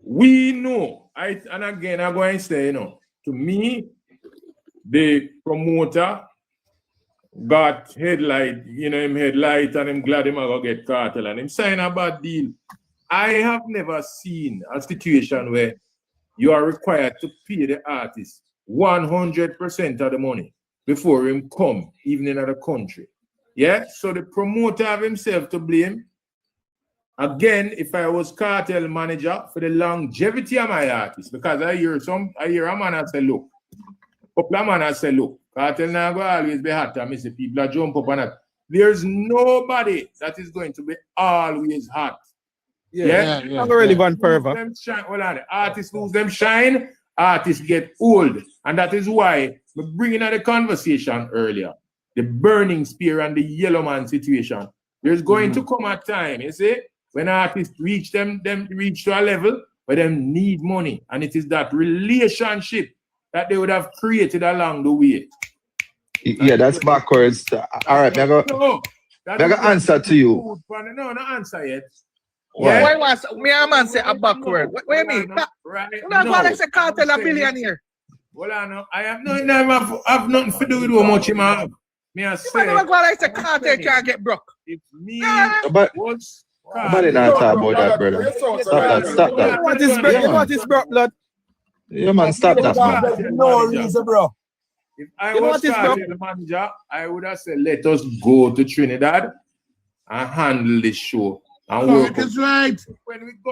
we know, and again, I'm going to say, to me, the promoter got headlight, him headlight, and I'm glad him going to get Kartel, and him sign a bad deal. I have never seen a situation where you are required to pay the artist 100% of the money before him come, even in the country. Yeah, so the promoter have himself to blame. Again, if I was Kartel manager, for the longevity of my artist, because I hear a man say, look, Kartel now go always be hot, and say people are jump up on it. There's nobody that is going to be always hot. Yeah. Not relevant forever. Artists lose them shine, artists get old. And that is why we're bringing out the conversation earlier. The burning spear and the yellow man situation. There's going to come a time, you see, when artists reach to a level where they need money. And it is that relationship that they would have created along the way. Yeah, that's backwards. All right, I got answer to you. No, not answer yet. Why was me a man say a backward? What do you mean? Right. That's why I say Kartel a billionaire. Well, no, I have nothing to do with how much him have. Me I say. That's why I say Kartel can't get broke. If me was nobody not talk about that, brother. Stop that. What is broke, blood? Yeah, man, stop that, man. No reason, bro. If I was the manager, I would have said, let us go to Trinidad and handle this show. That's right.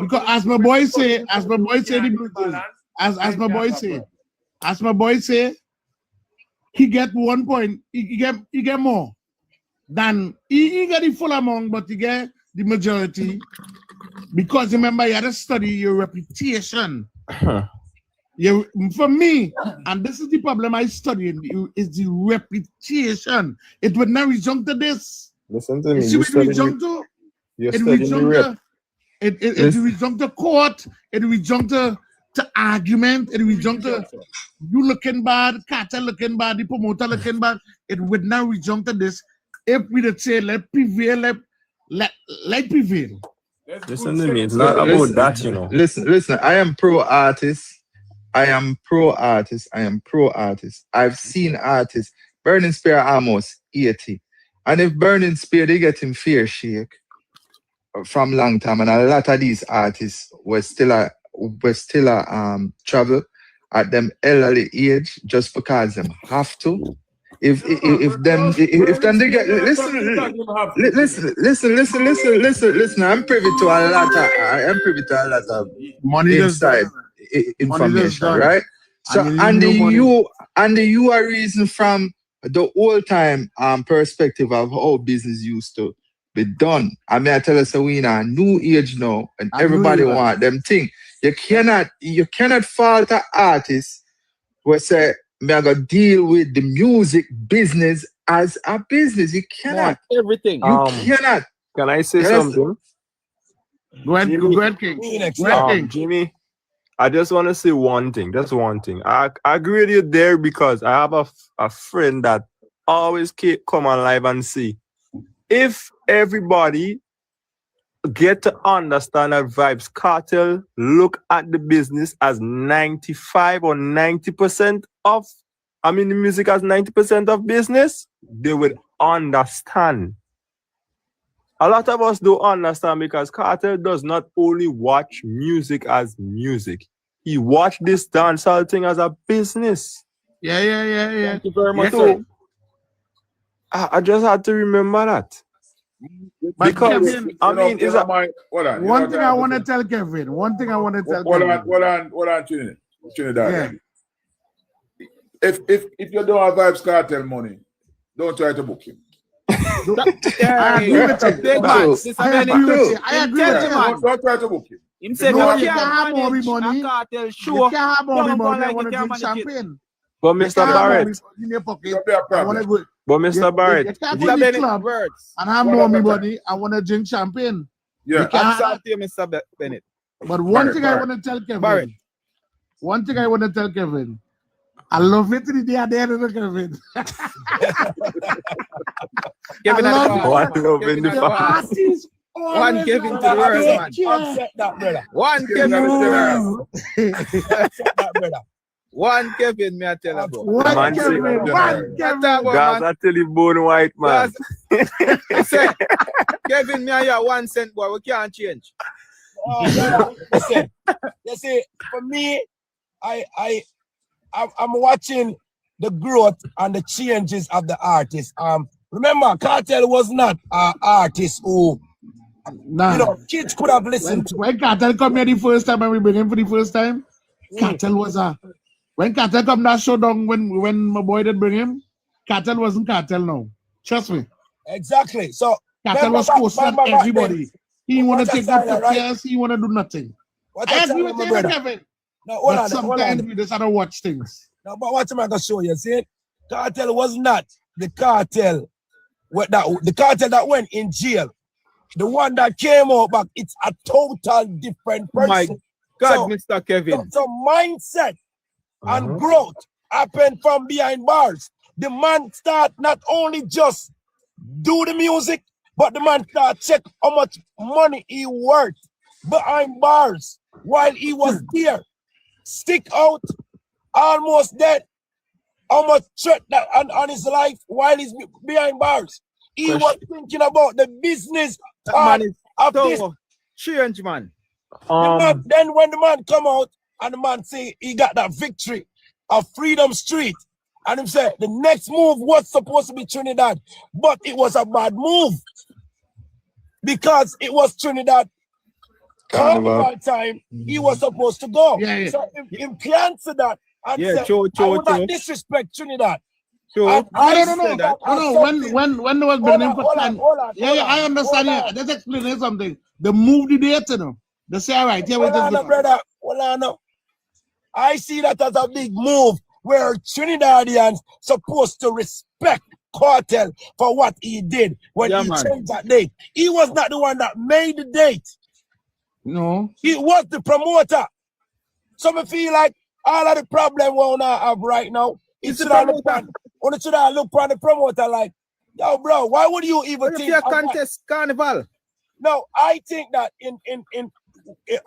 Because as my boy say, as my boy say, he get 1 point, he get more than he get the full amount, but he get the majority. Because remember, you had to study your reputation. For me, and this is the problem I studied, is the reputation. It would not resume to this. Listen to me. It resume to court, it resume to argument, it resume to you looking bad, Kartel looking bad, the promoter looking bad. It would not resume to this if we would say let prevail, let prevail. Listen to me, it's not about that, Listen, I am pro artist. I've seen artists. Burning Spear almost 80. And if Burning Spear, they get him fair shake from long time. And a lot of these artists were still travel at them elderly age just because them have to. If them they get listen, I'm privy to a lot of money inside information, right? So and you are reason from the old time perspective of how business used to be done. I mean, I tell us we in a new age now, and everybody want them thing. You cannot fault an artist who say me I gotta deal with the music business as a business. You cannot everything. You cannot. Can I say something? Go ahead, King. Jimmy, I just want to say one thing. That's one thing. I agree with you there because I have a friend that always come on live and say, if everybody get to understand that Vibes Kartel look at the business as 95 or 90% of, the music as 90% of business, they would understand. A lot of us don't understand because Kartel does not only watch music as music. He watch this dancehall thing as a business. Yeah. Thank you very much. So, I just had to remember that. Because, Kevin, it's a... One thing I want to tell Kevin. Hold on, Trinidad. Yeah. If you don't have Vibes Kartel money, don't try to book him. I agree with you. I agree with you. Don't try to book him. You can't have more money. You can't have more money. I want to drink champagne. But Mr. Barrett, Mr. Barrett, you can't go to the club and have more money. I want to drink champagne. Yeah, Mr. Bennett. But one thing I want to tell Kevin. I love it the day I did it, Kevin. Kevin, I love it. One Kevin to the world, man. Upset that, brother. One Kevin to the world. Upset that, brother. One Kevin, me I tell you about. One Kevin. Guys, I tell you, bone white man. Listen, Kevin, me and you 1 cent, boy. We can't change. Listen, you see, for me, I'm watching the growth and the changes of the artist. Remember, Kartel was not an artist who, kids could have listened to. When Kartel come here the first time and we bring him for the first time, Kartel was when Kartel come that show down when my boy did bring him, Kartel wasn't Kartel now. Trust me. Exactly. So Kartel was close to everybody. He want to take no pictures. He want to do nothing. I agree with you, Kevin. No, but sometimes we just have to watch things. No, but what am I going to show you? See, Kartel was not the Kartel. The Kartel that went in jail. The one that came out back, it's a total different person. My God, so, Mr. Kevin. So mindset and growth happened from behind bars. The man start not only just do the music, but the man start check how much money he worth behind bars while he was there. Stick out, almost dead. How much threat that on his life while he's behind bars. He was thinking about the business part of this. Change, man. Then when the man come out and the man say he got that victory of Freedom Street, and him say the next move was supposed to be Trinidad, but it was a bad move because it was Trinidad Carnival time. He was supposed to go. So him cancel that and say, I would not disrespect Trinidad. I don't know. When they was bringing him for time. I understand. Let's explain something. The move the date, you know. They say, all right, brother. I see that as a big move where Trinidadians supposed to respect Kartel for what he did when he changed that date. He was not the one that made the date. No. He was the promoter. So I feel like all of the problem we have right now, it should have looked on the promoter like, yo, bro, why would you even think of contest carnival? No, I think that in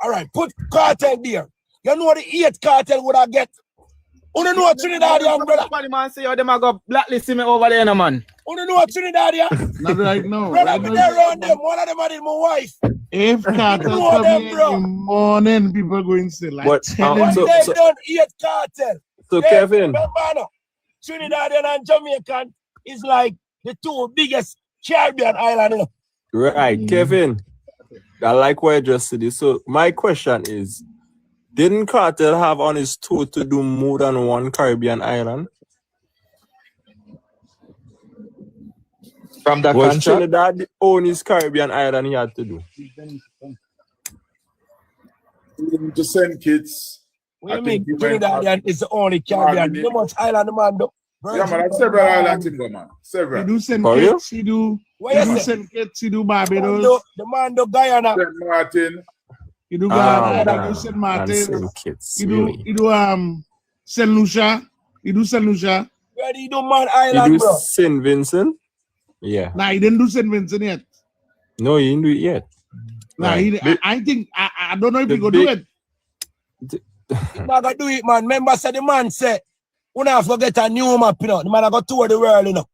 all right, put Kartel there. You know what the 8 Kartel would I get? You know what Trinidadian, brother? The man say, them are go blacklist me over there, no man. You know what Trinidadian? Not right now. Brother, me there around them. One of them had my wife. If Kartel come in the morning, people going to say, like, they don't 8 Kartel. So, Kevin. Trinidadian and Jamaican is like the 2 biggest Caribbean islands. Right, Kevin. I like what you just said. So my question is, didn't Kartel have on his tour to do more than one Caribbean island? From that was contract? Trinidad the only Caribbean island he had to do? To send kids. What do you mean? Trinidad is the only Caribbean. You know much island, man, though? Yeah, man, that's several islands in go, man. Several. He do send kids, he do send kids, he do Barbados. The man do Guyana. St. Martin. He do Guyana, he do St. Martin. He do St. Lucia. He do St. Lucia. Where do you do Man Island, he do bro? St. Vincent? Yeah. Nah, he didn't do St. Vincent yet. No, he didn't do it yet. Nah, right. I think, I don't know if he go do it. He's not gonna do it, man. Remember, said the man said, we have to get a new map, you know. The man got tour the world, you know.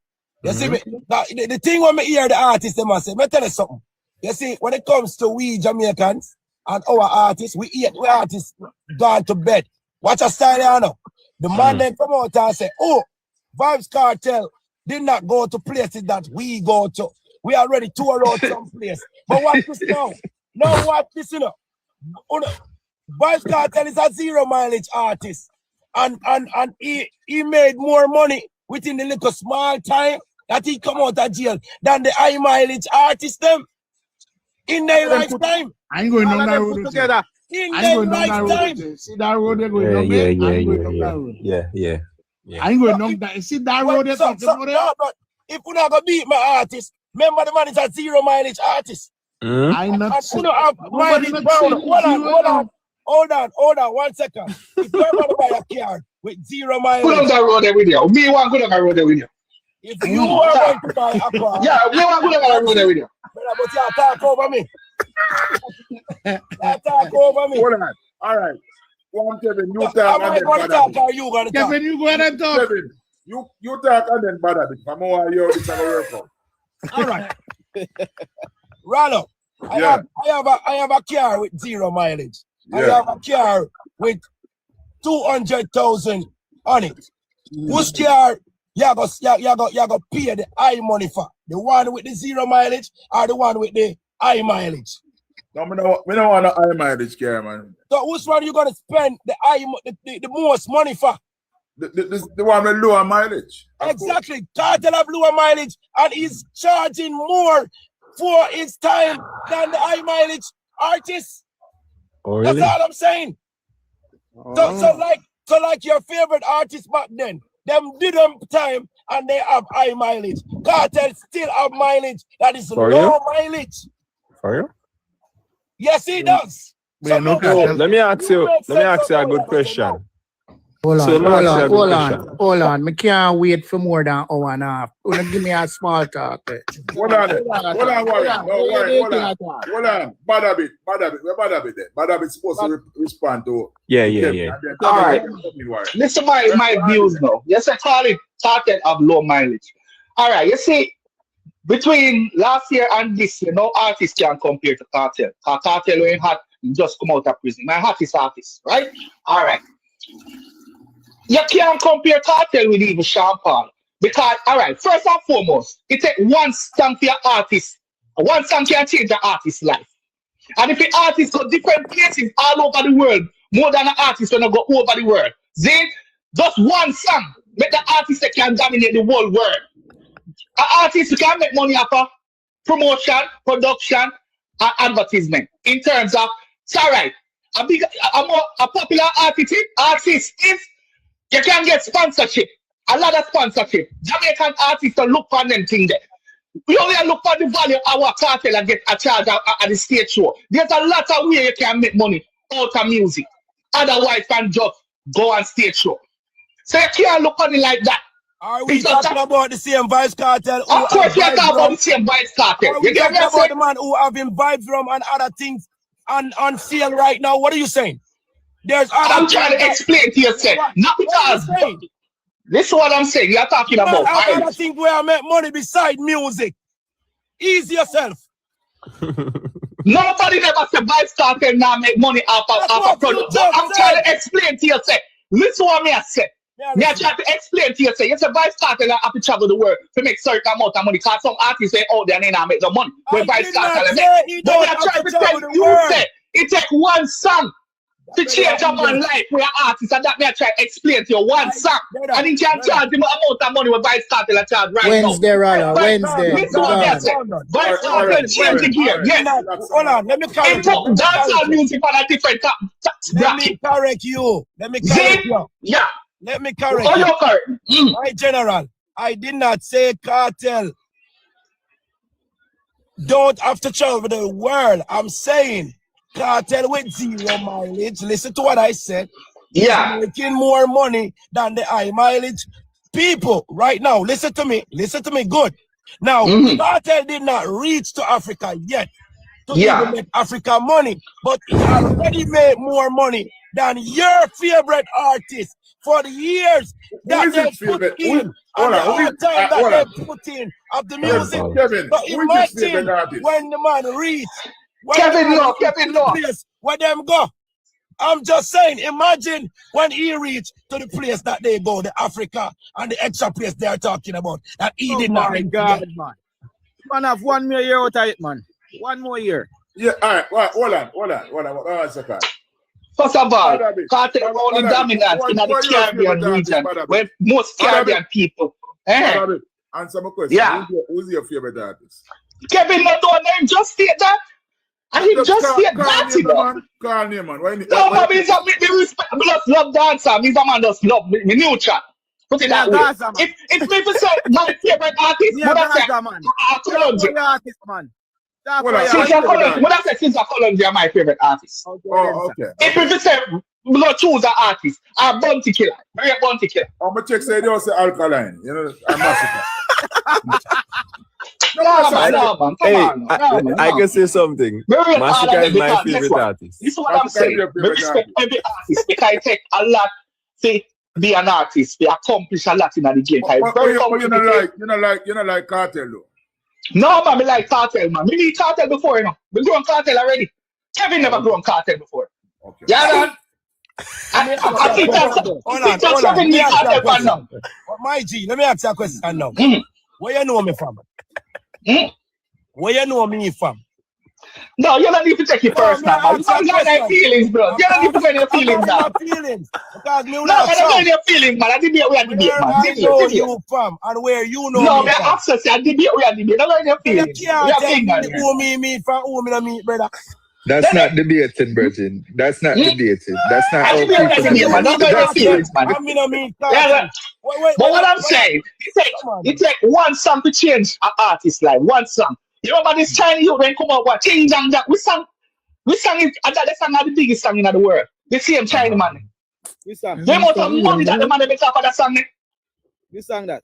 You see, the thing when me hear the artists, they must say, me tell you something. You see, when it comes to we Jamaicans and our artists, we artists gone to bed. Watch a style, you know. The man then come out and say, oh, Vibes Kartel did not go to places that we go to. We already tour out some place. But watch this now. Now watch this, you know. Vibes Kartel is a 0 mileage artist. And he made more money within the little small time that he come out of jail than the high mileage artists them in their lifetime. I ain't going down that road together. In their lifetime. See that road they're going down there? Yeah. I ain't going down that. See that road they're talking about there? No, but if we're not going to beat my artist, remember the man is a 0 mileage artist. I'm not saying. Hold on, 1 second. If you're going to buy a car with 0 mileage. Put on that road there with you. Me want to go on that road there with you. If you are going to buy a car, Yeah, we are going to run there with you. but you talk over me. You talk over me. Hold on. All right. One Kevin, you talk Am and I then going to bother talk me. or you going to talk? Kevin, you go ahead and talk. Kevin, you talk and then bother me. Come on, you this is a work out. All right. Rollo, Yeah. I have a car with 0 mileage. I Yeah. have a car with 200,000 on it. Which car you go pay the high money for? The one with the 0 mileage or the one with the high mileage? No, we don't want to high mileage car, man. So which one you gonna spend the most money for? The one with lower mileage. Exactly. Kartel have lower mileage and he's charging more for his time than the high mileage artist. Oh, really? That's all I'm saying. So like your favorite artist back then, them did them time and they have high mileage. Kartel still have mileage that is For low mileage. For you? Yes, he does. We no Kartel. Let me ask you a good question. Hold on, So let me ask you a good question. hold on. Me can't wait for more than hour and a half. Give me a small talk. Hold on. Hold on. Bad bit. We're bad bit there. Bad bit supposed to respond to. Yeah. All right. Listen my views now. Yes, I call it Kartel of low mileage. All right, you see, between last year and this year, no artist can compare to Kartel. Kartel when hot, just come out of prison. My hottest artist, right? All right. You can't compare Kartel with even Sean Paul. Because, all right, first and foremost, it takes one song for your artist. One song can change the artist's life. And if the artist go different places all over the world, more than an artist when I go over the world, then just one song make the artist that can dominate the whole world. An artist can make money off of promotion, production, and advertisement. In terms of, it's all right, a popular artist is you can get sponsorship, a lot of sponsorship. Jamaican artists don't look for them thing there. We only look for the value of our Kartel and get a charge at the stage show. There's a lot of way you can make money out of music. Otherwise, than just go on stage show. So you can't look on it like that. Are we talking about the same Vice Kartel? Of course, you're talking about the same Vice Kartel. Are we talking about the man who have him vibes from and other things on sale right now? What are you saying? There's other I'm trying to explain to you, sir. Not because. This is what I'm saying. You're talking about. I think where I make money beside music. Ease yourself. Nobody never said Vice Kartel now make money off of product. I'm trying to explain to you, sir. Listen what I say. Me I try to explain to you, say, yes, a Vice Kartel have to travel the world to make certain amount of money. Because some artists say, oh, they ain't make the money. When Vice Kartel make. But I try to tell you, say, it takes one song to change up my life for your artist, and that me I try to explain to you one song. And he can charge him amount of money with Vice Kartel and charge right Wednesday, now. Rollo, Wednesday. This is what I say. Vice Kartel change the gear. Yes. Hold on, let me correct you. It put dancehall music on a different Let me correct you. Yeah. Let me correct Oh, you. you're correct. My general, I did not say Kartel don't have to travel the world. I'm saying Kartel with 0 mileage. Listen to what I said. Yeah. He's making more money than the high mileage people right now. Listen to me good. Now, Kartel did not reach to Africa yet to even make Africa money, but he already made more money than your favorite artist for the years that they put in and the hard time that they put in of the music. Kevin, But imagine when the man reach, Kevin Law. Place where them go. I'm just saying, imagine when he reached to the place that they go, the Africa and the extra place they're talking about, that he did not reach. God, man. Man have 1 more year out of it, man. 1 more year. Yeah, all right. Hold on a second. First of all, Kartel only dominant in the Caribbean region, where most Caribbean people. Answer my question. Yeah. Who's your favorite artist? Kevin not doing name just state that. And he just state that, you know. Call name, man. No, but me respect. Me just love dancer. Me a man just love me new chat. Put it that way. If me say my favorite artist, what I say, artist, man. Since I Colombia, my favorite artist. Okay. If you say we gonna choose an artist, a Bounty Killer, very Bounty Killer. I'm gonna check say they also alkaline. You know, I'm massacre. No, man. Come Hey, on. No, man. I can say something. Masika is my favorite artist. This is what I'm saying. I respect every artist because it take a lot to be an artist, to accomplish a lot in the game. But you know like Kartel though. No, man, me like Kartel, man. Me need Kartel before, you know. We grown Kartel already. Kevin never grown Kartel before. Okay. Yeah, man. I think that's Kevin need Kartel man now. My G, let me ask you a question now. Where you know me from? Where you know me from? No, you don't need to take it personal, man. You don't got any feelings, bro. You don't need to get any feelings now. Because me no, I don't get any feelings, man. I debate we are debate, man. Where know you from and where you know no, me from. No, I access I debate we are debate. I don't get any feelings. You can't tell me who me meet from who me not meet, brother. That's not debating, Virgin. That's not debating. That's not how people debate, man. Don't get any feelings, man. But what I'm saying, it take one song to change an artist life. One song. You remember this Chinese youth when come out what Ching Jang Jang? We sang it, and that song are the biggest song in the world. The same Chinese man. We sang. They must have money that the man they make up for that song. We sang that.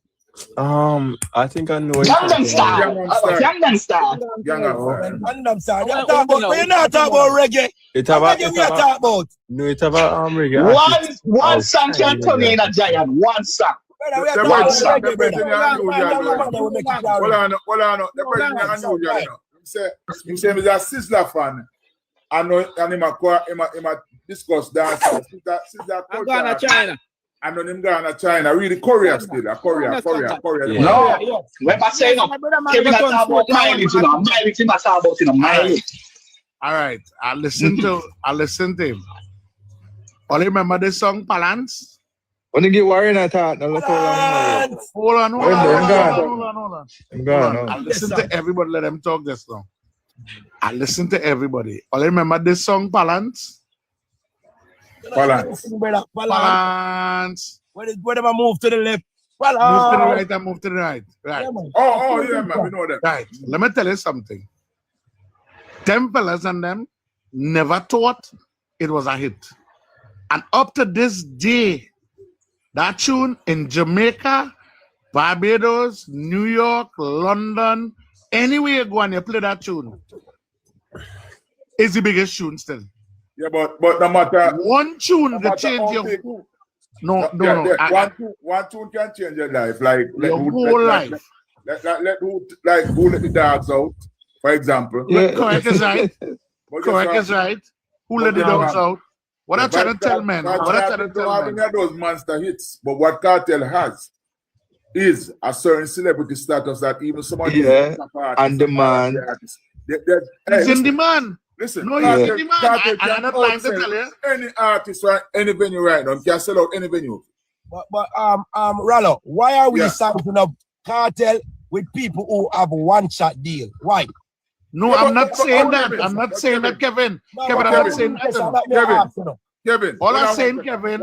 I think I know it. Gangnam Style. Gangnam Style. Gangnam Style. We're not talking about reggae. It have what we are talking about? No, it have a reggae. One song can turn you in a giant. One song. One song. Hold on. The president is unusual. He say he's a Sizzla fan. I know, and he discuss dancehall. I'm going to China. I know him going to China. Really, Korea still. Korea. Yeah. No. When I say no, Kevin has talk about mileage, you know. Mileage, he must talk about, you know, mileage. All right. I listen to him. All remember the song Balance? When you get worried, I thought, hold on. I listen to everybody, let them talk this now. I listen to everybody. All remember this song Balance? Balance. Where do I move to the left? Move to the right and move to the right. Right. Yeah, man. We know that. Right. Let me tell you something. Them fellas and them never thought it was a hit. And up to this day, that tune in Jamaica, Barbados, New York, London, anywhere you go and you play that tune, it's the biggest tune still. Yeah, but no matter one tune can change your one tune can change your life. Like your whole life. Who let the dogs out, for example. Yeah. Correct is right. Correct is right. Who let the dogs out? What I'm trying to tell, man. Those monster hits, but what Kartel has is a certain celebrity status that even somebody and demand. He's in demand. Listen, no, he's in demand. I'm not trying to tell you. Any artist, right? Any venue right now, can sell out any venue. But Rallo, why are we starting up Kartel with people who have a one-shot deal? Why? No, I'm not saying that. I'm not saying that, Kevin. Kevin, I'm not saying that. Kevin. All I'm saying, Kevin.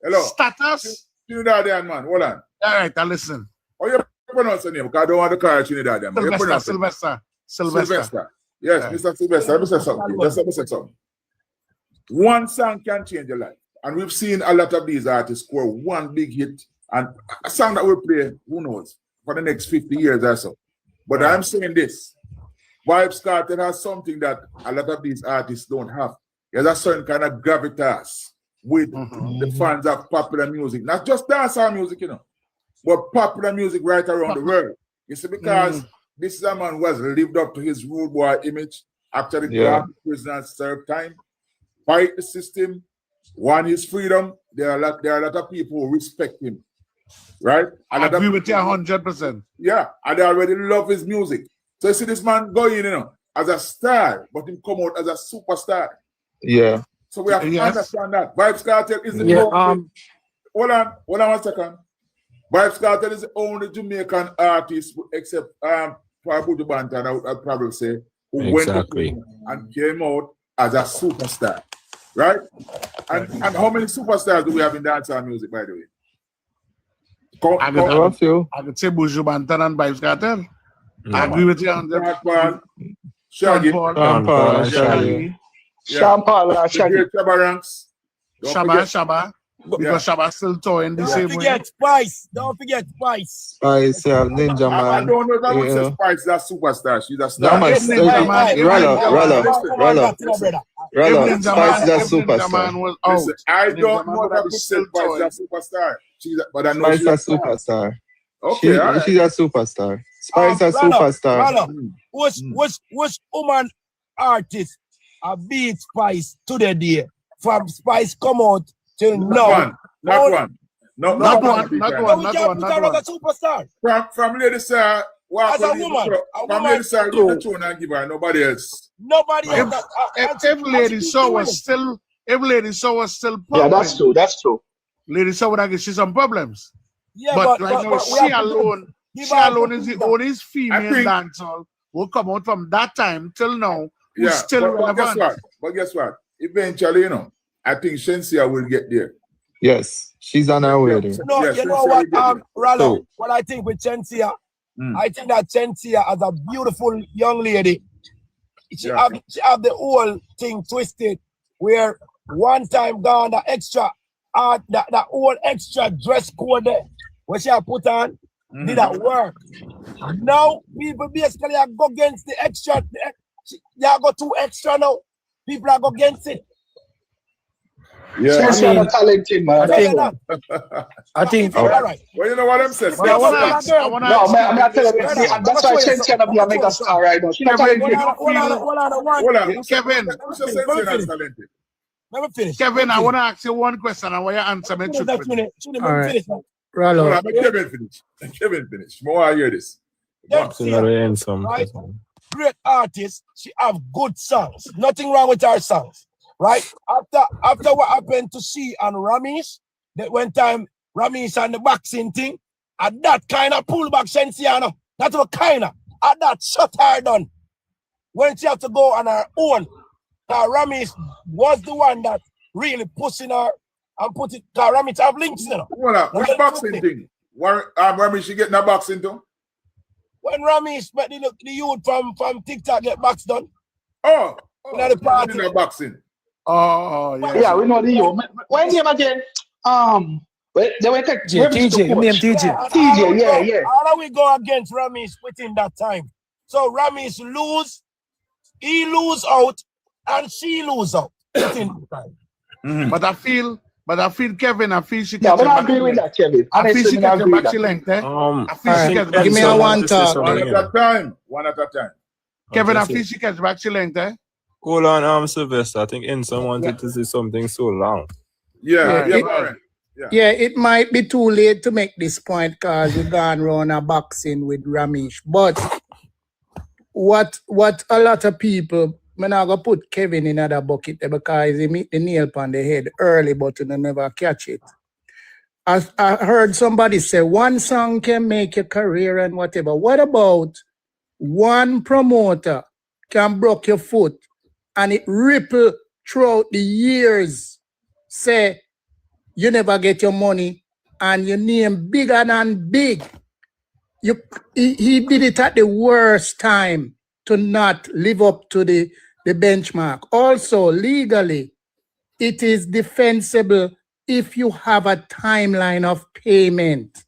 Hello. Status. Trinidadian man. Hold on. All right, I listen. Oh, you pronounce the name because I don't want to call Trinidadian man. Sylvester. Yes, yeah. Mr. Sylvester. Let me say something. One song can change your life. And we've seen a lot of these artists score one big hit. And a song that will play, who knows, for the next 50 years or so. But I'm saying this. Vybz Kartel has something that a lot of these artists don't have. There's a certain kind of gravitas with the fans of popular music. Not just dancehall music, you know, but popular music right around the world. You see, because this is a man who has lived up to his rude boy image after the dark prison served time, fight the system, won his freedom. There are a lot of people who respect him. Right? I agree with you 100%. Yeah, and they already love his music. So you see this man going, you know, as a star, but him come out as a superstar. Yeah. So we have to understand that. Vybz Kartel is the only... Hold on 1 second. Vybz Kartel is the only Jamaican artist, except Buju Banton, I'd probably say, who went up and came out as a superstar. Right? And how many superstars do we have in dancehall music, by the way? I could say Buju Banton and Vybz Kartel. I agree with you on that. Shaggy. Sean Paul, Shaggy. Shabba Ranks. Shabba. Because Shabba still touring the same way. Don't forget Spice. Spice, yeah, Ninja I Man. don't know if I would say Yeah. Spice is a superstar. She's a No, star. man, Rollo, Spice is a superstar. Listen, I don't know if I could say Spice is a superstar. But I know Spice she's is a superstar. Okay, all right. She's a superstar. Spice is a superstar. Which woman artist beat Spice to the day? From Spice come out till now. Not one. Not one. Superstar. From Lady Sarah, as a woman, from Lady Sarah, leave the throne and give her nobody else. Nobody else. If Lady Saw was still popping, yeah, that's true. Lady Saw would have get some problems. Yeah, but right now she alone is the only female dancehall who come out from that time till now who's still relevant. But guess what? Eventually, I think Shensia will get there. Yes, she's on her way there. No, you know what, Rallo, what I think with Shensia, I think that Shensia as a beautiful young lady, she have the whole thing twisted where one time gone the extra that whole extra dress code there, what she have put on, did that work. Now people basically are go against the extra. They are go too extra now. People are go against it. Yeah, talented, man. I think. All right. Well, you know what I'm saying. I'm not telling you. That's why Shensia be a mega star right now. She's not talented. Hold on. Kevin. Let me finish. Kevin, I want to ask you one question and why you answer me truthfully. All right. Rollo. Kevin finish. More I hear this. Right? Great artist. She have good songs. Nothing wrong with her songs. Right? After what happened to she and Ramesh, that one time Ramesh and the boxing thing, at that kind of pull back Shensiano. That's what kind of. At that shut her down. When she had to go on her own. Ramesh was the one that really pushing her and put it. Ramesh have links, Which boxing thing? Ramesh, she getting a boxing too? When Ramesh met the youth from TikTok get box done. Oh, the party. In the boxing. Oh, yeah. Yeah, we know the youth. When name again? They were TJ, yeah. How do we go against Ramesh within that time? So Ramesh lose, he lose out, and she lose out within that time. But I feel Kevin, she yeah, but I agree with that, Kevin. I feel she catch back she length, eh? Give me a one talk. One at a time. Kevin, I feel she catch back she length, eh? Hold on, Sylvester. I think Enson wanted to say something so long. Yeah, it might be too late to make this point because we've gone around a boxing with Ramesh. But what a lot of people, I'm not going to put Kevin in another bucket because he hit the nail on the head early, but he never catch it. I heard somebody say one song can make your career and whatever. What about one promoter can break your foot and it ripple throughout the years? Say, you never get your money and your name bigger than big. He did it at the worst time to not live up to the benchmark. Also, legally, it is defensible if you have a timeline of payment.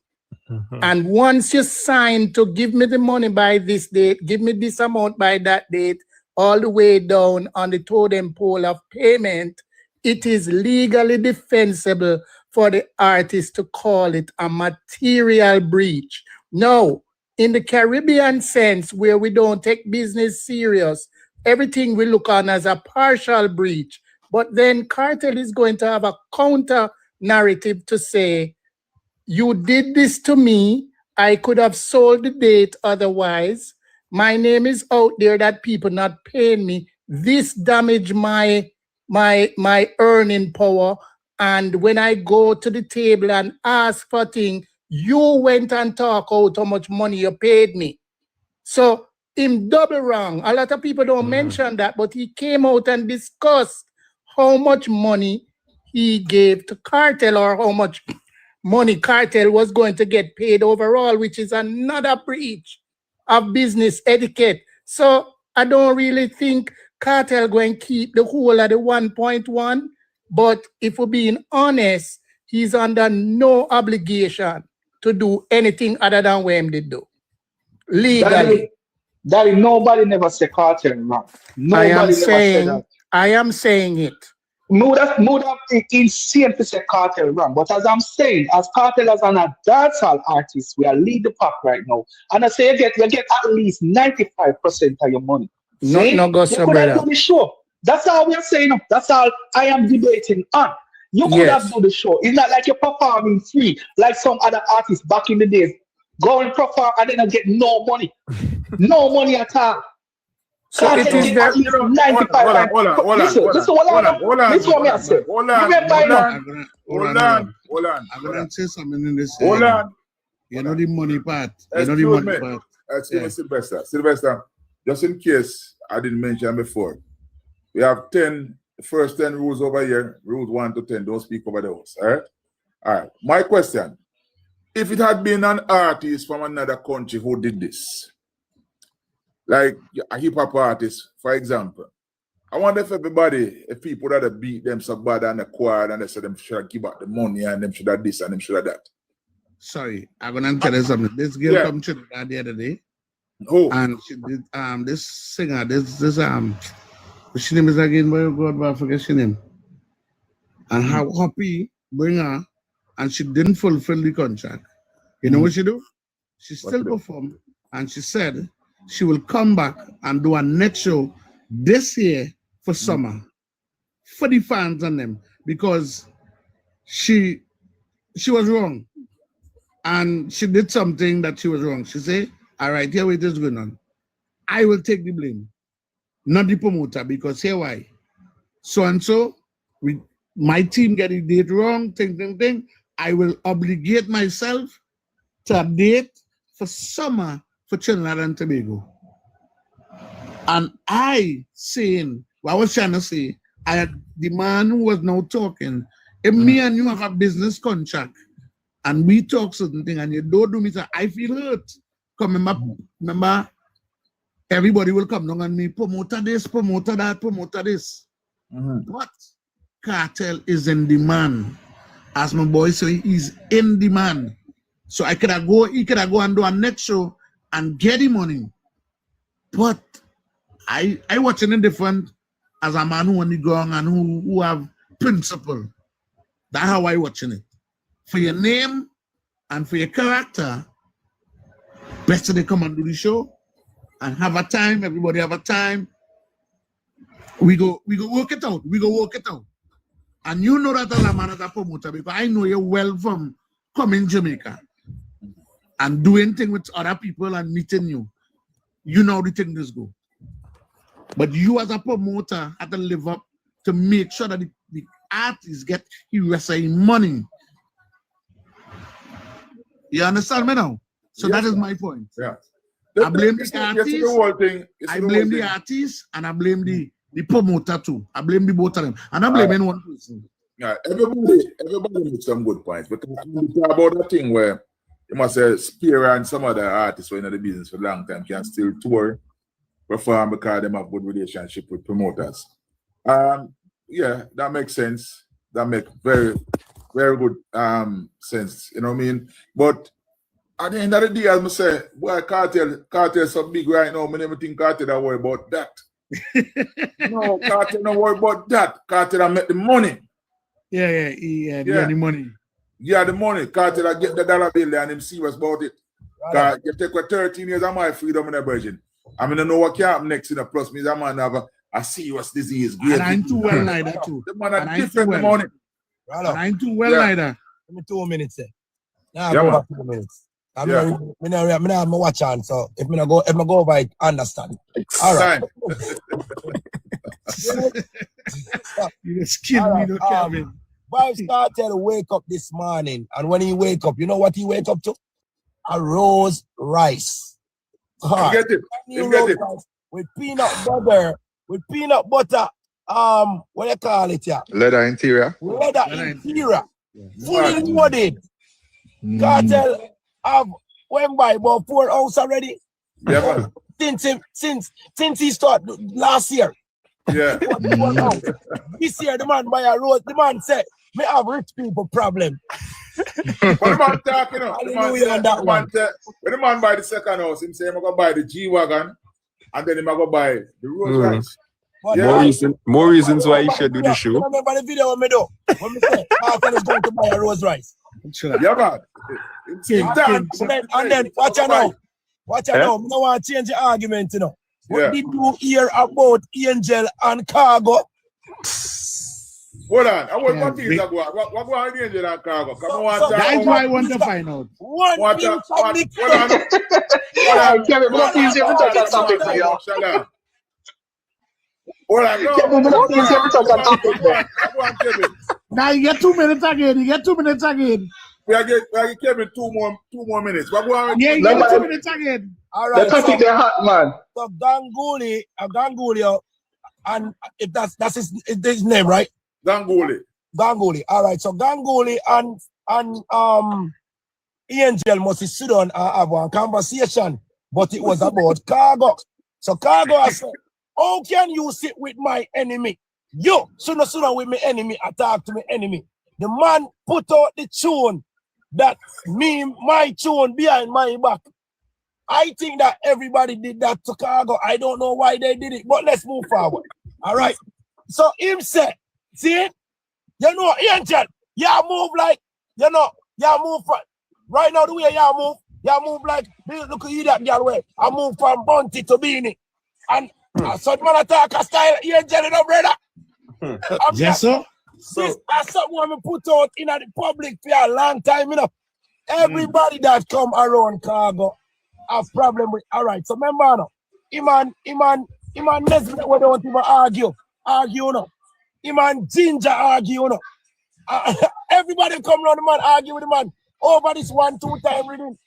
And once you sign to give me the money by this date, give me this amount by that date, all the way down on the totem pole of payment, it is legally defensible for the artist to call it a material breach. No, in the Caribbean sense, where we don't take business serious, everything we look on as a partial breach. But then Kartel is going to have a counter narrative to say, you did this to me, I could have sold the date otherwise. My name is out there that people not paying me. This damaged my earning power. And when I go to the table and ask for things, you went and talk out how much money you paid me. So him double wrong. A lot of people don't mention that, but he came out and discussed how much money he gave to Kartel or how much money Kartel was going to get paid overall, which is another breach of business etiquette. So I don't really think Kartel going to keep the whole of the 1.1, but if we're being honest, he's under no obligation to do anything other than what he did do. Legally. Daddy, nobody never say Kartel wrong. Nobody never said that. I am saying it. Mood insane to say Kartel wrong. But as I'm saying, as Kartel as a dancehall artist, we are lead the pack right now. And I say you get at least 95% of your money. No go so better. Do the show. That's all we are saying. That's all I am debating on. You could have done the show. It's not like you're performing free, like some other artists back in the days. Go and perform and then get no money. No money at all. So it is that 95. Hold on. I'm gonna say something in this. Hold on. You know the money part. Excuse me, Sylvester. Sylvester, just in case I didn't mention before, we have the first 10 rules over here. Rules 1 to 10. Don't speak over the house. All right. My question: if it had been an artist from another country who did this, like a hip-hop artist, for example, I wonder if people that have beat them so bad on the quad and they said them should give out the money and them should have this and them should have that. Sorry, I'm gonna tell you something. This girl come to the other day. Oh. And she did this singer, this what's her name is again, boy God, I forget her name. And how happy bring her, and she didn't fulfill the contract. You know what she do? She still performed, and she said she will come back and do a next show this year for summer for the fans and them, because she was wrong. And she did something that she was wrong. She said, all right, here it is going on. I will take the blame, not the promoter, because here why. So and so, my team get a date wrong, thing. I will obligate myself to a date for summer for Trinidad and Tobago. And I saying, what I was trying to say, the man who was now talking, if me and you have a business contract, and we talk certain things, and you don't do me, so I feel hurt. Remember, everybody will come down on me, promoter this, promoter that, promoter this. But Kartel is in demand. As my boy say, he's in demand. So he could go and do a next show and get the money. But I watching it different as a man who on the ground and who have principle. That's how I watching it. For your name and for your character, better they come and do the show and have a time. Everybody have a time. We go work it out. And you know that as a man, as a promoter, because I know you well from coming Jamaica and doing things with other people and meeting you. You know the thing this go. But you as a promoter have to live up to make sure that the artists get the rest of the money. You understand me now? So that is my point. Yeah. I blame the artist, and I blame the promoter too. I blame the both of them. And I blame one person. Yeah, everybody makes some good points. But we talk about that thing where you must say Spear and some other artists who are in the business for a long time can still tour, perform because they have good relationship with promoters. Yeah, that makes sense. That makes very, very good sense. You know what I mean? But at the end of the day, as I say, boy, Kartel is so big right now. I never think Kartel don't worry about that. No, Kartel don't worry about that. Kartel make the money. Yeah, the money. Yeah, the money. Kartel get the dollar bill and him serious about it. Right. You take 13 years of my freedom in the virgin. I mean, I know what can happen next in the plus means I'm gonna have a serious disease. And I'm too well like that too. The man are different the money. I'm too well like that. Give me 2 minutes there. Now go 2 minutes. I'm not watch on, so if I go over it, understand. All right. You just kill me, no Kevin. Vybz Kartel wake up this morning, and when he wake up, you know what he wake up to? A rose rice. You get it. With peanut butter. What do you call it here? Leather interior. Leather interior. Fully loaded. Kartel have went by about 4 ounces already. Yeah, since he started last year. Yeah. This year the man buy a rose. The man said Me have rich people problem. But the man talking, Hallelujah on that one. When the man buy the second house, him say I'm gonna buy the G-Wagon and then him gonna buy the Rolls Royce. More reasons why you should do the show. Remember the video when me do? When me say, Kartel is going to buy a Rolls Royce. Yeah, man. And then, watch out now. Watch out now. I don't want to change the argument, you know. What did you hear about Angel and Cargo? Hold on. I want one thing that go. What go on with Angel and Cargo? Come on, that's what I want to find out. One thing from the Kevin, what is your topic for you? Hold on, now you get 2 minutes again. You get 2 minutes again. We get Kevin two more minutes. What go on? Yeah, you get 2 minutes again. All right. The topic they're hot, man. So Ganguly, and if that's his name, right? Ganguly. All right. So Ganguly and Angel must sit down and have one conversation, but it was about Cargo. So Cargo has said, how can you sit with my enemy? You sooner with my enemy, attack to my enemy. The man put out the tune that my tune behind my back. I think that everybody did that to Cargo. I don't know why they did it, but let's move forward. All right. So him said, see, you know, Angel, you move like, you move right now the way you move like, look at you that girl way. I move from Bunty to Beanie. And so man attack a style, Angel, you know, brother. Yes, sir. That's something we put out in the public for a long time, you know. Everybody that come around Cargo have problem with. All right, so remember now, Iman Nesbitt, we don't even argue, no. Iman Ginger argue, no. Everybody come around the man, argue with the man over this 1-2 time reading.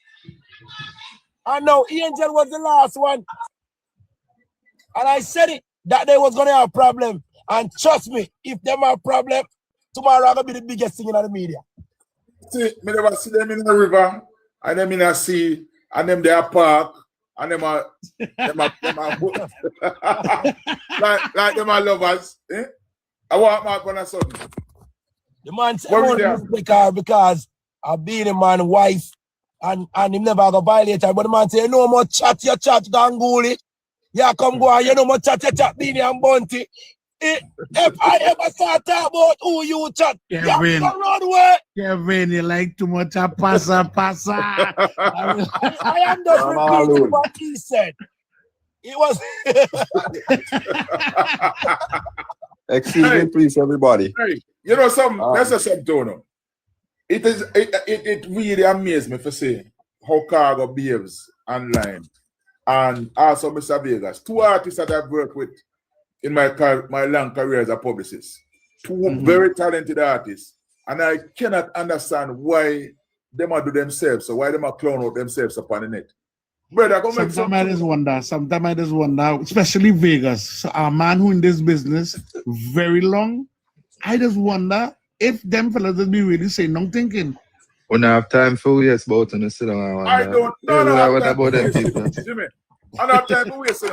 And now Angel was the last one. And I said it, that they was gonna have a problem. And trust me, if them have a problem, tomorrow I'm gonna be the biggest thing in the media. See, me never see them in the river, and them in the sea, and them there park, and them are like them are lovers. Eh? I want my gonna something. The man said because I've been a man wife and him never go violate her. But the man say, no more chat, you chat, Ganguly. Yeah, come go on, you know more chat, you chat, Beanie and Bunty. If I ever start talking about who you chat, Kevin, Kevin, you like too much a passa. I am just repeating what he said. It was excuse me, please, everybody. Hey, you know something, that's a subtone. It really amazed me for saying how Cargo behaves online. And also Mr. Vegas. Two artists that I've worked with in my long career as a publicist. Two very talented artists. And I cannot understand why they might do themselves, or why they might clown out themselves upon the net. Brother, sometimes I just wonder, especially Vegas, a man who in this business very long, I just wonder if them fellas will be really saying, no thinking. We don't have time for waste about on the sit down. I don't know about them people. Jimmy, I don't have time for waste.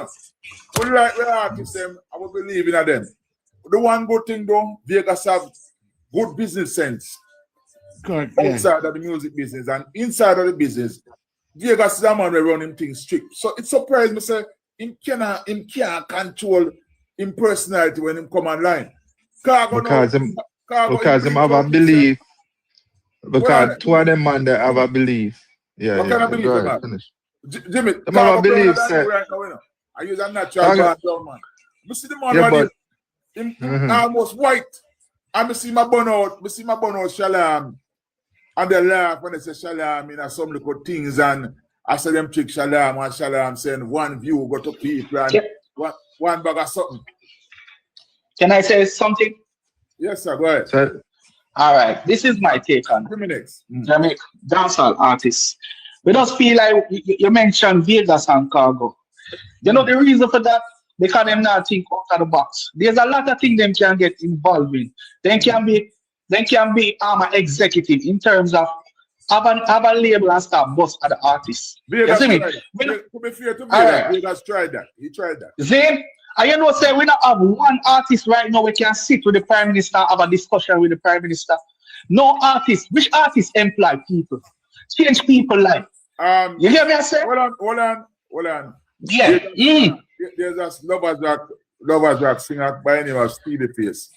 When like the artists, I will believe in them. The one good thing though, Vegas have good business sense. Correct. Outside of the music business and inside of the business, Vegas is a man who run him things strict. So it surprised me, say, him can't control his personality when him come online. Because him have a belief. Because two of them man they have a belief. Yeah, what kind of belief, man? Finish. Jimmy, them have a belief, sir. Right now, I use a natural man. You see the man him almost white. And I see my bun out Shalom. And they laugh when they say Shalom in some little things, and I say them trick Shalom, and Shalom saying one view go to people and one bag of something. Can I say something? Yes, sir, go ahead. Sir. All right, this is my take on Jamaica dancehall artists. We just feel like you mentioned Vegas and Cargo. You know the reason for that? Because them not think out of the box. There's a lot of things them can get involved in. They can be an executive in terms of have a label and start boss at the artists. Vegas tried that. He tried that. Zane, And you know, say we not have one artist right now we can sit with the Prime Minister, have a discussion with the Prime Minister. No artist. Which artist employ people? Change people life. You hear me I say? Hold on. Yeah. There's a lovers rock singer by the name of Speedy Face.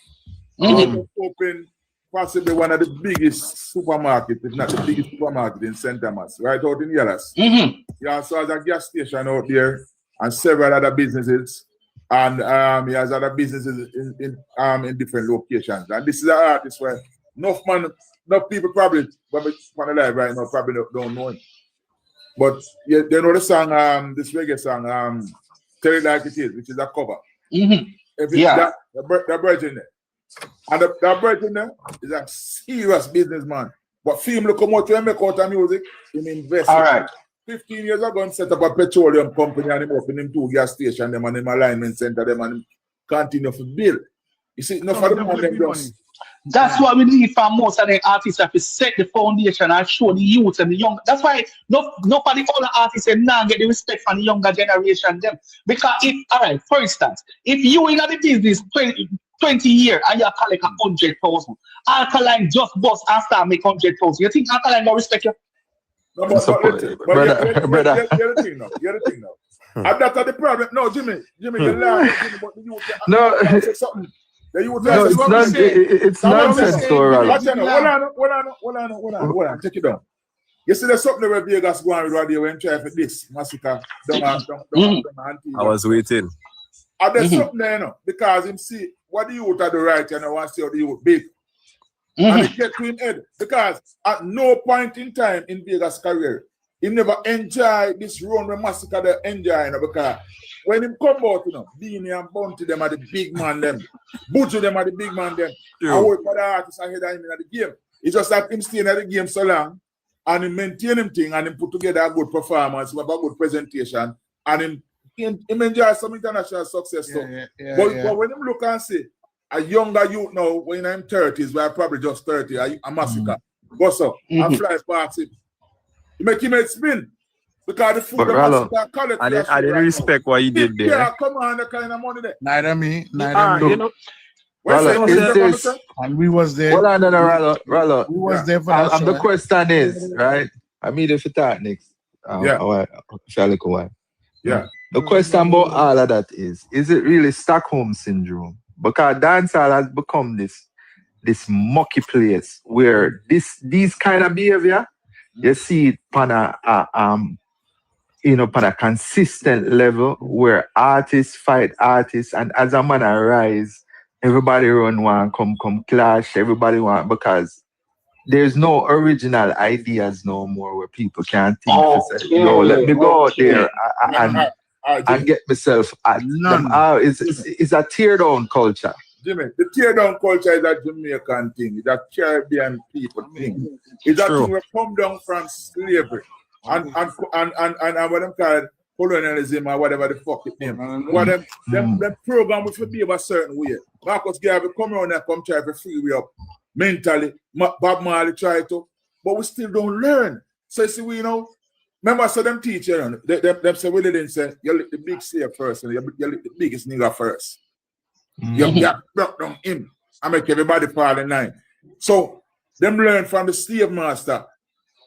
Open possibly one of the biggest supermarkets, if not the biggest supermarket in St. Thomas, right out in Yellows. He also has a gas station out there and several other businesses. And he has other businesses in different locations. And this is an artist where enough people probably, when we on the live right now, probably don't know him. But yeah, they know the song, this reggae song, Tell It Like It Is, which is a cover. The virgin there. And that virgin there is a serious businessman. But film look come out to make out of music, he invest. All right. 15 years ago, he set up a petroleum company and he opened him 2 gas stations, them and him alignment center, them and him continue to build. You see, enough of them on them just. That's what we need from most of the artists to set the foundation and show the youth and the young. That's why nobody all the artists and now get the respect from the younger generation them. Because for instance, if you in the business 20 years and you collect 100,000, Alkaline just bust and start make 100,000. You think Alkaline will respect you? No, but you're the thing now. And that's the problem. No, Jimmy, the No, it's nonsense, Hold on. Take it down. You see, there's something where Vegas going with radio when try for this massacre. I was waiting. And there's something there, you know, because him see what the youth are the right and I want to see how the youth big. And he get to him head because at no point in time in Vegas' career, he never enjoy this run where massacre they enjoy, you know, because when him come out, you know, Beanie and Bounty them are the big man them, Butcher them are the big man them. I work for the artists ahead of him in the game. It's just like him staying at the game so long and him maintain him thing and him put together a good performance, have a good presentation, and him enjoy some international success. But when him look and see a younger youth now, when I'm 30s, where I'm probably just 30, a massacre, bust up and fly past him. You make him spin. Because the food I didn't respect what you did there. Yeah, come on, the kind of money there. Neither me. You know. And we was there. Hold on, Rollo. We was there for that show. The question is, right? I mean, if you talk next. The question about all of that is it really Stockholm syndrome? Because dancehall has become this mucky place where these kind of behavior, you see it on a consistent level where artists fight artists, and as a man arise, everybody run one, come clash, everybody want, because there's no original ideas no more where people can think, let me go out there and get myself. It's a tear down culture. Jimmy, the tear down culture is a Jamaican thing, it's a Caribbean people thing. It's a thing that come down from slavery. And what them called colonialism or whatever the fuck it name. Them program which would be of a certain way. Marcus Garvey come around and come try to free we up mentally. Bob Marley try to, but we still don't learn. So you see, we remember so them teacher, them say we didn't say you lick the big slave first and you lick the biggest nigga first. You broke down him and make everybody fall in line. So them learn from the slave master.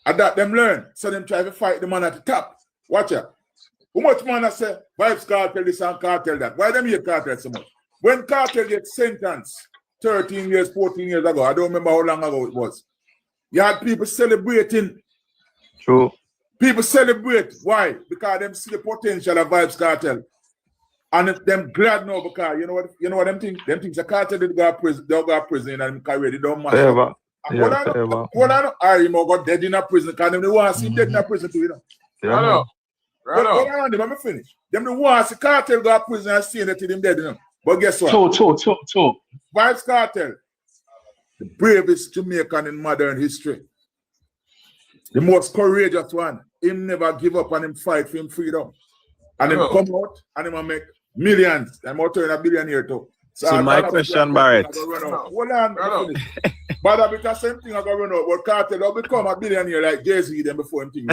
And that them learn. So them try to fight the man at the top. Watch out. How much man I say, Vibes Kartel this and Kartel that? Why them hear Kartel so much? When Kartel gets sentenced 13 years, 14 years ago, I don't remember how long ago it was. You had people celebrating. True. People celebrate. Why? Because them see the potential of Vibes Kartel. And them glad now because you know what them think? Them think the Kartel did go to prison and career, they don't matter. What I know, I got dead in a prison because them want to see dead in a prison too, Let me finish. Them want to see Kartel go to prison and see that him dead, But guess what? Vibes Kartel, the bravest Jamaican in modern history. The most courageous one. Him never give up and him fight for him freedom. And him come out and him make millions. I'm out turn a billionaire too. So my question, Barrett. Hold on. But I the same thing I got run out. But Kartel will become a billionaire like Jay-Z then before him thing.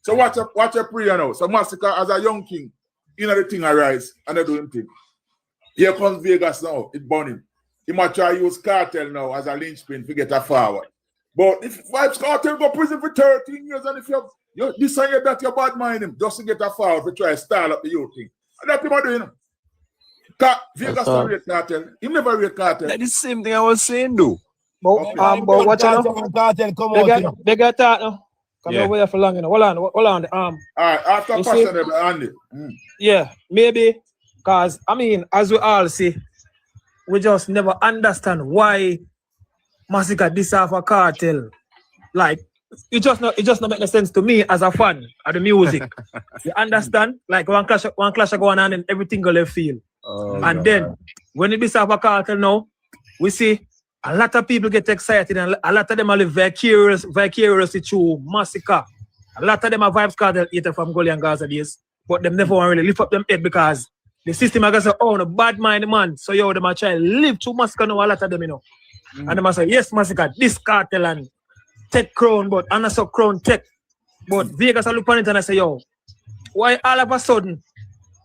So watch a prayer now. So Massacre as a young king, you know the thing arise and they do him thing. Here comes Vegas now, it burning. He might try use Kartel now as a linchpin to get a forward. But if Vibes Kartel go prison for 13 years and if you decide that you're bad mind him just to get a forward to try to style up the youth thing. And that's what doing. Vegas don't rate Kartel. He never rate Kartel. That's the same thing I was saying, though. But watch out. Kartel come out. They get that now. Come over here for long, you know. Hold on. All right, after fashionable, Andy. Yeah, maybe. Because, I mean, as we all see, we just never understand why Massacre deserve a Kartel. Like, it just not make no sense to me as a fan of the music. You understand? Like one clash going on and everything go left field. And then when it deserve a Kartel now, we see a lot of people get excited and a lot of them are live vicariously through Massacre. A lot of them are Vibes Kartel either from Gully and Gaza days, but them never want to really lift up them head because the system are going to say, oh, no bad mind man. So yo, them are trying to live through Massacre now, a lot of them, you know. And them are say, yes, Massacre, this Kartel and Tech Crown, but and also Crown Tech. But Vegas I look on it and I say, yo, why all of a sudden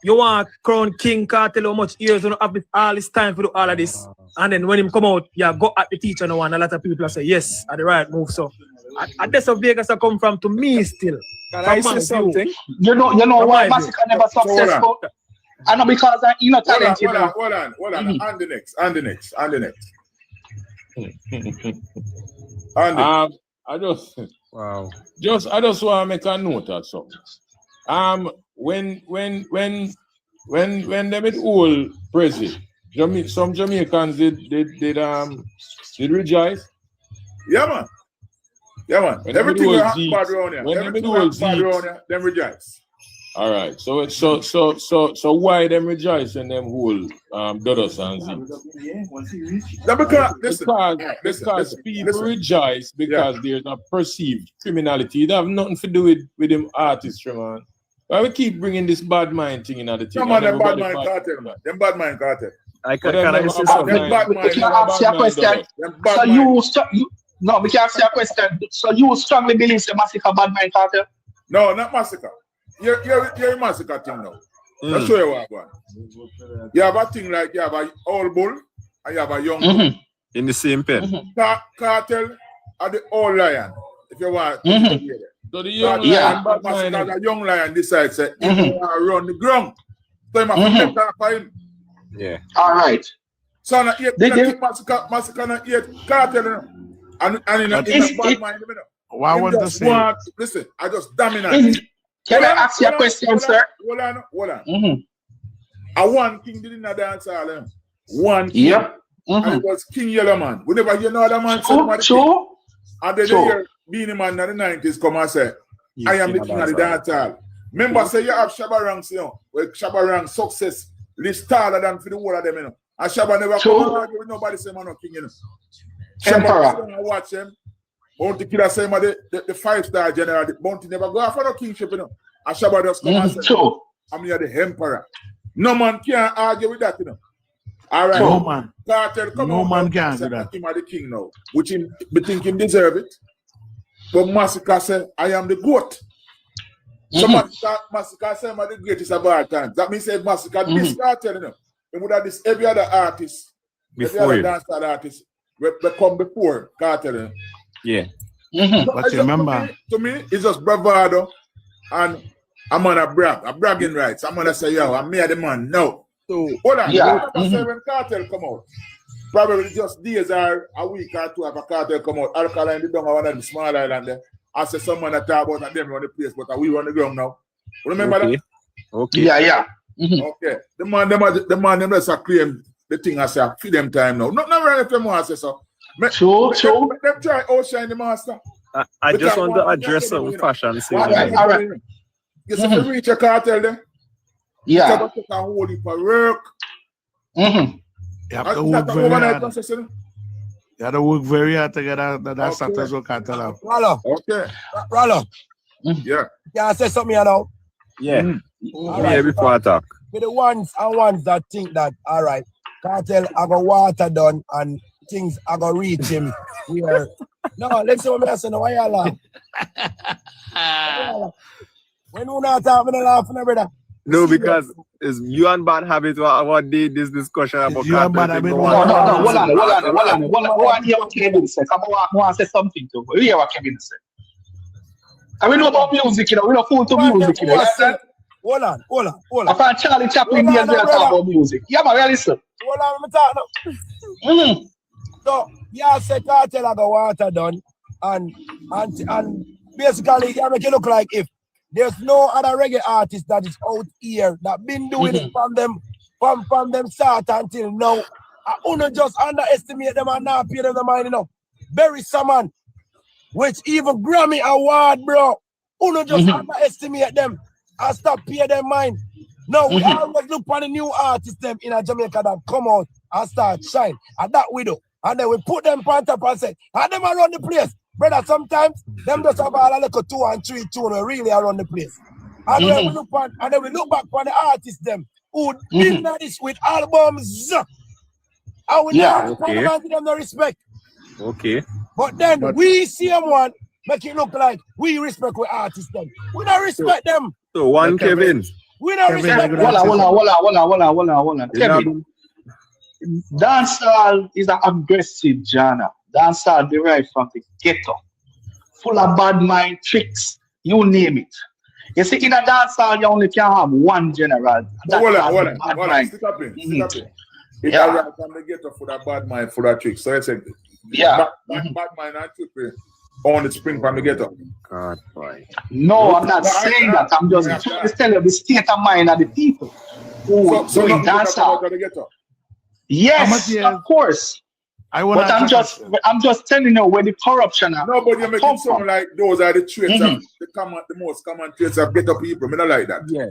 you want Crown King Kartel how much years you don't have all this time to do all of this? And then when him come out, yeah, go at the teacher now and a lot of people say, yes, at the right move. So and that's how Vegas I come from to me still. Can I say something? You know why Massacre never successful? I know because you know talent. Hold on. And the next. Andy. I just want to make a note of something. When them with old president, some Jamaicans did rejoice. Yeah man. Everything we have bad around here. Everything we have bad around here, them rejoice. All right. So why them rejoice when them whole Dodos and Z's? Because people rejoice because there's a perceived criminality. It have nothing to do with them artistry, man. Why we keep bringing this bad mind thing in the thing? Come on, them bad mind Kartel, man. Them bad mind Kartel. Can I say something? Can I ask you a question? We can ask you a question. So you strongly believe the Massacre bad mind Kartel? No, not Massacre. You're a Massacre thing now. I'll show you what I want. You have a thing like you have a old bull and you have a young bull. In the same pen. Kartel are the old lion. If you want to hear that. So the young lion decides that he want to run the ground. So he must talk for him. Yeah. All right. So now Massacre not yet Kartel and in a bad mind. What I want to say? Listen, I just dominate. Can I ask you a question, sir? Hold on. I one king did in a dancehall. One king. Yep. And it was King Yellow Man. Whenever you know other man True. And then you hear Beanie Man in the 90s come and say, I am the king of the dancehall. Remember, say you have Shabba Ranks, you know, where Shabba Ranks success list taller than for the whole of them, you know. And Shabba never come and argue with nobody say man no king, you know. Shabba watch him. Bounty killer say the 5-star general, the Bounty never go after no kingship, you know. And Shabba just come and say, I'm here the emperor. No man can argue with that, you know. All right. No man. Kartel, come no on, man can do that. Him are the king now, which him think him deserve it. But Massacre say, I am the goat. So Massacre say I'm the greatest of all time. That means say Massacre this Kartel, you know. He would have this every other artist, every other dancehall artist will come before Kartel, you know. Yeah. But you remember, to me, it's just bravado, and I'm gonna brag. I'm bragging rights. I'm gonna say, yo, I'm the man. No. So hold on. Yeah. When Kartel come out, probably just days or a week or two after Kartel come out, Alkaline the down one of the small island there. I say someone that talk about them on the place, but we on the ground now. Remember that? Okay. Yeah. Okay. The man them just claim the thing I say feed them time now. Not right if them want to say so. True. Them try outshine the master. I just want to address some fashion. All right. You see, if you reach a Kartel there, you have to take a whole heap of work. You have to work very hard. You have to work very hard to get that status of Kartel. Rollo. Okay. Rollo. Yeah. Can I say something, you know? Yeah. Right. Before I talk. For the ones that think that, all right, Kartel I got water done and things are gonna reach him here. No, let's see what I say. No, why you laugh? When you not talk, I'm laughing, brother. No, because it's you and Bad Habit what did this discussion about You and Bad Kartel Habit thing No, go hold on. on. Go on, hear what Kevin said. Come on, I want to say something too. We hear what Kevin said. And we know about music, you know. We know full to music, you know. Hold on. I find Charlie Chaplin days we talk about music. Yeah, man, really listen. Hold on, I'm talking now. So, yeah, say Kartel I got water done, and basically, you make it look like if there's no other reggae artist that is out here that been doing it from them start until now. I wanna just underestimate them and not pay them the mind enough. Bury someone, which even Grammy award, bro. Wanna just underestimate them and stop pay them mind. No, we always look for the new artists them in Jamaica that come out and start shine. And that we do. And then we put them on top and say, and them around the place. Brother, sometimes them just have a little 2 and 3 tune really around the place. And then we look back on the artists them who did this with albums. And we don't give them the respect. Okay. But then we see them one, make it look like we respect with artists them. We don't respect them. So one Kevin. We don't respect them. Hold on. Kevin. Dancehall is an aggressive genre. Dancehall derived from the ghetto, full of bad mind tricks, you name it. You see, in a dancehall, you only can have one general. Hold on. Stick up in. It's arrived from the ghetto for that bad mind, for that tricks. So it's a bad mind and trick only spring from the ghetto. God, boy. No, I'm not saying that. I'm just telling you the state of mind of the people who doing dancehall. Yes, of course. But I'm just telling you where the corruption are. No, but you're making something like those are the traits of the most common traits of ghetto people. I don't like that. Yeah.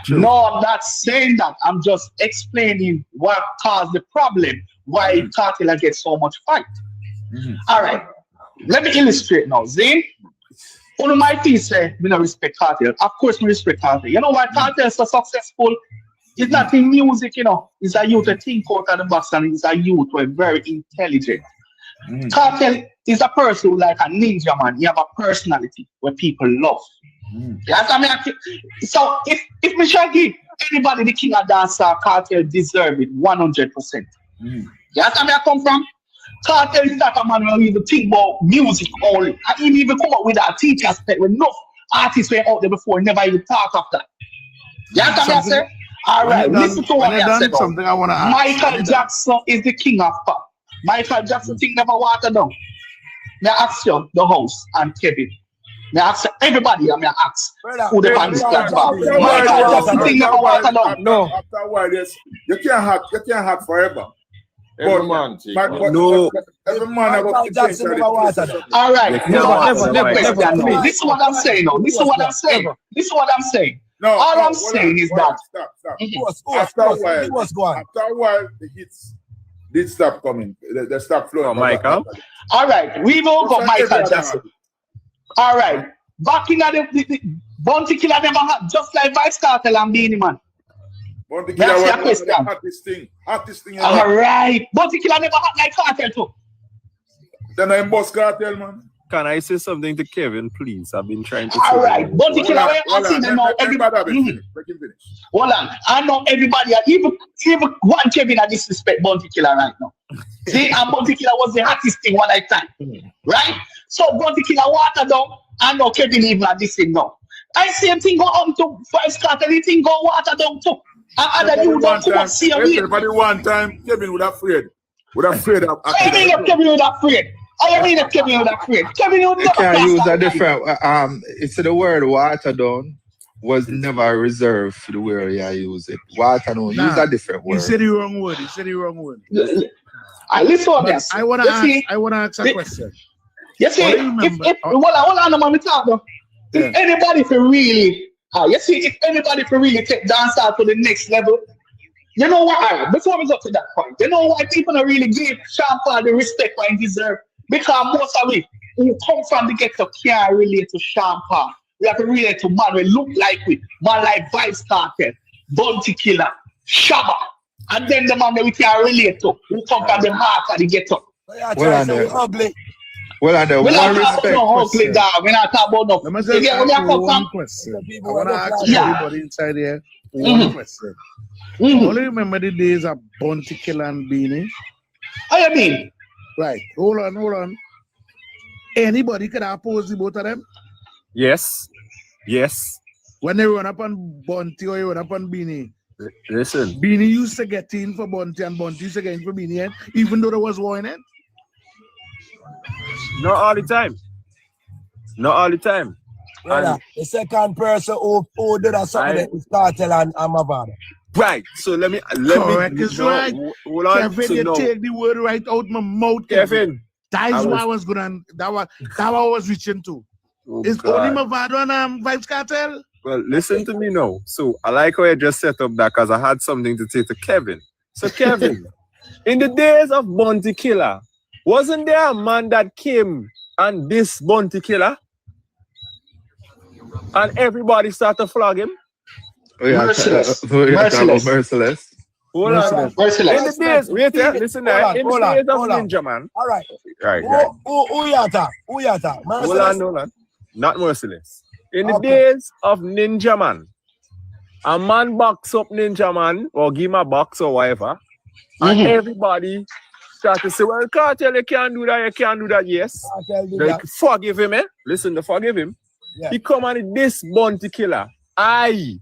True. No, I'm not saying that. I'm just explaining what caused the problem, why Kartel gets so much fight. All right. Let me illustrate now. Zane, one of my things say, we don't respect Kartel. Of course, we respect Kartel. You know why Kartel is so successful? It's not in music, you know. It's a youth to think out of the box, and it's a youth who are very intelligent. Kartel is a person who like a ninja man. He have a personality where people love. Yes, I mean, so if we shall give anybody the king of dancehall, Kartel deserve it 100%. Yes, I mean, I come from. Kartel is not a man who even think about music only. I even come up with a teacher aspect with enough artists were out there before, never even talk of that. Yes, I mean, I say. All right, listen to what I said. Something I want to ask. Michael Jackson is the king of pop. Michael Jackson thing never watered down. May I ask you, the host and Kevin? May I ask everybody? May I ask who the band is Michael Jackson thing never watered down. No. After a while, yes, you can't have forever. Every man, no. Every man Michael Jackson never watered down. All right, never. This is what I'm saying. This is what I'm saying. No, all I'm saying is that. Stop. After a while, the hits did stop coming. They stopped flowing. Michael. All right, we will go Michael Jackson. All right, back in the Bounty Killer never had, just like Vice Kartel and Beanie Man. Bounty Killer was the hottest thing. All right, Bounty Killer never had like Kartel too. Then I'm boss Kartel, man. Can I say something to Kevin, please? I've been trying to. All right, Bounty Killer, I see them now. Everybody, hold on, I know everybody. Even one Kevin I disrespect Bounty Killer right now. See, and Bounty Killer was the hottest thing one time, right? So Bounty Killer water down. I know Kevin even at this thing now. I same thing go on to Vice Kartel. Anything go water down too. And other you don't come see a way. Everybody one time, Kevin would afraid. Of. I mean, Kevin would afraid. I mean, Kevin would afraid. Kevin would never. Can use a different. It's the word water down was never reserved for the word you use it. Water down. Use a different word. He said the wrong word. I listen to this. I want to ask a question. You see, if hold on, man, talk now. If anybody for really, if anybody for really take dancehall to the next level, you know what? All right, before we go to that point, you know why people don't really give Sean Paul the respect what he deserves? Because most of it who come from the ghetto can't relate to Sean Paul. We have to relate to man we look like we, man like Vice Kartel, Bounty Killer, Shabba, and then the man that we can't relate to, who come from the heart of the ghetto. Ugly. Well, I know We're one not talking respect. about no ugly dog. We're not talking about no. Let me You just get when you ask you come one from? question. I People want to are ask just Yeah. everybody inside here Mhm. one question. Mhm. Only remember the days of Bounty Killer and Beanie? How you mean? Right. Hold on. Anybody could oppose the both of them? Yes. When they run up on Bounty or you run up on Beanie, Listen. Beanie used to get in for Bounty and Bounty used to get in for Beanie, and even though there was war in it. Not all the time. Yeah, the second person who did something is Kartel and Mavado. Right. So let me Correct is right. Hold on. Kevin, So you no. take the word right out my mouth, Kevin. That is what I was gonna. That what I was reaching to. Oh, Is God. only Mavado and Vibes Kartel? Well, listen to me now. So I like how I just set up that because I had something to say to Kevin. So Kevin, in the days of Bounty Killer, wasn't there a man that came and this Bounty Killer? And everybody started to flog him? Merciless. Merciless. Hold on. Merciless. In the days, wait here, listen there. In the days of Ninja Man. All right. Right. Who yata? Merciless. Hold on. Not Merciless. In the days of Ninja Man, a man box up Ninja Man or give him a box or whatever, and everybody start to say, well, Kartel, you can't do that, yes. They forgive him, Listen, they forgive him. Yeah. He come and this Bounty Killer. I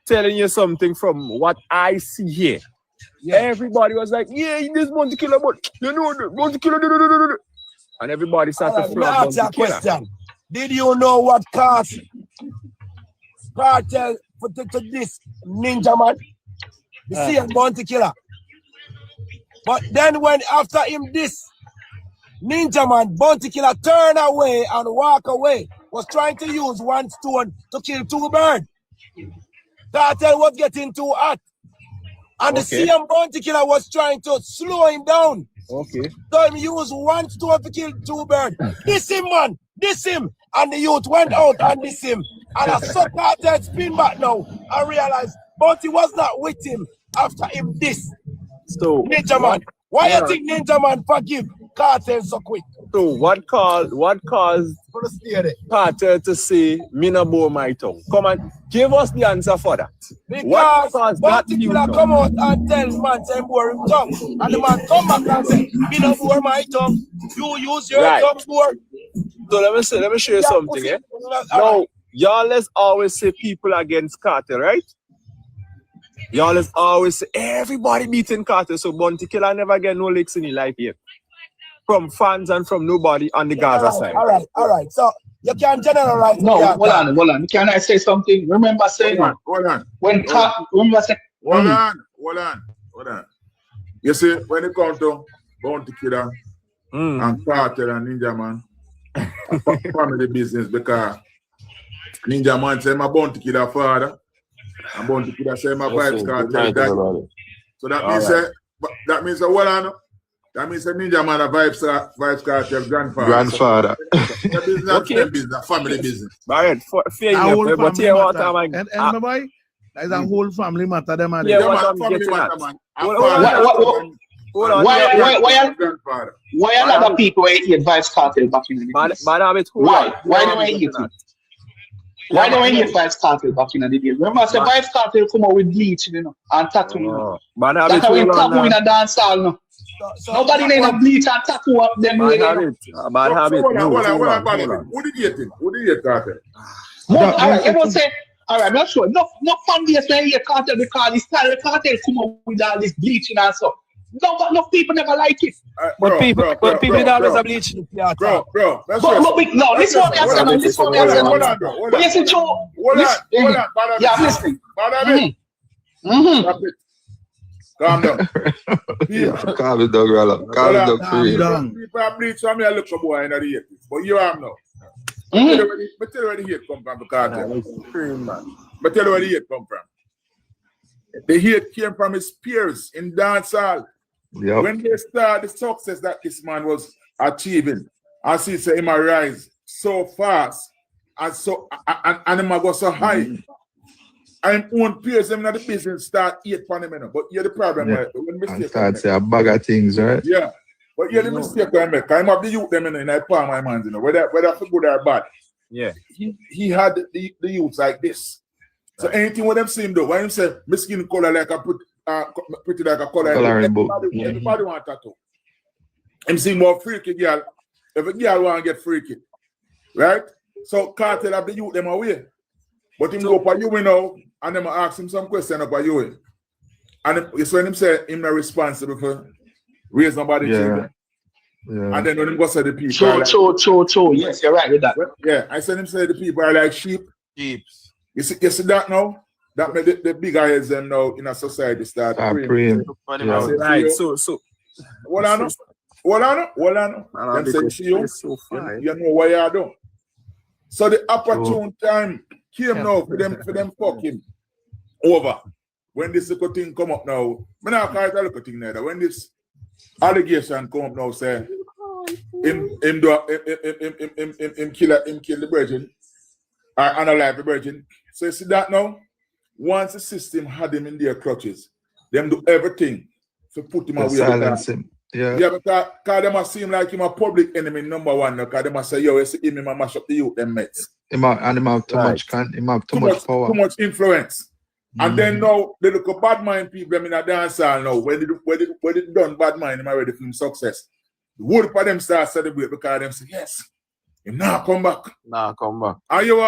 telling you something from what I see here. Yeah. Everybody was like, yeah, this Bounty Killer, but you know, the Bounty Killer, and everybody started to flog Bounty Killer. Question. Did you know what caused Kartel to this Ninja Man? The same Bounty Killer. But then when after him this Ninja Man, Bounty Killer turn away and walk away, was trying to use one stone to kill two birds. Kartel was getting too hot. And the same Bounty Killer was trying to slow him down. Okay. So he used one stone to kill two birds. This him, man. This him. And the youth went out and this him. And I saw Kartel spin back now. I realized Bounty was not with him after him this. So Ninja Man. Why you think Ninja Man forgive Kartel so quick? So what caused Kartel to say, me no bore my tongue? Come on, give us the answer for that. Because Bounty Killer come out and tell man say bore him tongue. And the man come back and say, me no bore my tongue. You use your tongue bore. So let me show you something, Now, y'all let's always say people against Kartel, right? Y'all let's always say everybody beating Kartel, so Bounty Killer never get no licks in his life yet. From fans and from nobody on the Gaza side. All right. So you can generalize. No, hold on. Can I say something? Remember saying Hold on. You see, when it comes to Bounty Killer and Kartel and Ninja Man, family business, because Ninja Man say my Bounty Killer father, and Bounty Killer say my Vibes Kartel dad. So that means that means a Ninja Man a Vibes Kartel grandfather. Business, family business. All right, but here what am I? And my boy, that's a whole family matter. Them are yeah, Family matter, man. Why a lot of people hate Vibes Kartel back in the day? Why do I hate it? Why do I hate Vibes Kartel back in the day? Remember, I said Vibes Kartel come out with bleach, and tattoo. That's how we tattoo in a dancehall, no. So nobody need a bleach and tattoo up them. Bad habit. Who did you hate? Who did you hate Kartel? Alright, everyone say, alright, I'm not sure. No fan base when you Kartel because the style of Kartel come up with all this bleaching and stuff. No people never like it. But people always a bleach. Bro. But this one we are saying. This one we are saying. But you see, Joe. Hold on. Yeah, I'm listening. Calm down. Calm it down, Rallo. Calm it down. People are bleach, so I look for boy in the 80s. But you are now. But tell you where the hate come from, the Kartel. But tell you where the hate come from. The hate came from his peers in dancehall. Yep. When they start the success that this man was achieving, I see him rise so fast and him go so high. And own peers them in the business start eat for him, but you're the problem. When start say a bag of things, right? Yeah. But yeah, the mistake I make, I have the youth them in I palm my hands, you know, whether for good or bad. Yeah. He had the youths like this. So anything with them see him though, when him say my skin color like I put pretty like a color, everybody want tattoo. Him see more freaky girl. If a girl want to get freaky, right? So Kartel have the youth them away. But him go for you know, and them ask him some question about you. And it's when him say him not responsible for raise nobody children. Yeah. And then when him go say the people True. Yes, you're right with that. Yeah, I said him say the people are like sheep. Sheeps. You see that now? That made the bigger heads them now in a society start praying. Yeah. Right. So Hold on. Them say see you know what you are doing. So the opportune time came now for them fucking over. When this little thing come up now, I not quite a little thing there. When this allegation come up now, say him kill the virgin or unalive the virgin. So you see that now? Once the system had him in their clutches, them do everything to put him away. Silence him. Yeah, because they must seem like him a public enemy number one. Because they must say, yo, you see him mash up the youth, them mates. Him have too much power. Too much influence. And then now, they look at bad mind people in a dancehall now. When they done bad mind, him already from success. The word for them start celebrate because them say, yes, him now come back. Are you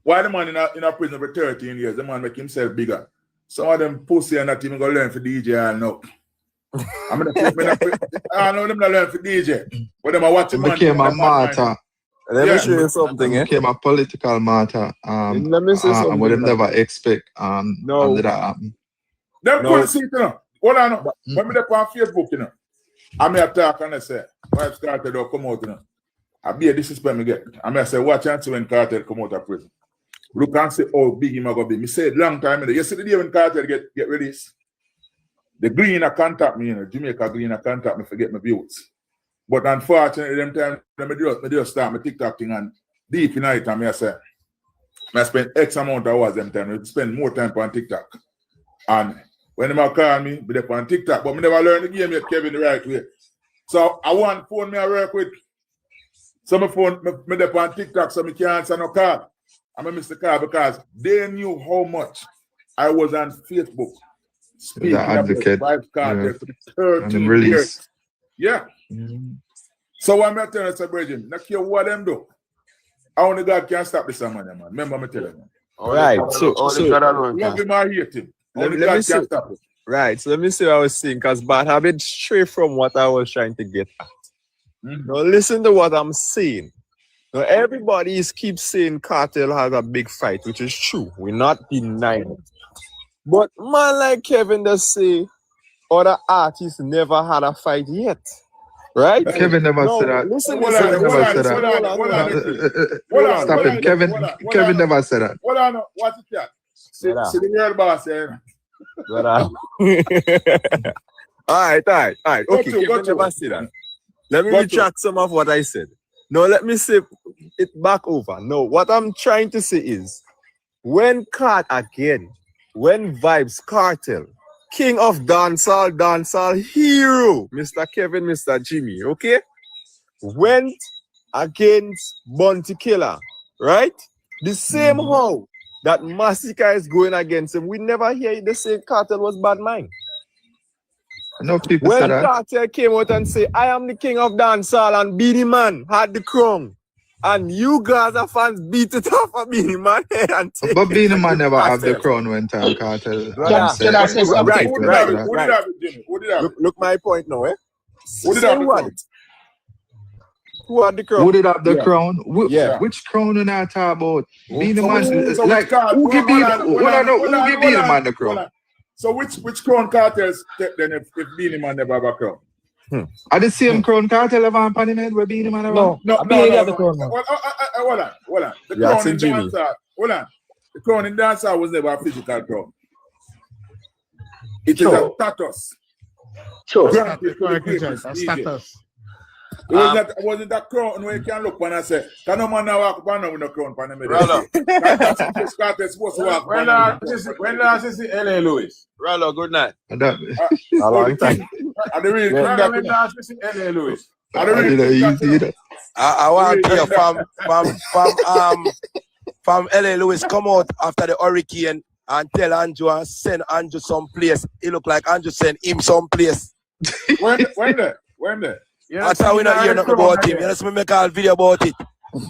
why the man in a prison for 13 years, the man make himself bigger. Some of them pussy and not even go learn for DJ and now. I know them not learn for DJ. But them are watching man. Became a martyr. Let me show you something. Became a political martyr. Let me say something. What them never expect. No. That happen. Them couldn't see it, you know. Hold on. When me up on Facebook, you know, I may talk and I say, wife started to come out, you know. I be a disrespect me get. I may say, watch and see when Kartel come out of prison. Look and say, oh, big him gonna be. Me said long time ago. Yesterday when Kartel get released, the Green contact me, you know, Jamaica Green contact me for get my views. But unfortunately, them time I just start my TikTok thing and deep in night and I say, I spend X amount of hours them time. I spend more time on TikTok. And when they call me, I be on TikTok, but I never learn the game yet, Kevin, the right way. So I want phone me I work with. So my phone me on TikTok, so I can't answer no call. I miss the call because they knew how much I was on Facebook speaking about Vibes Kartel for 13 years. Yeah. So what I'm telling you, Bridget, not care what them do. Only God can stop this man, man. Remember me telling you. All right. So love him or hate him. Only God can stop it. Right. So let me see what I was saying, because bad habit straight from what I was trying to get at. Now listen to what I'm saying. Now everybody keeps saying Kartel has a big fight, which is true. We're not denying it. But man like Kevin does say other artists never had a fight yet. Right? Kevin never said that. Listen, Stop him. Kevin never said that. Hold on. What's it that? See the real boss here. All right. Okay, Kevin never said that. Let me retract some of what I said. No, let me say it back over. No, what I'm trying to say is when Vibes Kartel, king of dancehall hero, Mr. Kevin, Mr. Jimmy, okay, went against Bounty Killer, right? The same how that Massacre is going against him. We never hear the same Kartel was bad mind. No people when said that. Kartel came out and say, I am the king of dancehall and Beanie Man had the crown. And you guys are fans beat it off of Beanie Man. But Beanie Man never have the crown when time Kartel. Can I say something? Right. Look my point now, eh? Who did have the crown? Who had the crown? Who did have the crown? Yeah. Which crown are you talking about? Beanie Man, like, who give Beanie Man the crown? So which crown Kartel then if Beanie Man never have a crown? Are the same crown Kartel ever on Panny Man where Beanie Man ever? No. The crown now. Hold on. The crown in dancehall. Hold on. The crown in dancehall was never a physical crown. It is a status. Sure. Status. It wasn't that crown where you can look when I say, can no man now walk upon with a crown for them? Kartel supposed to walk upon. When last is the LA Louis? Rallo, good night. A long time. And the real king that we dance is L.A. Lewis. And the real king that I want to hear from L.A. Lewis come out after the hurricane and tell Andrew and send Andrew someplace. It look like Andrew sent him someplace. When there? That's how we not hear nothing about him. You know, me make a video about it.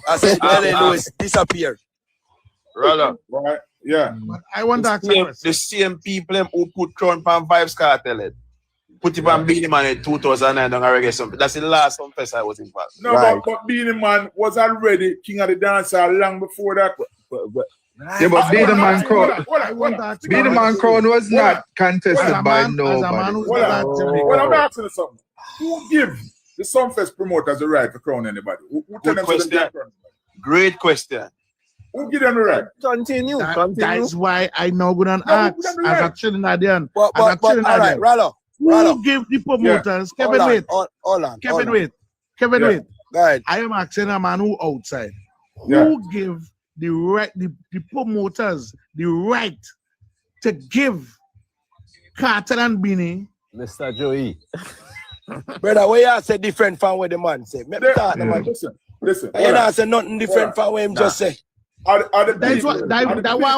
I said L.A. Lewis disappeared. Right. Yeah. But I want to ask the same people who put Crown on Vibes Kartel. Put it on Beanie Man in 2009 on a reggae song. That's the last song I was involved. No, right. but Beanie Man was already king of the dancer long before that. Yeah, but Beanie Man Crown was not contested by nobody. Well, I'm asking you something. Who give the Sumfest promoters the right to crown anybody? Who tell them to the Great question. Who give them the right? Continue. That's why I know good and ask as a Trinidadian. But all right, Rollo. Who give the promoters? Yeah. Kevin Wait. I am asking a man who outside. Who give the right, the promoters the right to give Kartel and Beanie? Mr. Joey. Brother, where you say different from what the man say? Listen. You not say nothing different from what him just say. That's what I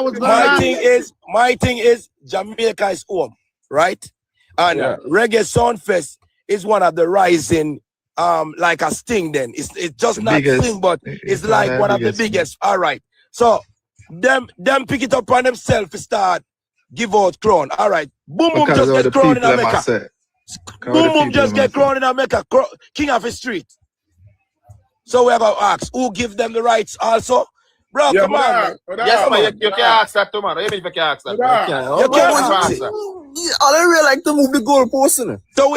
was going my thing is Jamaica is home, right? And Reggae Soundfest is one of the rising, like a sting. Then it's just the not biggest, sting, but it's like one of the biggest. All right. So them pick it up on themselves to start give out crown. All right. Boom boom just get crown in America. Boom boom just get crown in America. King of the street. So we are going to ask who give them the rights also. Bro, come on. Yes, man, you can ask that too, man. You mean you can ask that? You can't. I really like to move the goalpost. So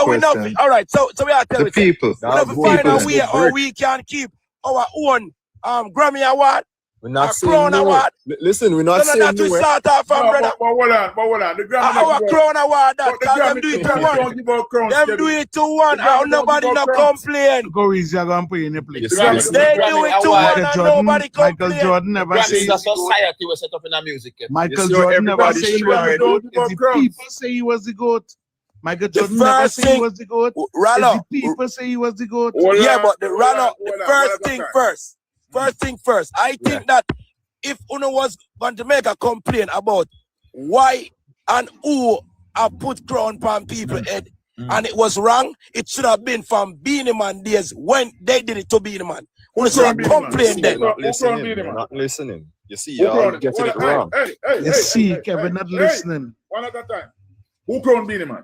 we know. All right. So we are telling people. We have to find a way how we can keep our own Grammy Award. We're not saying no. Listen, we're not saying no. To start off from, brother. But hold on. The Grammy our Crown Award, them do it to one. Them do it to one. And nobody no complain. Go easy, I'm going to put in a place. They do it to one and nobody complain. Michael Jordan never said the society was set up in the music. Michael Jordan never said he was the GOAT. The people say he was the GOAT. Michael Jordan never said he was the GOAT. The people say he was the GOAT. Yeah, but the first thing first. First thing first, I think that if Uno was going to make a complaint about why and who have put crown on people's head and it was wrong, it should have been from Beanie Man days when they did it to Beanie Man. Uno should have complained then. Not listening. You see, you're getting it wrong. You see, Kevin not listening. One at a time. Who crowned Beanie Man?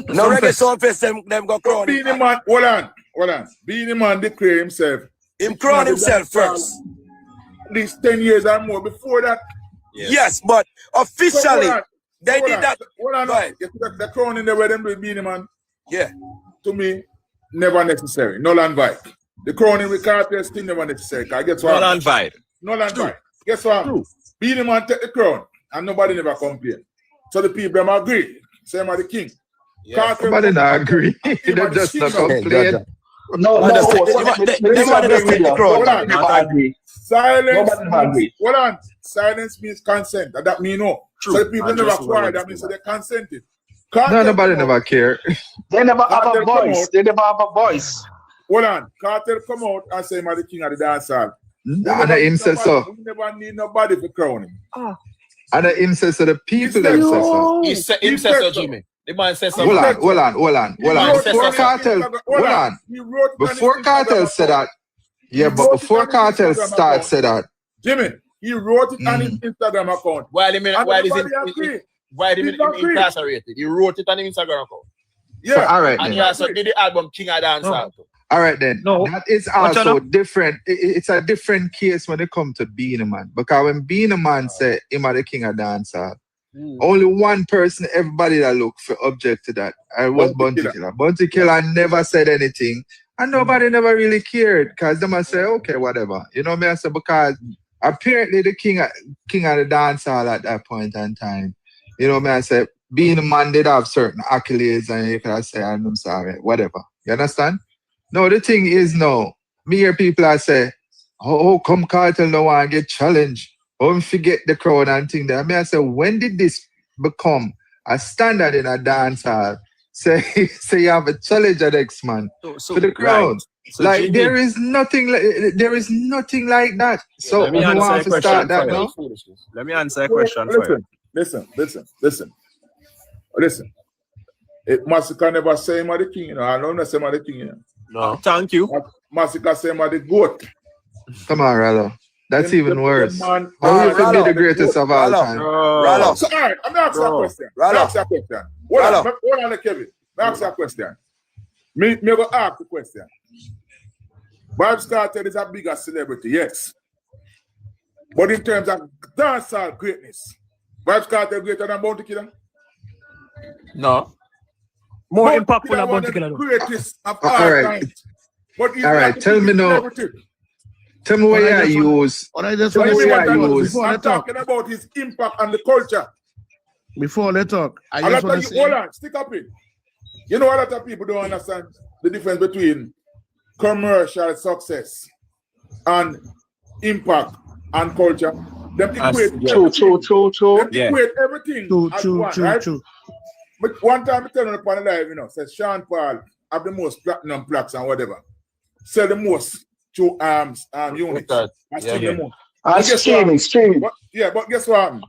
No Reggae Soundfest, them got crowned. Beanie Man, hold on. Beanie Man declared himself. Him crown himself first. At least 10 years or more before that. Yes, but officially, they did that. The crown in the way them do Beanie Man. Yeah. To me, never necessary. Null and void. The crowning with Kartel still never necessary. Guess what? Null and void. Guess what? Beanie Man take the crown and nobody never complain. So the people them agree. Same as the king. Yeah. Nobody not agree. They just not complain. No, Silence means consent. That means no. True. So the people never quiet. That means they consented. Nobody never care. They never have a voice. Hold on. Kartel come out and say, "I'm the king of the dancehall." And him says so. We never need nobody to crown him. And him says so. The people themselves. He says so, Jimmy. The man says something. Hold on. Before Kartel said that, but before Kartel started said that. Jimmy, he wrote it on his Instagram account. Why is he incarcerated? He wrote it on his Instagram account. Yeah. So, all right. And he also did the album King of Dancehall. All right then. No. That is also different. It's a different case when it comes to Beanie Man. Because when Beanie Man said him are the king of dancehall, only one person, everybody that looked for object to that. I was Bounty Killer. Bounty Killer never said anything. And nobody never really cared. Because they must say, okay, whatever. You know what I mean? Because apparently the king of the dancehall at that point in time, you know what I say, Beanie Man did have certain accolades and you can say, I'm sorry, whatever. You understand? No, the thing is no. Me hear people I say, oh, come Kartel no one get challenged. Don't forget the crowd and thing there. I mean, I say, when did this become a standard in a dancehall. Say you have a challenger next man So for the crowd. right. So Like Jimmy, there is nothing like that. So let me who answer want a to question start that for you. now? Let me answer a question for you. Listen. Massacre never say him the king, you know. I don't know say him the king, you know. No. Thank you. Massacre say him the goat. Come on, Rollo. That's even worse. Man, How you can be the greatest of all time? Rollo. So, all right, I'm going to ask you a question. Hold on, Kevin. I'm ask you a question. Me go ask the question. Vybz Kartel is a bigger celebrity, yes. But in terms of dancehall greatness, Vybz Kartel greater than Bounty Killer? No. More Bounty impactful Killer than one Bounty of the Killer. greatest of all All right. time. But he's All right, tell me now. Tell me what I use. What I just Tell want me to what I say use. before I'm they talk. talking about his impact on the culture. Before they talk, I A just lot want of to you, hold say. on, stick up in. You know, a lot of people don't understand the difference between commercial success and impact and culture. Them equate True. Them equate everything as one, right? But one time I tell on the live, you know, says Sean Paul have the most platinum plaques and whatever. Sell the most to units. The most. Streaming. But guess what?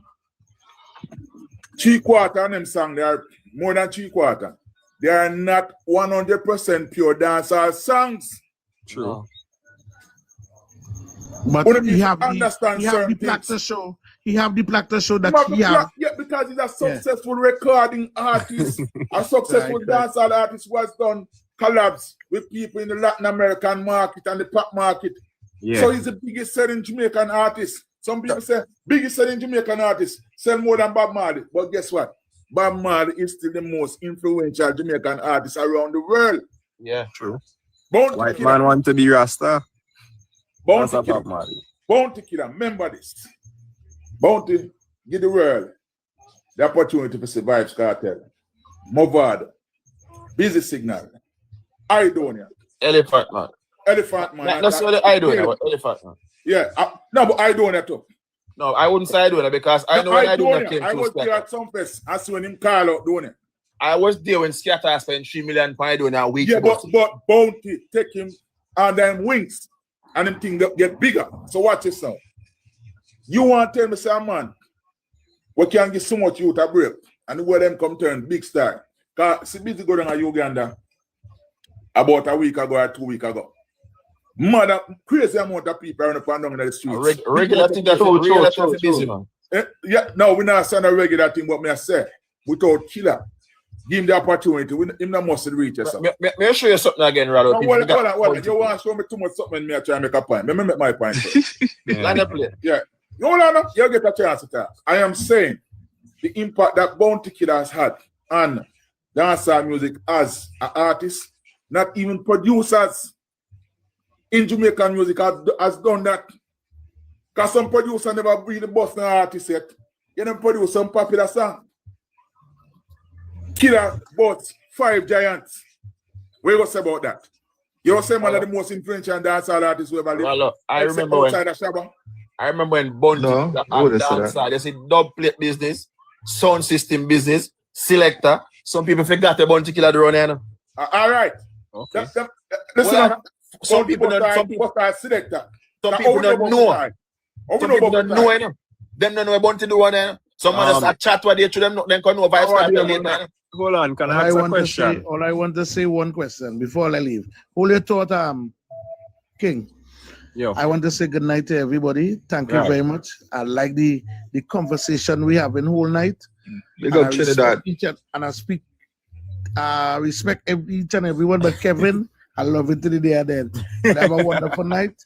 3/4 of them songs, they are more than 3/4. They are not 100% pure dancehall songs. True. But he have the plaque to show. He have the plaque to show that he have. Yeah, because he's a successful recording artist, a successful dancehall artist who has done collabs with people in the Latin American market and the pop market. Yeah. So he's the biggest selling Jamaican artist. Some people say biggest selling Jamaican artist sell more than Bob Marley. But guess what? Bob Marley is still the most influential Jamaican artist around the world. Yeah, true. White man want to be Rasta. Bounty Killer, remember this. Bounty give the world the opportunity to see Vybz Kartel, Movado, Busy Signal, Idonia. Elephant Man. That's what Idonia, but Elephant Man. Yeah, no, but Idonia too. No, I wouldn't say Idonia because I know when Idonia came I was there at some fest. I see when him call out Idonia. I was there when Scatter spent 3 million for Idonia a week. Yeah, but Bounty take him and then Wings and them things get bigger. So watch this now. You want to tell me, say, man, we can get so much youth a break and where them come turn big star. Because see, Busy go down to Uganda about a week ago or 2 weeks ago. Mother, crazy amount of people around up and down in the streets. Regular thing that's busy, man. Yeah, no, we're not saying a regular thing, but me I say, without Killer, give him the opportunity. Him not must reach us. May I show you something again, Rado? No, hold on. You want to show me too much something and me I try to make a point. Let me make my point first. Yeah. You hold on, you get a chance to talk. I am saying the impact that Bounty Killer has had on dancehall music as an artist, not even producers in Jamaican music has done that. Because some producer never really bust an artist yet. You never produce some popular song. Killer bought 5 giants. What you going to say about that? You say one of the most influential dancehall artists who ever lived. Well, look, I remember when Bounty dancehall, they say dub plate business, sound system business, selector. Some people forgot about Bounty Killer the run here. All right. Okay. Listen, some people don't know. Some people don't know. Them don't know about to do one. Someone else a chat what they to them not then can know Vybz Kartel. Hold on, can I ask a question? All I want to say one question before I leave. Hold your thought, King. Yo. I want to say good night to everybody. Thank you very much. I like the conversation we have in whole night. Big up Trinidad. And I speak respect each and everyone, but Kevin, I love it to the day of death. Have a wonderful night.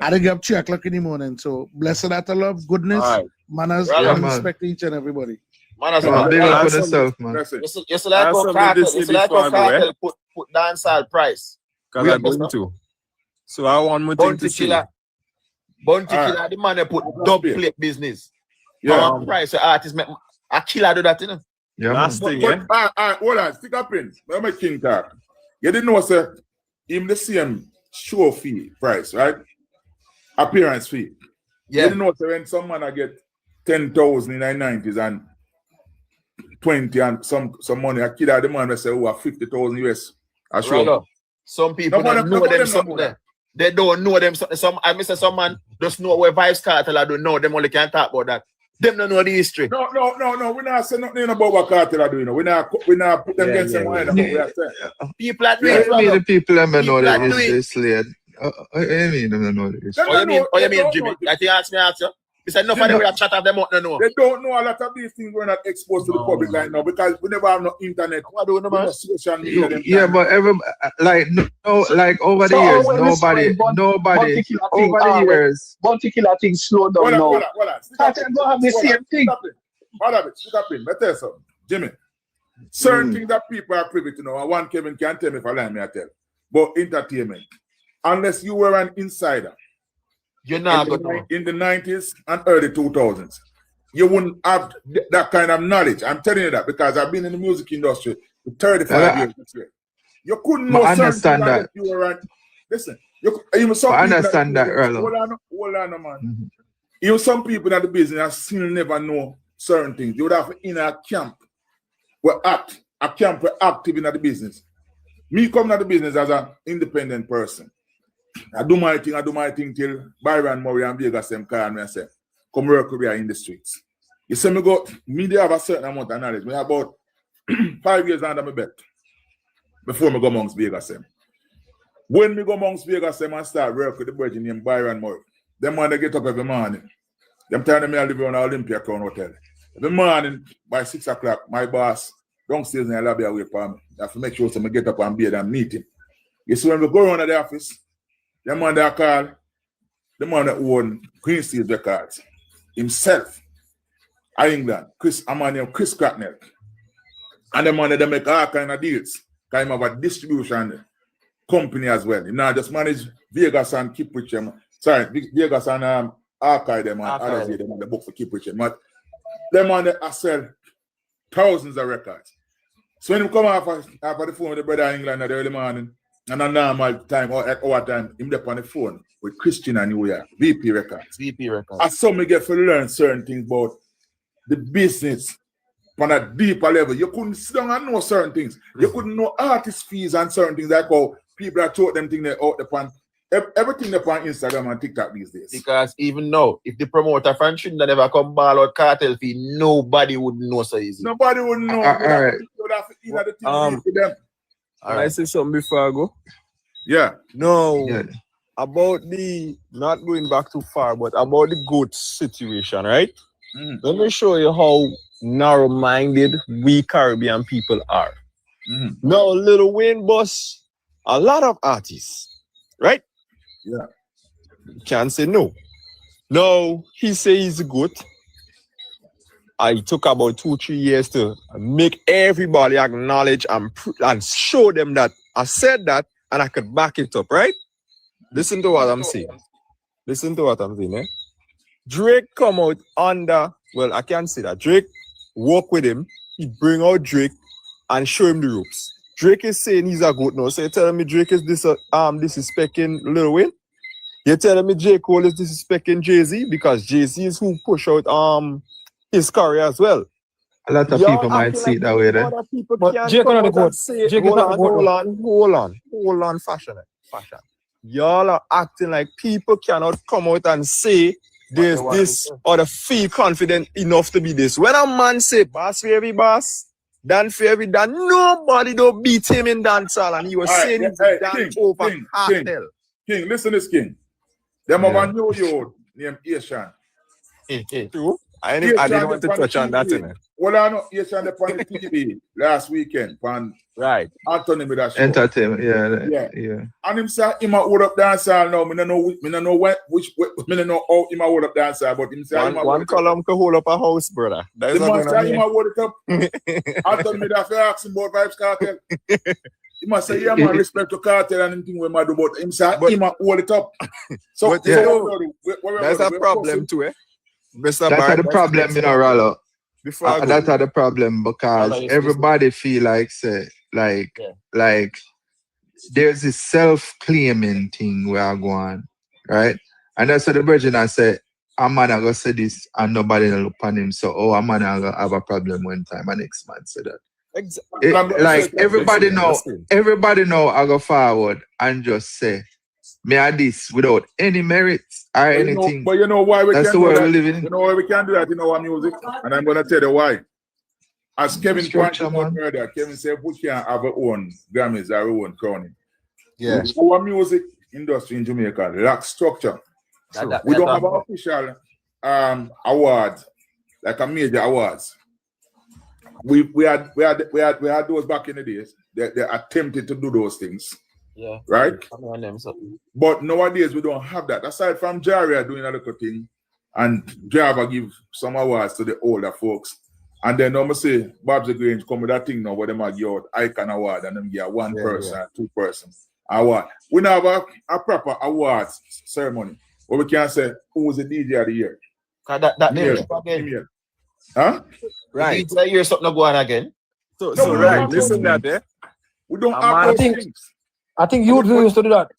I didn't get up 3 o'clock in the morning. So blessed out of love, goodness, manners, and respect to each and everybody. Big up for yourself, man. It's like Kartel put dancehall price. Because I'm going to. So I want more thing to see. Bounty Killer, the man that put dub plate business. Yeah. Price the artist make a killer do that, you know. Yeah. Last thing, hold on, stick up in. Let me King talk. You didn't know, sir, him the same show fee price, right? Appearance fee. Yeah. You didn't know, sir, when some man I get 10,000 in the 90s and 20 and some money. A kid at the man will say, oh, 50,000 US. I sure. Some people don't know them something there. They don't know them something. I miss some man just know where Vibes Kartel. I don't know. Them only can talk about that. Them don't know the history. No. We're not saying nothing about what Kartel are doing. We're not put them against them. People are doing it. The people that know that is slid. I mean, them know this. Oh, you mean, Jimmy? I think ask me. He said, no, for them, we have chat of them out, no. They don't know a lot of these things were not exposed to the public right now because we never have no internet. What do you know, man? Social media. Yeah, but like over the years, nobody over the years. Particular things slow down now. Hold on. Kartel don't have the same thing. Hold on, stick up in. Let me tell you something. Jimmy, certain things that people are privy to know, and one Kevin can't tell me if I lie, me I tell. But entertainment, unless you were an insider, you're not in the 90s and early 2000s, you wouldn't have that kind of knowledge. I'm telling you that because I've been in the music industry for 35 years this year. You couldn't know understand that. You were listen, I understand that, Earl. Hold on, man. Even some people in the business still never know certain things. You would have in a camp where active in the business. Me coming to the business as an independent person. I do my thing till Byron Murray and Vegas them call me and say, come work with me in the streets. You see me they have a certain amount of knowledge. Me have about 5 years under my belt before me go amongst Vegas them. When me go amongst Vegas them and start work with the boy named Byron Murray, them man they get up every morning. Them telling me I live on Olympia Crown Hotel. Every morning by 6 o'clock, my boss downstairs in the lobby away from me. I have to make sure I get up and be there and meet him. You see when we go around to the office, the man that call, the man that own Green State Records, himself, in England, a man named Chris Kartel. And the man that make all kind of deals. Because he have a distribution company as well. He not just manage Vegas and Keep Rich. Vegas and Archive them and others them on the book for Keep Rich. But the man that sell thousands of records. So when he come off the phone with the brother in England at the early morning, and a normal time or at our time, him up on the phone with Christian and New York, VP Records. And so me get to learn certain things about the business on a deeper level. You couldn't sit down and know certain things. You couldn't know artist fees and certain things like how people are taught them things out upon everything upon Instagram and TikTok these days. Because even now, if the promoter from Trinidad never come ball out Kartel fee, nobody would know so easy. Nobody would know. Can I say something before I go? Yeah. No. Yeah. About the, not going back too far, but about the GOAT situation, right? Let me show you how narrow-minded we Caribbean people are. Now, Lil Wayne boss a lot of artists, right? Yeah. Can't say no. No, he says he's a GOAT. I took about 2-3 years to make everybody acknowledge and show them that I said that and I could back it up, right? Listen to what I'm saying. Eh? Drake come out under, well, I can't say that. Drake walk with him, he bring out Drake and show him the ropes. Drake is saying he's a GOAT now. So you're telling me Drake is disrespecting Lil Wayne? You're telling me J. Cole is disrespecting Jay-Z? Because Jay-Z is who push out his career as well. A lot of people might see it that way then. But Jake on the GOAT. Hold on, fashion. Y'all are acting like people cannot come out and say there's this or to feel confident enough to be this. When a man say boss for every boss, Dan for every Dan, nobody don't beat him in dancehall, and he was saying he's Dan over Kartel. King, listen to this, King. Them have a new youth named Asian. True. I didn't want to touch on that. Well, I know Asian on the TV last weekend. Right. Anthony with that show. Entertainment, yeah. And him say him a hold up dancehall now. I don't know how him a hold up dancehall, but him say one column can hold up a house, brother. The man say him a hold it up. Anthony with that ask him about Vibes Kartel. He must say, yeah, man, respect to Kartel and anything we might do, but him say him a hold it up. So that's a problem too, eh? That's the problem, you know, Rollo. That's the problem because everybody feel like there's this self-claiming thing we are going, right? And that's what the virgin I said. a man I go say this and nobody will look on him. So, a man I go have a problem one time and next man say that. Like everybody know I go forward and just say me are this without any merits or anything. But you know why we That's can the do world that? we live in. You know why we can do that in our music? And I'm gonna tell you why. As Kevin pointed out earlier, Kevin said we can't have our own Grammys or our own crowning. Yeah. Our music industry in Jamaica lacks structure. We don't have an official awards, like a major awards. We had those back in the days. They attempted to do those things. Yeah. Right? But nowadays we don't have that. Aside from Jaria doing a little thing, and Java give some awards to the older folks. And then I'm say Bob's the Grange come with that thing now where they might give out Icon Award and them give one person or 2 persons award. We now have a proper awards ceremony where we can say who was the DJ of the year. That name again. Huh? Right. DJ year something go on again. So right, listen that there. We don't have those things. I think youth used to do that.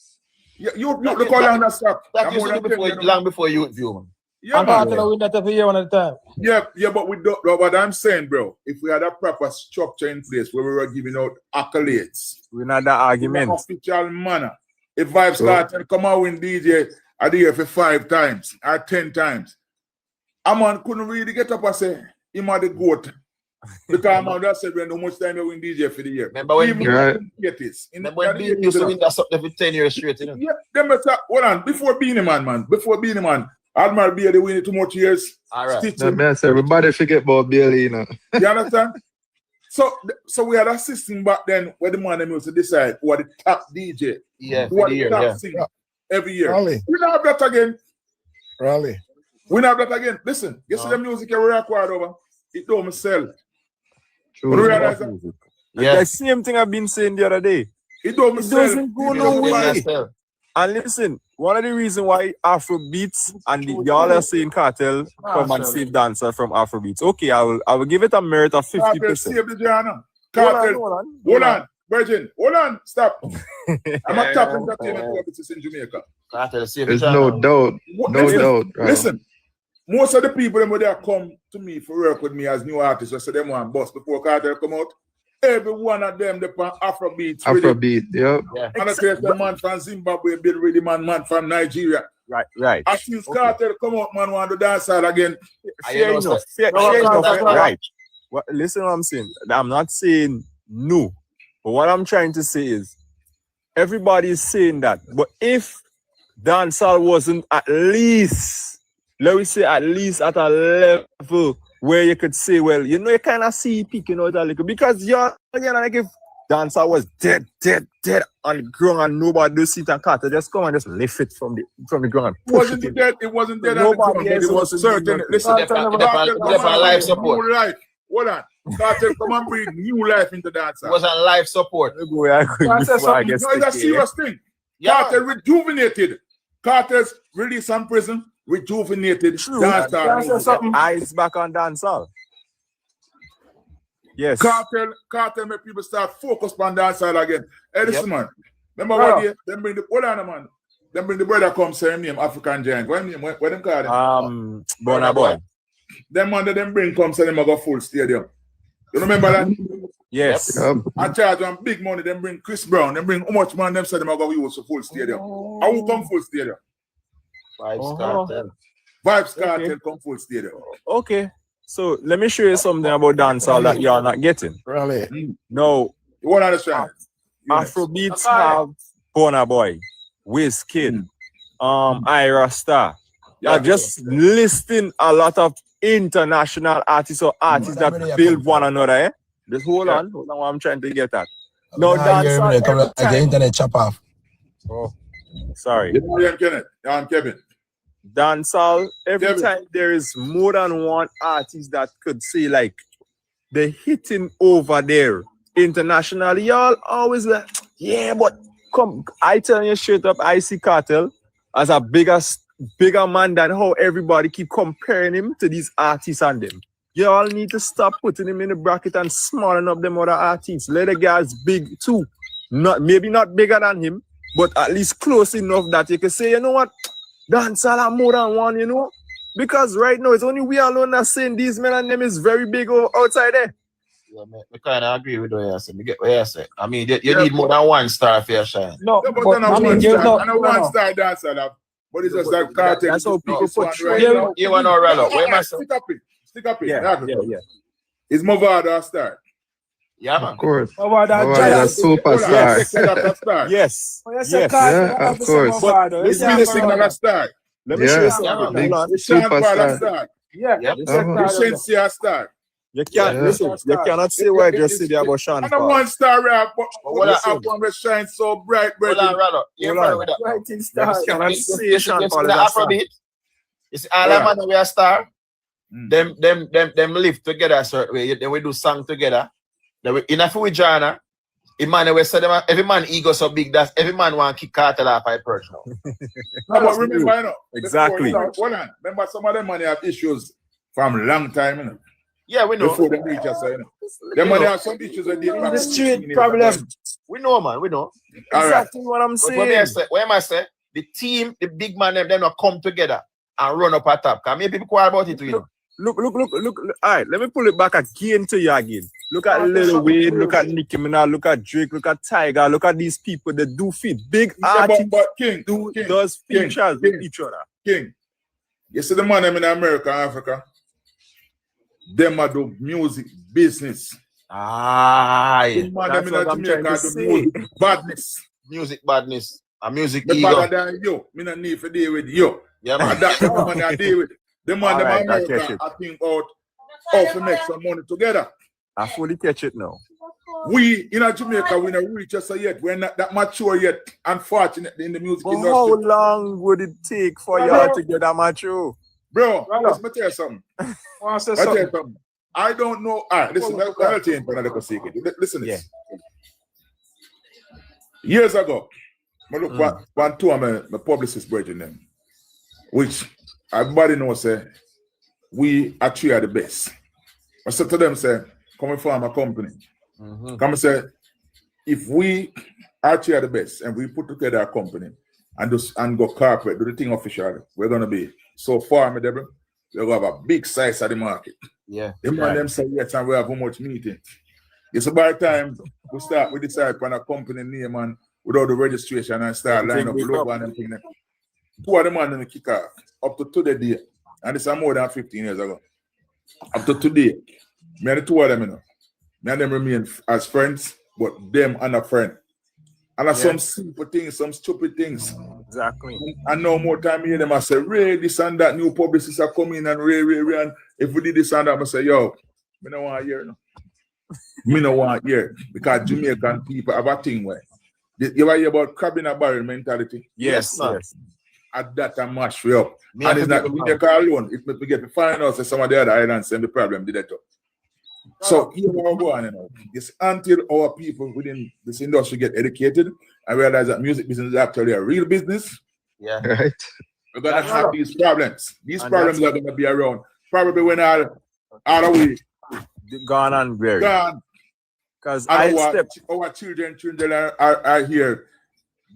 Yeah, you look how long that stuff. That used to be long before youth view, man. Yeah, I'm going to win that every year one at a time. Yeah, but we don't. What I'm saying, bro, if we had a proper structure in place where we were giving out accolades, we're not that argument. In an official manner. If Vibes Kartel come out win DJ a year for 5 times or 10 times, a man couldn't really get up and say him are the goat. Because man just said when how much time you win DJ for the year. Remember when Beanie used to win that something for 10 years straight, you know? Yeah, them hold on, before Beanie Man, Admiral Beer, they win it 2 more years. All right. Everybody forget about Bailey, you know. You understand? So we had a system back then where the man used to decide who are the top DJ. Yeah, who are the top singer every year. Raleigh. We don't have that again. Raleigh. We don't have that again. Listen, you see the music you record over, it don't sell. True. You realize that? Yeah. The same thing I've been saying the other day. It doesn't go no way. And listen, one of the reasons why Afrobeats and y'all are saying Kartel come and save dancer from Afrobeats. Okay, I will give it a merit of 50%. Kartel save the genre. Hold on. Virgin, hold on, stop. I'm a top entertainment purposes in Jamaica. Kartel save There's the genre. no doubt. No doubt. Right. Listen, most of the people when they come to me for work with me as new artists, I say them one boss before Kartel come out. Every one of them, they pan Afrobeat. Afrobeat, yeah. And I say the man from Zimbabwe, been ready man from Nigeria. Right. As since Kartel come out, man want to dance out again. Fair enough. Right. Well, listen what I'm saying. I'm not saying no. But what I'm trying to say is, everybody is saying that. But if dancehall wasn't at least, let me say at least at a level where you could say, well, you know, you kind of see peeking out a little, because you're, again, like if dancehall was dead on the ground and nobody do sit and Kartel just come and just lift it from the ground. It wasn't dead on the ground, but it was certain. Listen, life support. New life. Hold on. Kartel come and bring new life into dancehall. It was a life support. It's a serious thing. Kartel rejuvenated. Kartel's release from prison rejuvenated dancehall. Eyes back on dancehall. Yes. Kartel make people start focus on dancehall again. Hey, listen, man. Remember what day? Them bring the hold on, man. Them bring the brother come say name African Giant. What name? What them call them? Burna Boy. Them man them bring come say them go full stadium. You remember that? Yes. I charge them big money. Them bring Chris Brown. Them bring how much man? Them say them go use a full stadium. How who come full stadium? Vibes Kartel. Vibes Kartel come full stadium. Okay. So let me show you something about dancehall that you're not getting. Really? No. You won't understand. Afrobeats have Burna Boy, Wizkid, Ira Star. You're just listing a lot of international artists or artists that build one another. Eh? Just hold on what I'm trying to get at. No, dancehall. The internet chop off. Oh, sorry. I'm Kevin. Dancehall, every time there is more than one artist that could say like they're hitting over there internationally, y'all always like, yeah, but come, I tell you straight up, I see Kartel as a bigger man than how everybody keep comparing him to these artists and them. Y'all need to stop putting him in the bracket and smalling up them other artists. Let the guys big too. Maybe not bigger than him, but at least close enough that you can say, you know what? Dancehall are more than one, you know. Because right now it's only we alone that saying these men and them is very big outside there. Yeah, I kind of agree with what you say. I get what you say. I mean, you need more than one star for your shine. No, Yeah, but I mean, there's no. and a one-star dancer, but it's just like Kartel. That's how people portray. You want to roll up. Where am I? Stick up it. Stick up it. Yeah. Is Movado a star? Yeah, man. Of course. About that Movado giant. is a superstar. Yes. Oh, yes, sir, Yes. Kartel, Yeah, of Mr. course. Mavado. It's Yes, really sir, signal Mavado. a star. Let me Yeah. show you Yeah, something. Big Hold on. Sean Paul a superstar. star. Yeah, Yep. yes, sir, Uh-huh. Kartel. Shensi a star. You can't Yeah. listen. You cannot say what I just said there about Sean And a Paul. one-star rap, but what the I said. one that shines so bright, Hold on, roll up. You Hold on. with that. Writing You star. cannot You say Sean see Paul the is a star. Afrobeat? You see, all them man we a star. Them live together a certain way. Then we do song together. Then we enough with genre. We say them every man ego so big that every man want to kick Kartel off by perch now. No, but remember, you know, Exactly. Hold on. Remember, some of them money have issues from a long time, you know. Yeah, we know. Before they reach us, you know. Them money have some issues with The street problem. We know, man. We know. All right. Exactly what I'm But what am I say? The team, the big man, them not come together and run up at top. Can maybe people quiet about it, you know. Look. All right, let me pull it back again to you again. Look at Lil Wayne, look at Nicki Minaj, look at Drake, look at Tiger, look at these people that do feed. Big artists but King, does features with each other. King, you see the man them in America and Africa, them are do music business. Aye. The man That's them what in I'm Jamaica trying to do say. music badness. Music badness. And music Me ego. better than you. Me not need to deal with you. Yeah, And man. that's the man I deal with. The man them Alright, I America catch it. I think out how to make some money together. I fully catch it now. We in Jamaica, we not reach us yet. We're not that mature yet, unfortunately, in the music But industry. how long would it take for y'all to get that mature? Bro, Brother. let me tell you something. Want to say Let me tell you something? something. I don't know. All right, listen, I'll tell you another secret. Listen to this. Years ago, I look one two of my publicist brethren them, which everybody knows say we actually are the best. I said to them, say, coming from a company. Come and say, if we actually are the best and we put together a company and go corporate, do the thing officially, we're gonna be so formidable, we're gonna have a big size of the market. Yeah. Them say yes, and we have how much meeting. It's about time we decide on a company name and without the registration and start lining up logo and everything. Two of them man in kick off up to today, and this is more than 15 years ago. Up to today, me and the two of them, you know, me and them remain as friends, but them and a friend. And some simple things, some stupid things. Exactly. And no more time I hear them, I say, Ray, this and that, new publicists are coming and Ray, and if we did this and that, I say, yo, me don't want to hear no. Me don't want to hear, because Jamaican people have a thing where you ever hear about crab in a barrel mentality? Yes. At that I mash you up. And it's not Jamaica alone. It may get to find out that some of the other islands and the problem did that too. So here we go on, you know. It's until our people within this industry get educated and realize that music business is actually a real business. Yeah. Right. We're gonna have these problems. These problems are gonna be around. Probably when all the way Gone and buried. gone. Because Our children are here.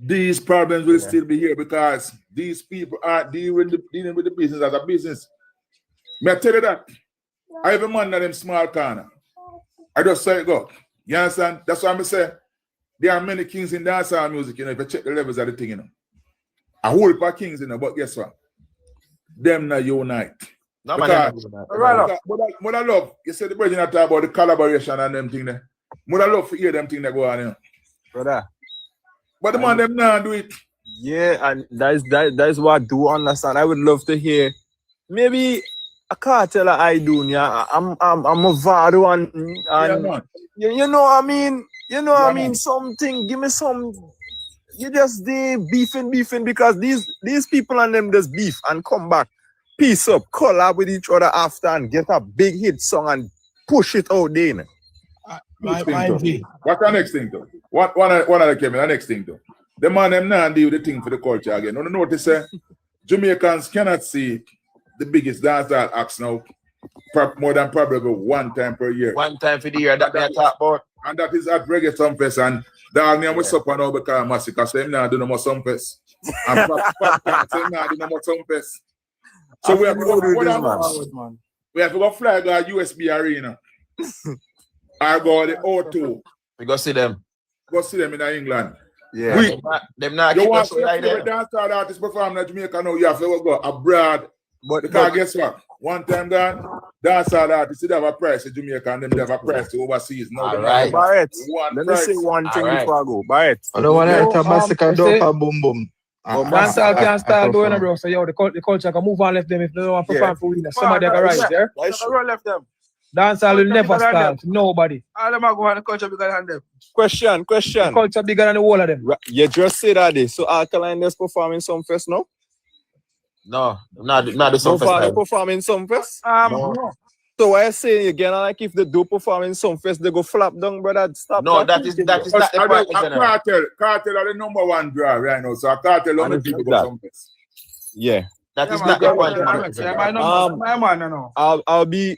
These problems will still be here because these people are dealing with the business as a business. May I tell you that? I have a man in them small corner. I just say it go. You understand? That's why I'm saying there are many kings in dancehall music, you know, if you check the levels of the thing, you know. A whole heap of kings, you know, but guess what? Them not unite. No, Because, man. but I love, you said the brethren talk about the collaboration and them thing there. But I love to hear them thing that go on, you know. Brother. But the man them now do it. Yeah, and that is what I do understand. I would love to hear maybe a Kartel I do. Yeah, I'm a Vado and you know what I mean. You know what I mean. Something. Give me some. You just beefing because these people and them just beef and come back, peace up, collab with each other after and get a big hit song and push it out there. What's the next thing though? One of the Kevin, the next thing though. The man them now deal with the thing for the culture again. You notice Jamaicans cannot see the biggest dancehall acts now more than probably one time per year. One time for the year that they talk about. And that is at Reggae Sumfest and dog name was up and over because Massacre so him now do no more Sumfest. And Pop say him now do no more Sumfest. So we have to go do this, man. We have to go fly to a USB arena. I go to the O2. We go see them. Go see them in England. Yeah. Them not you keep want us like to dancehall artists perform in Jamaica now, you have to go abroad. Because guess what? One time gone, dancehall artists they have a price in Jamaica and them they have a price to overseas. Now right. Barrett, let me say one thing before I go. Barrett. I don't want to hear Tabasika dope boom boom. Dancehall can't start going, bro. So yo, the culture can move on left them if they don't want to perform for winners. Somebody can rise there. Left them. Dancehall will never start. Nobody. All them are going the culture bigger than them. Question. The culture bigger than the whole of them. You just said that. So Alkaline is performing some fest now? No, not the some fest. They performing some fest? No. So why you saying again? Like if they do perform in some fest, they go flap down, brother. Stop. No, that is not the point. Cartel are the number one draw right now. So Cartel only people go some fest. Yeah. That is not the point. I'll be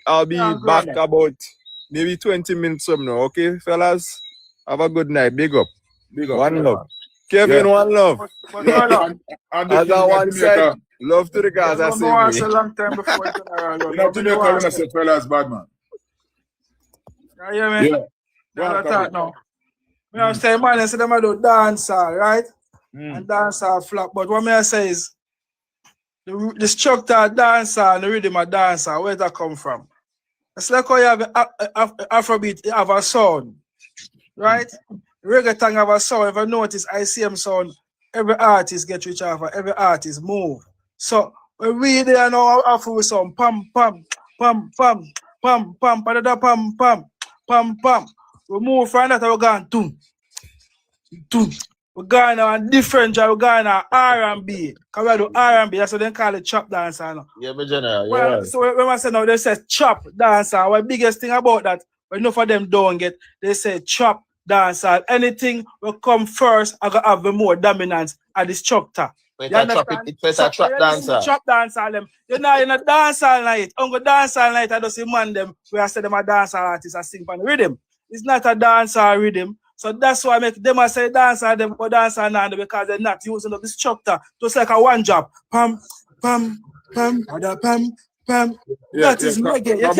back about maybe 20 minutes from now. Okay, fellas? Have a good night. Big up. One love. Kevin, one love. As I one side, love to the guys. I say a long time before you know, Jamaica when I say fellas bad man. Yeah, man. Yeah. I thought now. Me I say man, I say them I do dancehall, right? And dancehall flop. But what me I say is the structure of dancehall and the rhythm of dancehall, where that come from? It's like how you have Afrobeat, you have a sound, right? Reggaeton have a sound. If I notice ICM sound, every artist get rich off, every artist move. So when we there now Afro sound, pam pam pam pam pam pam pam pam pam pam pam. We move from that, we're going doom doom. We're going on different genre, we're going on R&B. Because we do R&B, that's what they call it chop dancer now. Yeah, but general, yeah. Well, so when I say now, they say chop dancer. What biggest thing about that, when enough of them don't get, they say chop dancer. Anything will come first, I gotta have the more dominance at the structure. It's a trap dancer. Chop dancer them. You know, in a dancehall night, on go dancehall night, I just see man them, where I say them a dancehall artists, I sing on the rhythm. It's not a dancehall rhythm. So that's why I make them say dancer them or dancer now because they're not using the structure. Just like a one job. Pam, pam, pam, pam, pam. Yeah, that is reggae. You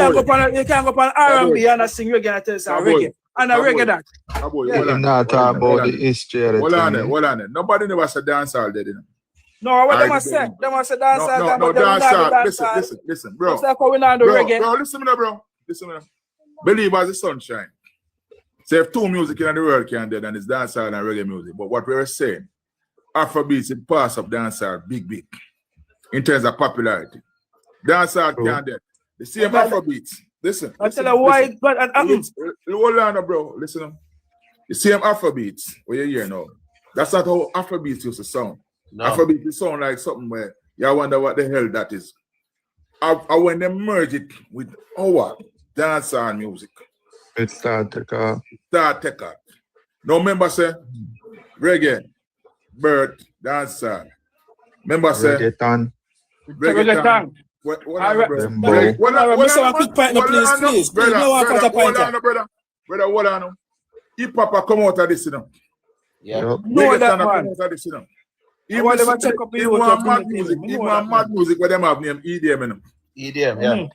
can't go on R&B and sing reggae and tell us reggae. And a reggae that. You're not talking about the history of the thing. Hold on. Nobody never said dancehall did, you know. No, what them say? Them say dancehall. No, dancehall. Listen, bro. It's like how we now do reggae. Bro, listen to me, bro. Believe as the sunshine. So if two music in the world can do, then it's dancehall and reggae music. But what we were saying, Afrobeats is part of dancehall big. In terms of popularity. Dancehall can do. The same Afrobeats. Listen. I tell you why, but hold on, bro. Listen. The same Afrobeats, what you hear now. That's not how Afrobeats used to sound. No. Afrobeats sound like something where you wonder what the hell that is. When they merge it with our dancehall music. It's start take off. No member say reggae, bird, dancehall. Member say reggaeton. Reggaeton. Brother, hold on. HipHop come out of this, you know. Yeah. No, that man. Come out of this, you know. Even mad music where them have name EDM, you know. EDM, yeah.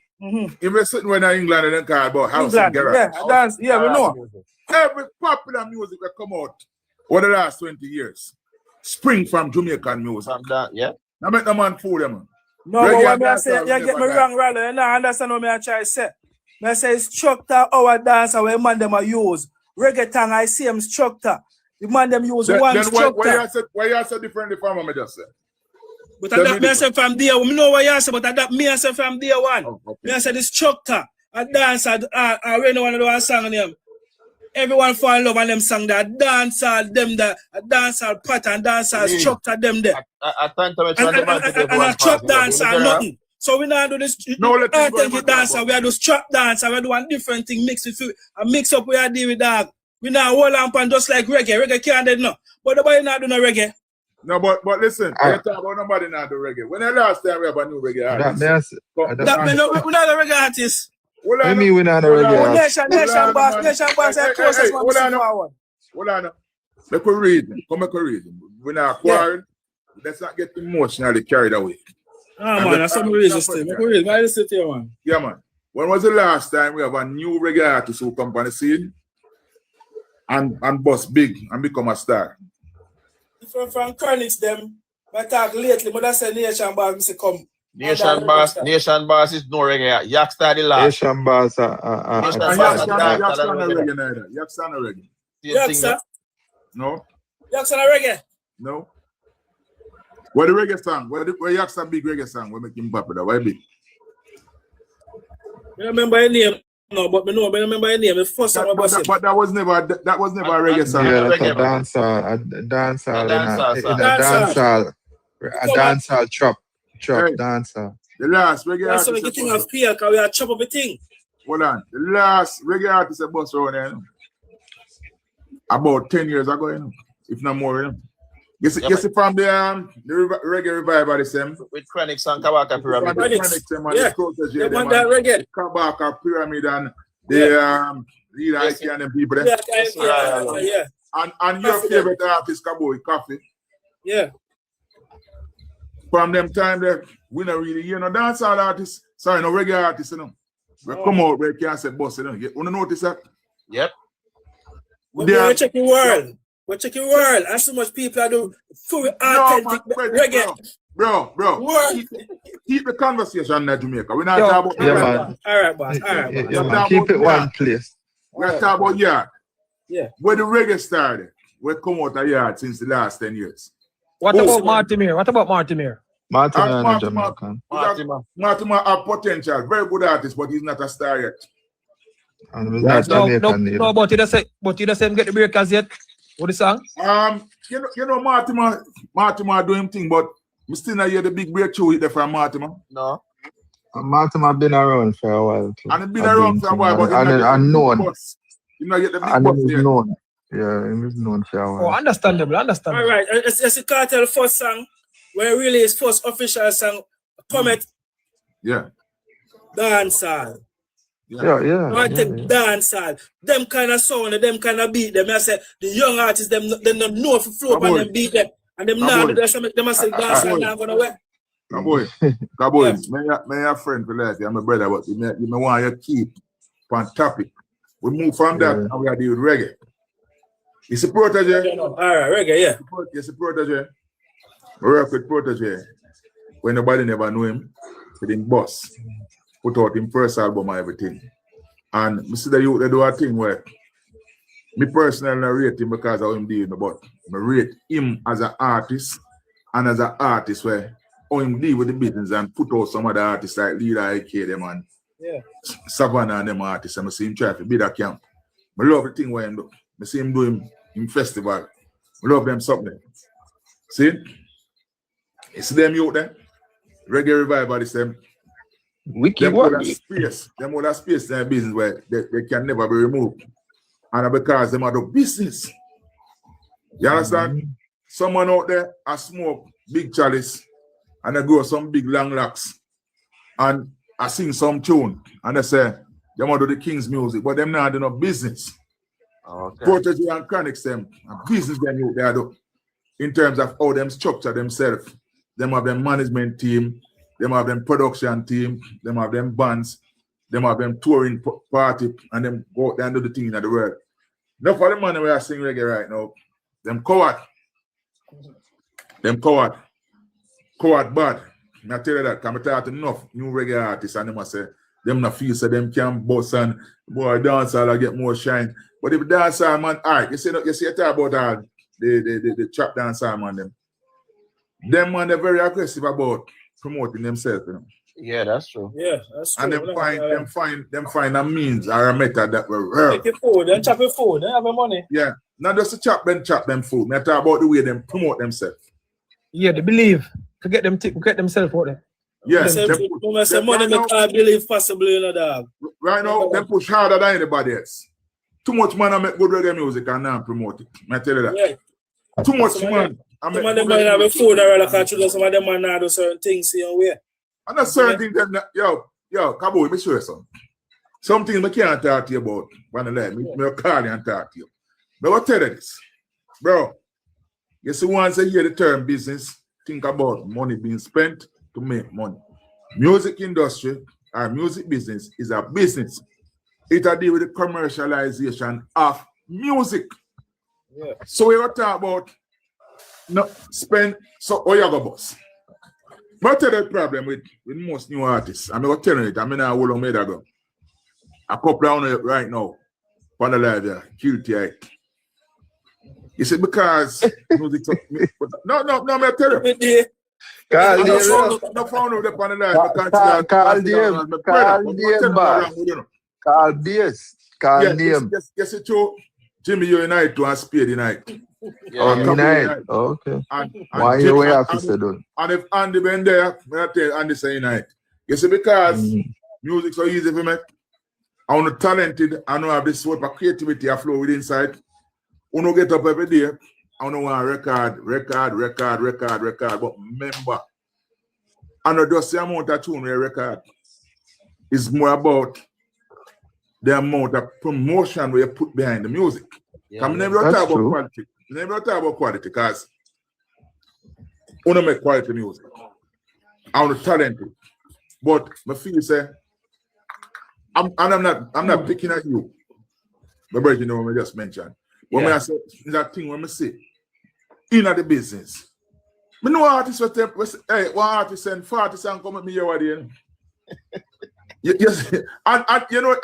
Even sitting when in England and then call about house and garage. Yeah, we know. Every popular music that come out over the last 20 years spring from Jamaican music. From that, yeah. Now make the man fool them. No, but what me I say, you get me wrong, rather. You know, understand what me I try to say. Me say structure our dancer where man them a use. Reggaeton, I see them structure. The man them use one structure. Why you say differently from what I just said? But that me say from day one. I know what you say, but that me say from day one. Oh, okay. Me I say the structure, a dancer, I really want to do a song on them. Everyone fall in love on them song that dancehall them that a dancehall pattern, dancehall structure them there. I think and a trap dancehall nothing. So we now do this. No, let's go dancer. We are do trap dancer. We do one different thing mix with a mix up. We are deal with that. We now hold on pan just like reggae. Reggae can't do no. But nobody not do no reggae. No, but listen, I talk about nobody not do reggae. When the last time we have a new reggae artist? We're not a reggae artist. I mean, we're not a reggae artist. Nation boss, closest one forward. Hold on. Make a reason. Come make a reason. We're not quarrel. Let's not get emotionally carried away. Ah, man, that's some resistance. Why is it here, man? Yeah, man. When was the last time we have a new reggae artist who come on the scene and bust big and become a star? From Chronics, them, I talk lately, but that's a Nation Boss, come. Nation Boss is no reggae. Yak started the last. Nation Boss. Yak's not a reggae neither. Yak's not a reggae. Yak's No. Yak's not a reggae. No. What the reggae song? Where Yak's a big reggae song? We make him popular. Why big? I remember your name. No, but I remember your name. The first time I was but that was never a reggae song. Yeah, that's a dancehall trap dancehall. The last reggae artist. artist. That's the thing of fear, because we are chop up a thing. Hold on. The last reggae artist I bust around there, about 10 years ago, if not more. Guess it from the reggae revival the same. With Chronics and Kabaka Pyramid. The reggae. Kabaka Pyramid and the leader Ike and them people there. Yeah. And your favorite artist, Cowboy Coffee. Yeah. From them time that we not really hear no dancehall artists. Sorry, no reggae artists, you know. We come out where you can't say boss, you know. You wanna notice that? Yep. We're checking world. We're checking world. And so much people are doing fully authentic reggae. Bro. Keep the conversation in Jamaica. We're not talking about All right, boss. Keep it one place. We're talking about yard. Yeah. Where the reggae started, we come out of yard since the last 10 years. What about Martimere? Martimere have potential, very good artist, but he's not a star yet. No, but you just say get the breakers yet. What the song? You know Martimere do him thing, but we still not hear the big breakthrough with the from Martimere. No. Martimere been around for a while too. And it's been around for a while, but unknown. You not get the big boss yet. Known. Yeah, he's known for a while. Oh, understandable. All right, it's a Kartel first song, where really his first official song, Comet. Yeah. Dancehall. Yeah. I take dancehall. Them kind of sound, them kind of beat them. I say the young artists, them don't know if you flow and them beat them. And them now, them say dancehall not gonna work. Cowboy, may have friend for life. I'm a brother, but you may want to keep on topic. We move from that and we are dealing with reggae. It's a protege. All right, reggae, yeah. It's a protege. We work with protege. When nobody never knew him, with him boss. Put out him first album and everything. And we see the youth they do a thing where me personally not rate him because of him dealing, but I rate him as an artist and as an artist where how him deal with the business and put out some other artists like Leader IK them and Savannah and them artists. And I see him try to be that camp. I love the thing where him do. I see him do him festival. I love them something. See? It's them youth there. Reggae revival is them. Wicked them all space. Them all that space in their business where they can never be removed. And because them are the business. You understand? Someone out there I smoke big chalice and I grow some big long locks and I sing some tune and they say they want to do the King's music, but them not do no business. Okay. Protege and Chronics them business them out there do. In terms of how them structure themselves. Them have them management team, them have them production team, them have them bands, them have them touring party, and them go out there and do the thing in the world. Now for the money we are singing reggae right now, them coward. Them coward. Coward bad. I tell you that, because I talk enough new reggae artists and them say, them not feel so them can boss and boy dancehall and get more shine. But if dancehall man, all right, you see you talk about the trap dancehall man them man they're very aggressive about promoting themselves, you know. Yeah, that's true. Yeah, that's true. And them find a means or a method that will take your food, then chop your food, then have your money. Yeah, not just to chop them food. I talk about the way them promote themselves. Yeah, they believe to get themselves out there. Yes, them money make I believe possible, you know, dog. Right now, them push harder than anybody else. Too much man make good reggae music and now promote it. I tell you that. Yeah. Too much man. Some of them might have a food or like some of them might do certain things in your way. And a certain thing them yo, Cabo, let me show you something. Some things I can't talk to you about when I let me call you and talk to you. But I'll tell you this, bro. You see, once I hear the term business, think about money being spent to make money. Music industry or music business is a business. It has to do with the commercialization of music. Yeah. So we were talking about no spend. So oh, you go boss. But tell you the problem with most new artists. I'm not telling it. I mean, I will have made a go. A couple on it right now. On the live there, guilty. You see, because music. No, me tell you. Carl No Dave. found out the panel live. Carl Bass. Carl name. Yes, it's true. Jimmy, you're night to and Spade night. Oh, night. Oh, okay. Why you way officer done? And if Andy been there, I tell Andy say night. You see, because music so easy for me. I'm not talented. I know I have this sort of creativity I flow with inside. I don't get up every day. I don't want record. But remember, I know just the amount of tune we record. It's more about the amount of promotion we put behind the music. Yeah, never talk about quality. Never talk about quality because I don't make quality music. I'm not talented. But my feel say I'm not picking at you. My brother, you know what I just mentioned. When I say that thing when I say in the business. I know artists hey, one artist send 40 songs come at me here again. Yes, and you know,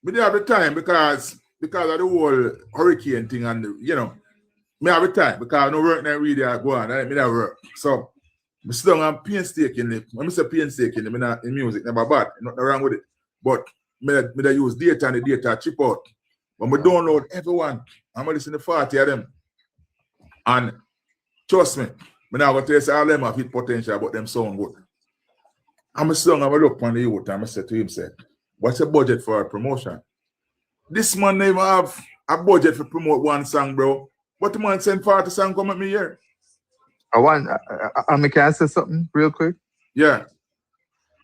we didn't have the time because of the whole hurricane thing and you know, me have the time because I no work now really I go on. I mean I work. So I sit down and painstaking. When I say painstaking, I mean in music, never bad, nothing wrong with it. But me use data and the data chip out. When we download everyone, I'm gonna listen to 40 of them. And trust me, I'm not gonna tell you all them have hit potential, but them sound good. I'm a song, I'm a look on the youth, I'm a say to him, say, what's your budget for a promotion? This man never have a budget for promote one song, bro. But the man send 40 songs come at me here. I can say something real quick? Yeah.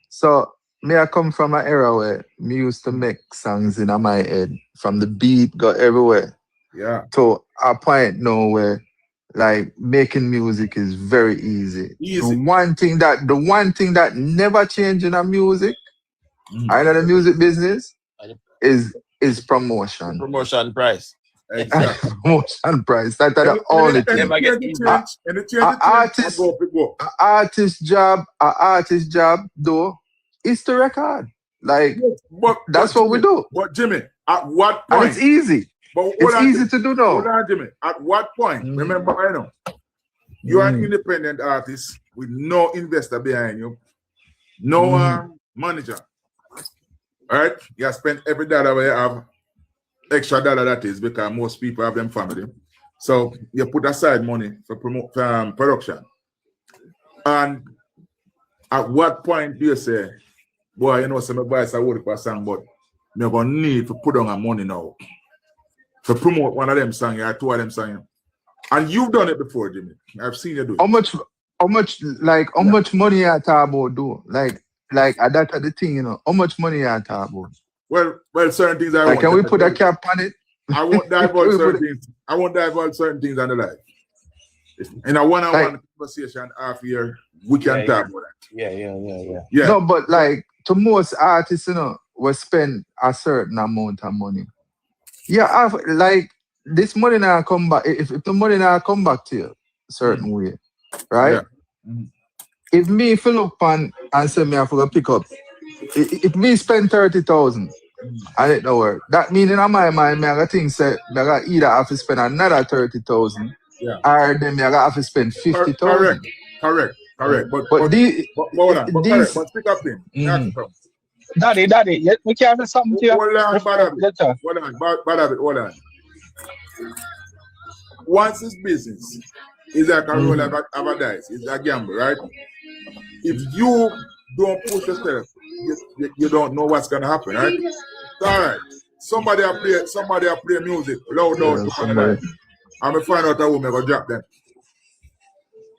So, I come from an era where me used to make songs in my head, from the beat, go everywhere. Yeah. To a point now where like making music is very easy. The one thing that never change in a music, I know the music business, is promotion. Promotion price. Exactly. Promotion price. That's the only thing. Artist job though is to record. Like that's what we do. But Jimmy, at what point? And it's easy. But it's easy to do now. Hold on, Jimmy. At what point? Remember, I know you are an independent artist with no investor behind you, no manager. All right, you have spent every dollar where you have extra dollar that is because most people have them family. So you put aside money for production. And at what point do you say, boy, you know, some boys are working for a song, but you're gonna need to put on a money now to promote one of them songs or two of them songs. And you've done it before, Jimmy. I've seen you do it. How much money you talk about do? Like that's the thing, you know. How much money you talk about? Well, certain things I like, want. can we put a cap on it? I won't divulge certain things. I won't divulge certain things on the live. In a one-on-one conversation half year, we can talk about that. Yeah. No, but like to most artists, you know, we spend a certain amount of money. Yeah, like this money now come back. If the money now come back to you a certain way, right? Yeah. If me fill up and say me I forgot pick up, if me spend 30,000 and it don't work, that means in my mind, me I got things say I got either have to spend another 30,000, or then me I got have to spend 50,000. Correct. But stick up then. Daddy, we can't say something to you. Hold on. Once this business is like a roll of a dice, it's a gamble, right? If you don't push yourself, you don't know what's gonna happen, right? All right. Somebody play music loud. I'm gonna find out a woman gonna drop them.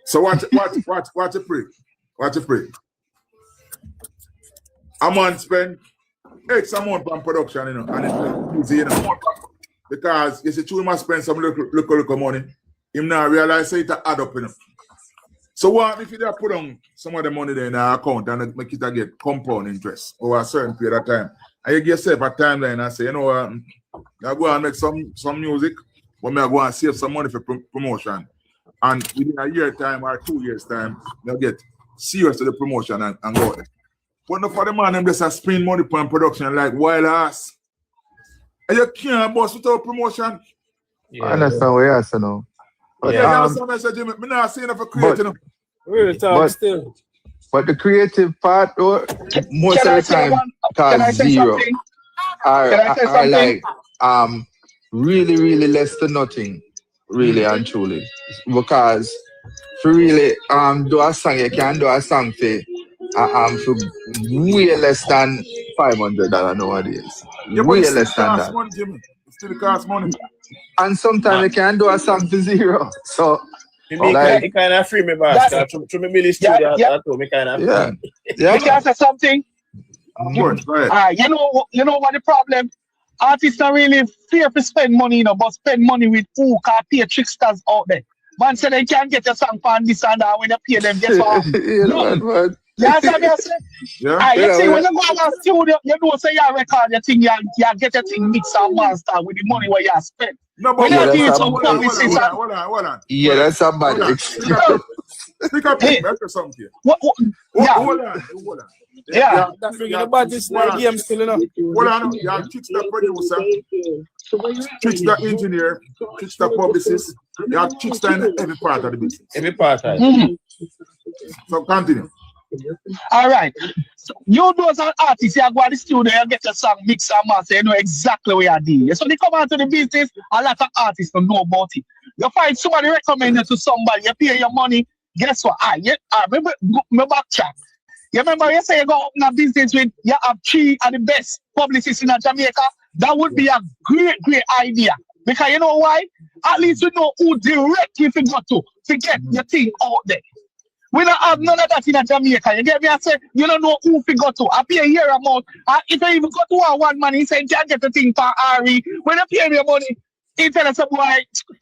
So watch a pray. A man spend X amount on production, you know, and it's easy, you know. Because you see, you must spend some little money. Him now realize it add up, you know. So what if you put on some of the money there in our account and make it get compound interest over a certain period of time? And you give yourself a timeline and say, you know what, I go and make some music, but I go and save some money for promotion. And within a year time or 2 years time, they'll get serious to the promotion and go there. But no for the man, them just spend money on production like wild ass. And you can't boss without promotion. I understand what you're saying now. But, Yeah, you understand what I said, Jimmy? I'm not saying it for creating. But the creative part, though, most of the time, cause zero are like really, really less than nothing, really and truly. Because for really do a song, you can do a song for way less than $500 nowadays. Way less than that. Money, Jimmy. It still costs money. And sometimes you can do a song for zero. So it kind of free me, boss. To me, Billy studio, me kind of free. You can say something. You know what the problem? Artists are really fear to spend money, but spend money with who can pay tricksters out there. Man say they can't get a song on this and that when you pay them, guess what? You understand me? You see, when you go to the studio, you know, say you record your thing, you get your thing mixed and master with the money where you spend. No, but hold on. Yeah, that's somebody. Speak up, something. Hold on. Yeah, that's forget about this game still enough. Hold on, you have teach the producer, teach the engineer, teach the publicist, you have teach in every part of the business. Every part of it. So continue. All right. So you those are artists, you go to the studio, you get your song mix and master, you know exactly where you're doing. So they come out to the business, a lot of artists don't know about it. You find somebody recommend it to somebody, you pay your money, guess what? Remember my back chat. You remember you say you go open a business with you have 3 of the best publicists in Jamaica? That would be a great idea. Because you know why? At least you know who directly you got to get your thing out there. We don't have none of that in Jamaica. You get me? I say, you don't know who you got to. I pay a year amount. If you even got to one man, he say, you can't get the thing for Ari. When you pay your money, he tell us, boy,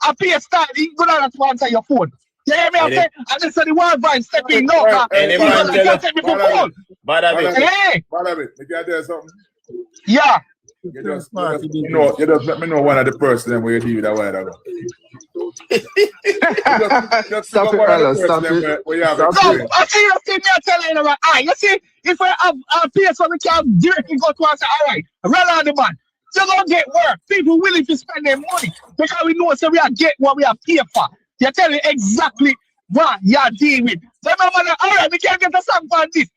I pay a start, he go down to answer your phone. You hear me? I say, and they say the wild vine step in. No, man. Hey, if you do something. Yeah. You just let me know one of the person where you deal with that word. Stop it, Ella. Stop it. No, I see you see me telling you, you see, if I have a place where we can directly go to and say, all right, run on the man. You don't get work. People willing to spend their money because we know so we are get what we are paid for. You tell you exactly what you are dealing with. Remember, all right, we can't get a song for this.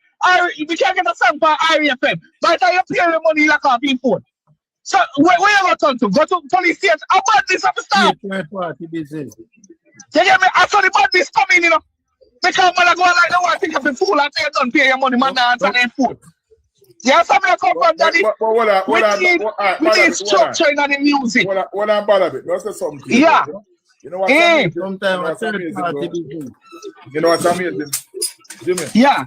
We can't get a song for RFM. By the time you pay your money, like a big phone. So where you going to turn to? Go to police station. How about this? I'm stop. Party business. You get me? I saw the badness coming, you know. Because man, I go like no one think of the fool and say don't pay your money, man, and answer their food. Yeah, somebody come from daddy. We need structure in the music. What I'm bad of it. That's something. Yeah. You know what I mean? Sometimes you know what I mean? Jimmy. Yeah.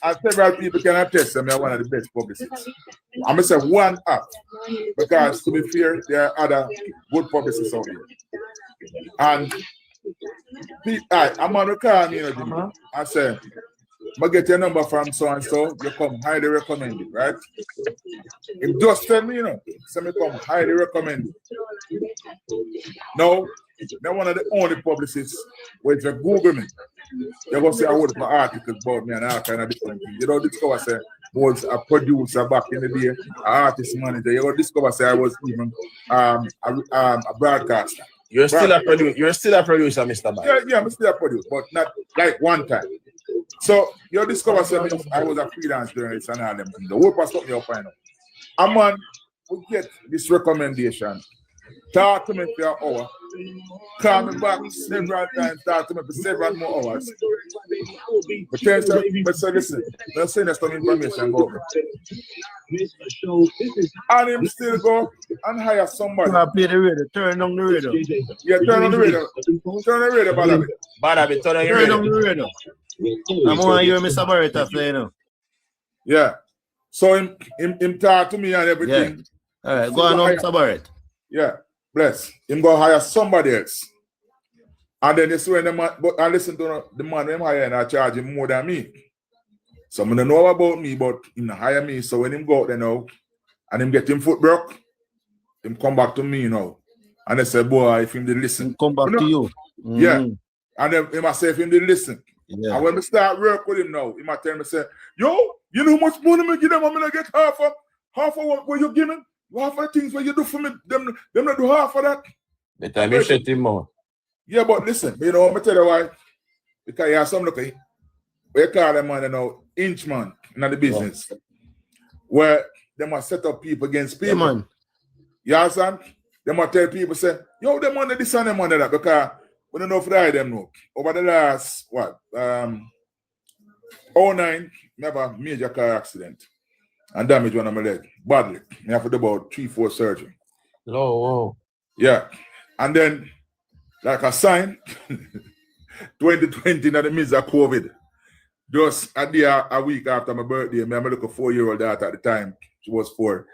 And several people can attest that I'm one of the best publicists. I'm going to say one app because, to be fair, there are other good publicists out here. And I'm on the car, you know, Jimmy. I say, I get your number from so and so, you come highly recommended, right? If just tell me, you know, so me come highly recommended. Now, they're one of the only publicists where if you Google me, you're going to see I wrote my article about me and all kind of different things. You don't discover, say, I was a producer back in the day, an artist manager. You're going to discover, say, I was even a broadcaster. You're still a producer. You're still a producer, Mr. Man. Yeah, I'm still a producer, but not like one time. So you discover, say, I was a freelance journalist and all them things. The whole person me up find out. A man will get this recommendation. Talk to me for an hour. Call me back several times. Talk to me for several more hours. But say, listen, I'm saying there's some information about me. And him still go and hire somebody. Play the radio. Turn on the radio. Yeah, turn on the radio. Turn on the radio, Badabi. Badabi, turn on the radio. I'm going to hear Mr. Barretta play now. Yeah. So him talk to me and everything. Yeah. All right, go on, Mr. Barrett. Yeah. Bless. Him go hire somebody else. And then you see when the man, but I listen to the man them hire and I charge him more than me. So I don't know about me, but him not hire me. So when him go out there now, and him get him foot broke, him come back to me now. And they say, boy, if him did listen. Come back to you. Yeah. And then he must say, if him did listen. Yeah. And when we start work with him now, he might tell me, say, yo, you know how much money me give them? I'm going to get half of what you give me? Half of the things what you do for me, them not do half of that. The time you shut him out. Yeah, but listen, you know, I'm tell you why. Because you have some look, we call them man, you know, inch man in the business. Yeah. Where they must set up people against people. Yeah, man. You understand? They must tell people, say, yo, them on this and them on that. Because we don't know if they them know. Over the last, 09, we have a major car accident and damage one of my leg. Badly. I have to do about 3-4 surgery. Oh, wow. Yeah. And then, like a sign, 2020 in the midst of COVID. Just a day, a week after my birthday, I have a little 4-year-old daughter at the time. She was 4.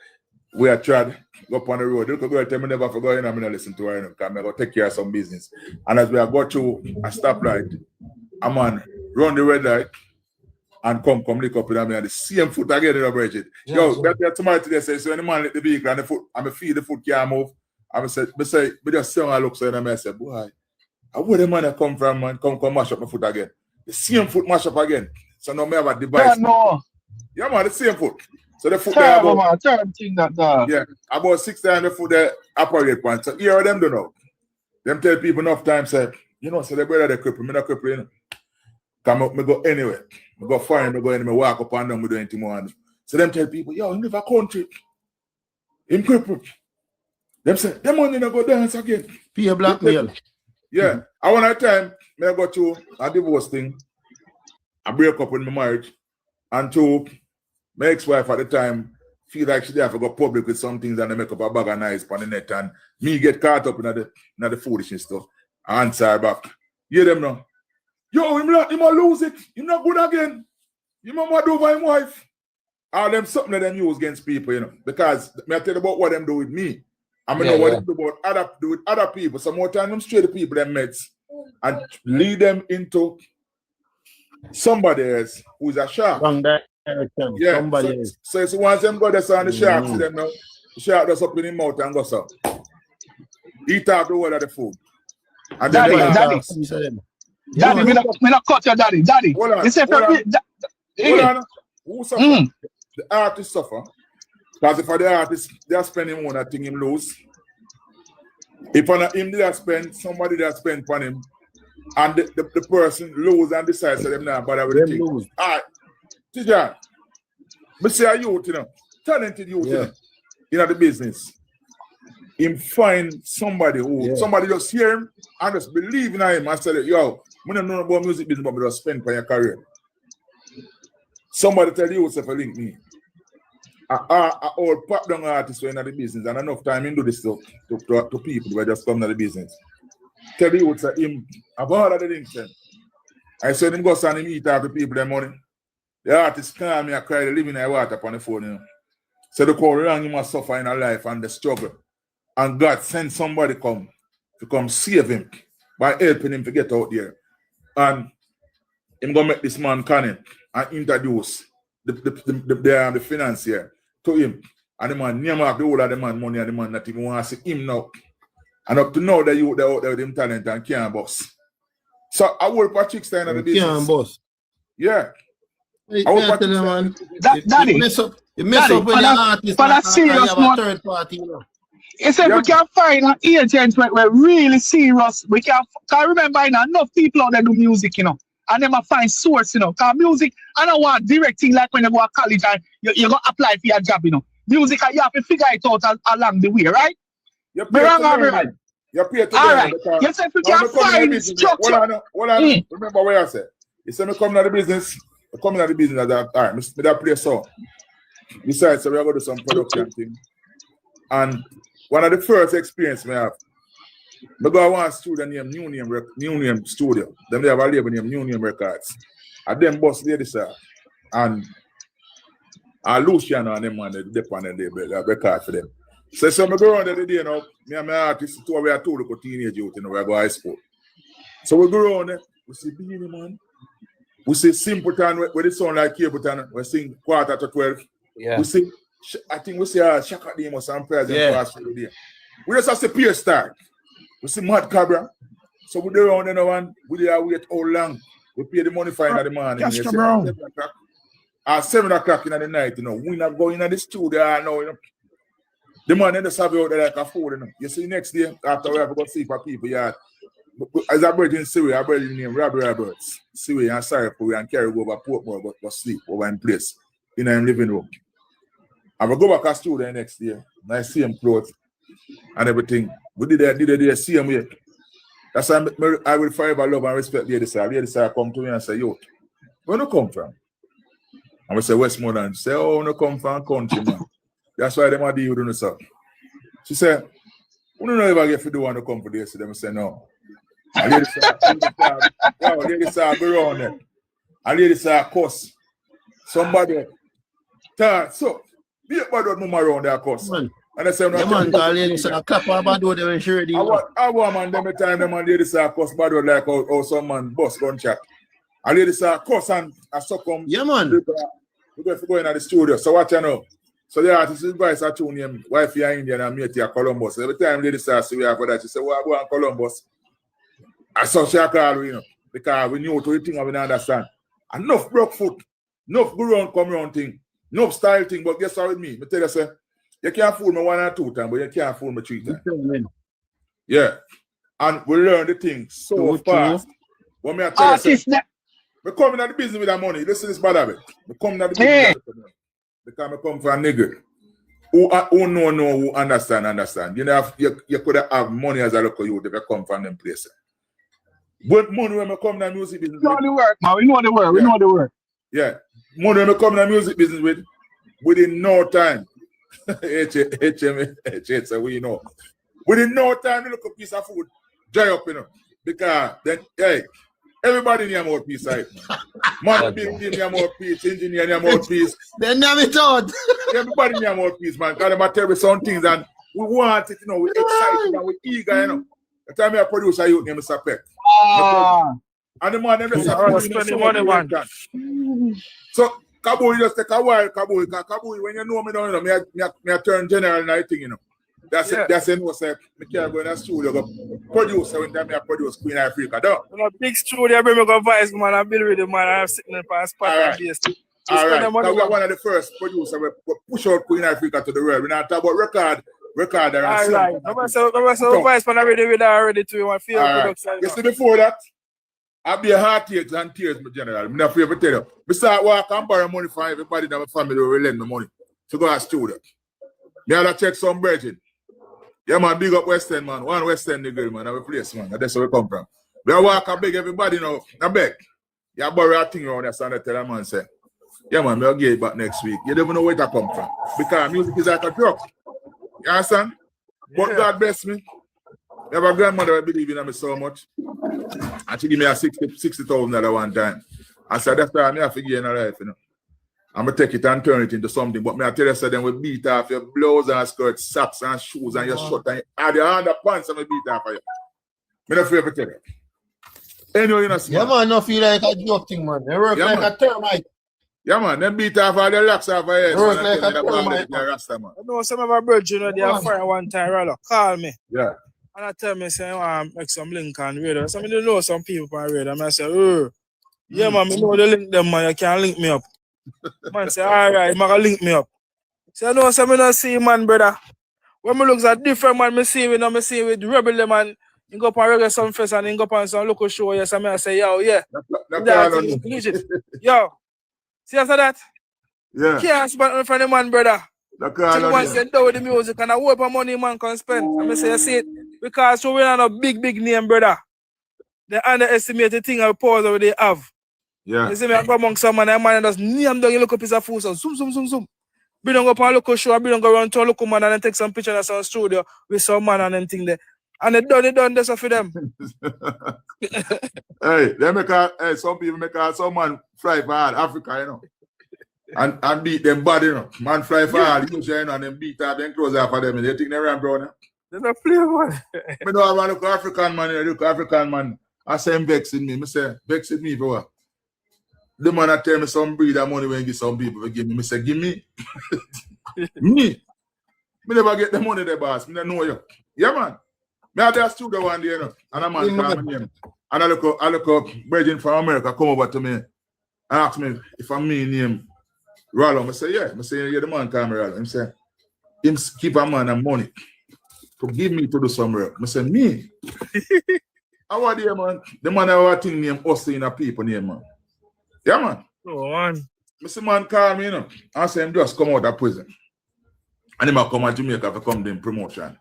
We had tried go up on the road. The little girl tell me never forgot, and I'm going to listen to her because I'm going to take care of some business. And as we have got through a stoplight, a man run the red light and come lick up with me and the same foot again in the bridge. Yeah, yo, that tomorrow today say, so when the man let the vehicle and the foot, I'm feel the foot can't move. I say, but just see how I look so and I say, boy, where the man come from, man? Come mash up my foot again. The same foot mash up again. So now I have a device. No. Yeah, man, the same foot. So the foot terrible, there about, man, thing that yeah, about 6 times the foot there operate point. So here them don't know. Them tell people enough time say, you know, so the brother they cripple, me not cripple, you know. Come up, me go anywhere. Me go foreign, me go anywhere, walk up and down, me do anything more. So them tell people, yo, you live a country. In cripple. Them say, them money not go dance again. Pay a blackmail. Yeah. I one time, I go to a divorce thing. I break up with my marriage. And to my ex-wife at the time feel like she have to go public with some things and they make up a bag of nice on the net and me get caught up in the foolishness stuff. I answer back. Hear them now. Yo, him lose it. Him not good again. Him mad over him wife. All them something that them use against people, you know. Because me I tell you about what them do with me. I mean know what them do with other people. Some more time them straight the people them meds and lead them into somebody else who's a shark. Yeah, somebody else. So once them go there on the shark, see them now, the shark does up in his mouth and goes up. Eat out the whole of the food. And daddy, me not cut your daddy. Hold on. Who suffer? The artist suffer. Because if the artist, they are spending money, I think him lose. If him they spend, somebody that spend on him, and the person lose and decides to them now, but I will think. All right. Tijan, I say a youth, you know, talented youth, you know, the business. Him find somebody who, somebody just hear him and just believe in him and say, yo, I don't know about music business, but I just spend for your career. Somebody tell you yourself, link me. I old pop down artist in the business and enough time in do this stuff to people who just come to the business. Tell you what's him, of all of the things. I said him go stand him eat out the people their money. The artist call me, I cry, they live in the water upon the phone, you know. So the call wrong, he must suffer in a life and the struggle. And God send somebody to come save him by helping him to get out there. And him gonna make this man cunning and introduce the financier to him. And the man name off the whole of the man money and the man not even want to see him now. And up to now, the youth they out there with him talent and can't boss. So I work for Chick's time of the business. Can't boss. Yeah. Hey, man. Daddy, you mess up when the artist have a third party, you know. It's if we can find an agent where we're really serious, we can remember, you know, enough people out there do music, you know, and then find source, you know, because music, I don't want directing like when you go to college and you're going to apply for your job, you know. Music, you have to figure it out along the way, right? You're right. You're paid to all right. Yes, if we can find structure. Hold on. Remember what I said. You said me coming out of the business. Coming out of the business, all right, me that play so. Besides, so we're going to do some production thing. And one of the first experience I have, I go one studio named New Name Studio. Them they have a label named New Name Records. And them boss lady, sir. And Luciano and them man, they on the record for them. So I go around the day, you know, me and my artist, we are two little teenage youth, you know, we go high school. So we go around there, we see Beanie Man. We see Simpleton where it sound like Cableton, we sing 11:45. Yeah. We see, I think we see Shaka Demo or some present for us there. We just have to Pierce Star. We see Mad Cabra. So we do around there now and we there wait how long. We pay the money for in the morning. Yes, bro. 7 o'clock in the night, you know. We not going in the studio now, you know. The man in the survey out there like a fool, you know. You see next day, after we have to go see for people, yeah. As a bird in Surrey, a bird named Roberts. Surrey and sorry for we and carry over Portmore, but sleep over in place in a living room. I will go back to studio the next day. And I see him clothes and everything. We did the same way. That's why I will forever love and respect Lady Sir. Lady Sir come to me and say, yo, where do you come from? And we say Westmoreland. Say, oh, no come from country, man. That's why them are deal with us. She said, we don't know if I get to do want to come for this. So them say no. And Lady Sir go around there. And Lady Sir cuss. Somebody turn so be about that mama around there cuss. And I say, the man call Lady Sir clap about do them sure deal. I want man them time them and Lady Sir cuss bad like how some man bus gunshot. And Lady Sir cuss and succumb. Yeah, man. We're going to the studio. So what you know? So the artist advice I tune him, wife here Indian and mate here Columbus. Every time Lady Sir see we have for that, she say, well, I go on Columbus. I saw she call, you know, because we knew to the thing I didn't understand. Enough broke foot, enough go round, come round thing, enough style thing, but guess what with me? I tell you, say, you can't fool me 1 or 2 times, but you can't fool me 3 times. Yeah. And we learn the thing so fast. When me I tell you, say, we come in the business with that money. Listen to this bad habit. We come in the business with that money. Because I come from a nigga who know, who understand. You know, you could have money as a local youth if you come from them places. But money when I come in the music business. We know the work, man. We know the work. We know the work. Yeah. Money when I come in the music business with, within no time. HM, we know. Within no time, you look a piece of food, dry up, you know. Because then, hey, everybody need a more piece, right? Man, big team need a more piece, engineer need a more piece. Then name it out. Everybody need a more piece, man. Because they tell me some things and we want it, you know, we're excited and we're eager, you know. The time I produce, I use Mr. Peck. And the man, them just spending money, man. So, Kabul just take a while, Kabul, when you know me now, you know, me I turn general and I think, you know. That's it. That's it. Say, me can't go in the studio, go produce when time I produce Queen Africa. Don't. You know, big studio, I bring me go voice, man. I build with the man. I'm sitting in a spot like this. All right. We are one of the first producers. We push out Queen Africa to the world. We're not talking about recorder and right. Remember, so voice man already with that already to my field production. You see, before that, I'll be a heartache and tears, my general. I'm not afraid to tell you. I start work and borrow money from everybody in my family who will lend me money to go to studio. Me have to check some bridging. Yeah, man, big up West End, man. One West End nigga, man. Have a place, man. That's where we come from. We walk and beg everybody now. I beg. You borrow a thing around there, so I tell a man, say, yeah, man, I'll get it back next week. You don't even know where it come from. Because music is like a drug. You understand? But God bless me. I have a grandmother who believe in me so much. And she give me a $60,000 one time. I said, that's why I have to give in life, you know. I'm going to take it and turn it into something. But I tell you, so then we beat off your blouse and skirts, socks and shoes and your shirt and your underpants and we beat off of you. I'm not afraid to tell you. Anyway, you know, yeah, man, no feel like a joke thing, man. They work like a termite. Yeah, man, them beat off all the locks off of your head. They work like a termite. I know some of my brothers, you know, they are fire one time, rather call me. Yeah. And I tell me, say, I want to make some link on radio. So I know some people on radio. And I say, oh, yeah, man, I know the link them, man. You can't link me up. Man say, all right, man, link me up. So I know some don't see man, brother. When I look at different man, I see with Rebel, man. You go up on Reggae Sun Fest and you go up on some local show. Yes, I say, yo, yeah. Legit. Yo, see after that? Yeah. Can't spend from the man, brother. So man get down with the music and I hope money man can spend. I say, you see it? Because so we are a big name, brother. They underestimate the thing and pause that they have. Yeah. You see me, I go among someone and man just name down, you look up piece of food, so zoom. We don't go up on a local show, we don't go around to a local man and then take some pictures in some studio with some man and them thing there. And they done this for them. Hey, some people make some man fly for all Africa, you know. And beat them body, you know. Man fly for all, you know, and then beat up, then close out for them. And they think they run, bro. They don't play one. I don't have a look African man, I say him vexing me. I say, vexing me for what? The man I tell me some breed of money when give some people give me. I say, give me. Me never get the money there, boss. Me don't know you. Yeah, man. Me had that studio one day, you know, and a man call me name. And I look up, Virgin from America come over to me and ask me if I'm me name Rollo. I say, yeah. I say, yeah, the man call me Rollo. He say, him keep a man and money to give me to do somewhere. I say, me? How are you, man? The man have a thing named Austin a people name, man. Yeah, man. Go on. I say, man call me, you know. I say, him just come out of prison. And he might come to Jamaica to come to promotion.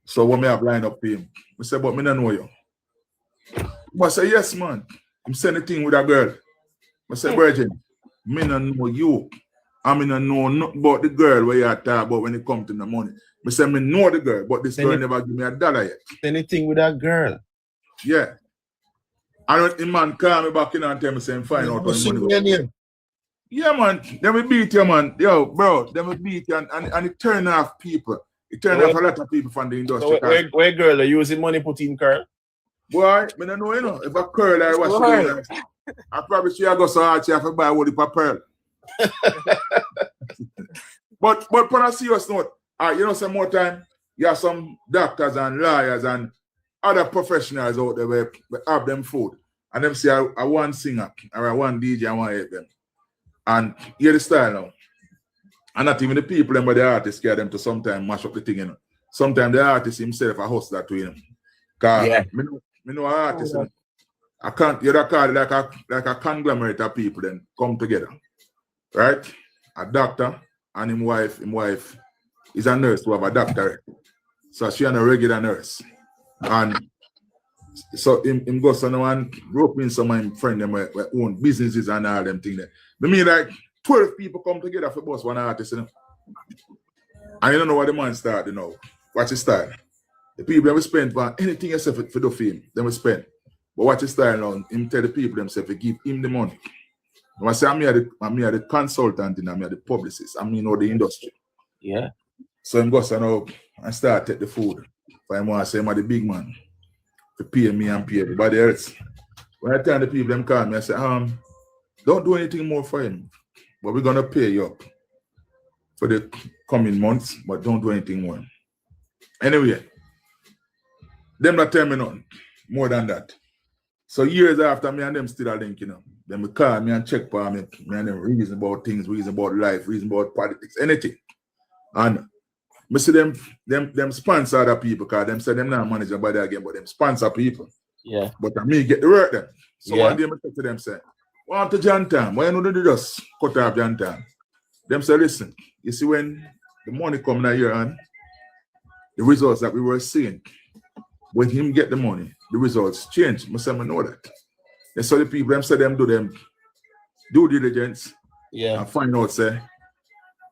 So when me have lined up to him, I say, but me don't know you. But I say, yes, man. I'm saying the thing with a girl. I say, Virgin, me don't know you. I mean, I know nothing about the girl where you talk about when it comes to the money. I say, me know the girl, but this girl never give me $1 yet. Anything with that girl? Yeah. And when the man call me back in and tell me, say, find out when money go. Yeah, man. Then we beat you, man. Yo, bro, then we beat you and it turn off people. It turn off a lot of people from the industry. So where girl are using money put in curl? Boy, I don't know, you know. If a curl I was I probably should go so hard to buy what the pearl. but on a serious note, you know, some more time, you have some doctors and lawyers and other professionals out there where have them food. And them say I want singer or I want DJ, I want to help them. And hear the style now. And not even the people but the artists scare them to sometimes mash up the thing, you know. Sometimes the artist himself a hustler to him. Because me know an artist, I can't you call it like a conglomerate of people then come together. Right? A doctor and his wife is a nurse who have a doctorate. So she is a regular nurse. And so him go so and rope in some of him friend them who own businesses and all them things there. I mean like 12 people come together for boss one artist, you know. And you don't know what the man start, you know. Watch his style. The people that will spend for anything yourself for the film, they will spend. But watch his style now, him tell the people themselves to give him the money. I say I'm here the consultant and I'm here the publicist. I mean, know the industry. Yeah. So him go so now and start take the food. For him want to say I'm the big man. To pay me and pay everybody else. When I tell the people them call me, I say, don't do anything more for him. But we're gonna pay you up for the coming months, but don't do anything more. Anyway, them not tell me nothing more than that. So years after me and them still are linking up. Them call me and check for me and them reason about things, reason about life, reason about politics, anything. And I see them sponsor other people because them say them not manage nobody again, but them sponsor people. Yeah. But me get the work them. So one day I say to them, say, want to John Time? Why you don't just cut off John Time? Them say, listen, you see when the money come in here and the results that we were seeing, when him get the money, the results change. I say, I know that. And so the people them say them do them due diligence and find out say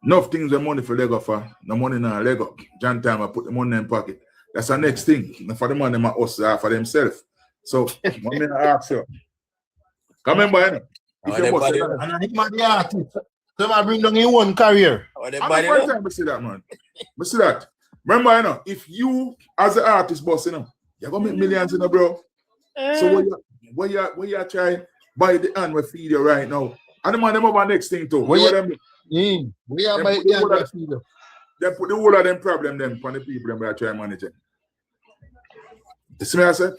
enough things with money for leg up for, no money in a leg up. John Time I put the money in pocket. That's the next thing. And for the money them hustle for themselves. So one minute I ask you. Come remember, you know, if you boss it, and I think man the artist. So I bring down in one career. I'm the first time I see that, man. I see that. Remember, you know, if you as an artist boss, you know, you're gonna make millions, you know, bro. So when you try buy the hand we feed you right now. And the man them over next thing too. We are by the hand we feed you. They put the whole of them problem them for the people them that try manage it. You see me I said?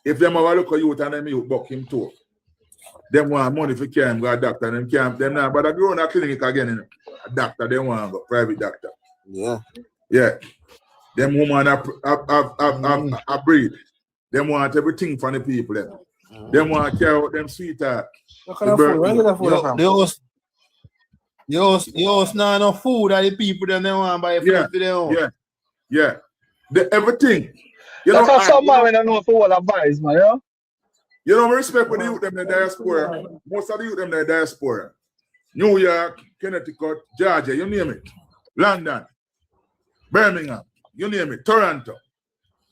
If them have a look at you and them you buck him too. Them want money for care him go a doctor, them can't them now, but I go on a clinic again, you know. A doctor, they want to go private doctor. Yeah. Yeah. Them woman a breed. Them want everything from the people. Them want to carry out them sweetheart. What kind of food? Where did the food from? You host not enough food that the people them they want buy food for their own. Yeah. The everything. You That's know, how some man when I know for all advice, man, yeah? You know, respect with the youth them in the diaspora. Most of the youth them in the diaspora. New York, Connecticut, Georgia, you name it. London, Birmingham, you name it. Toronto.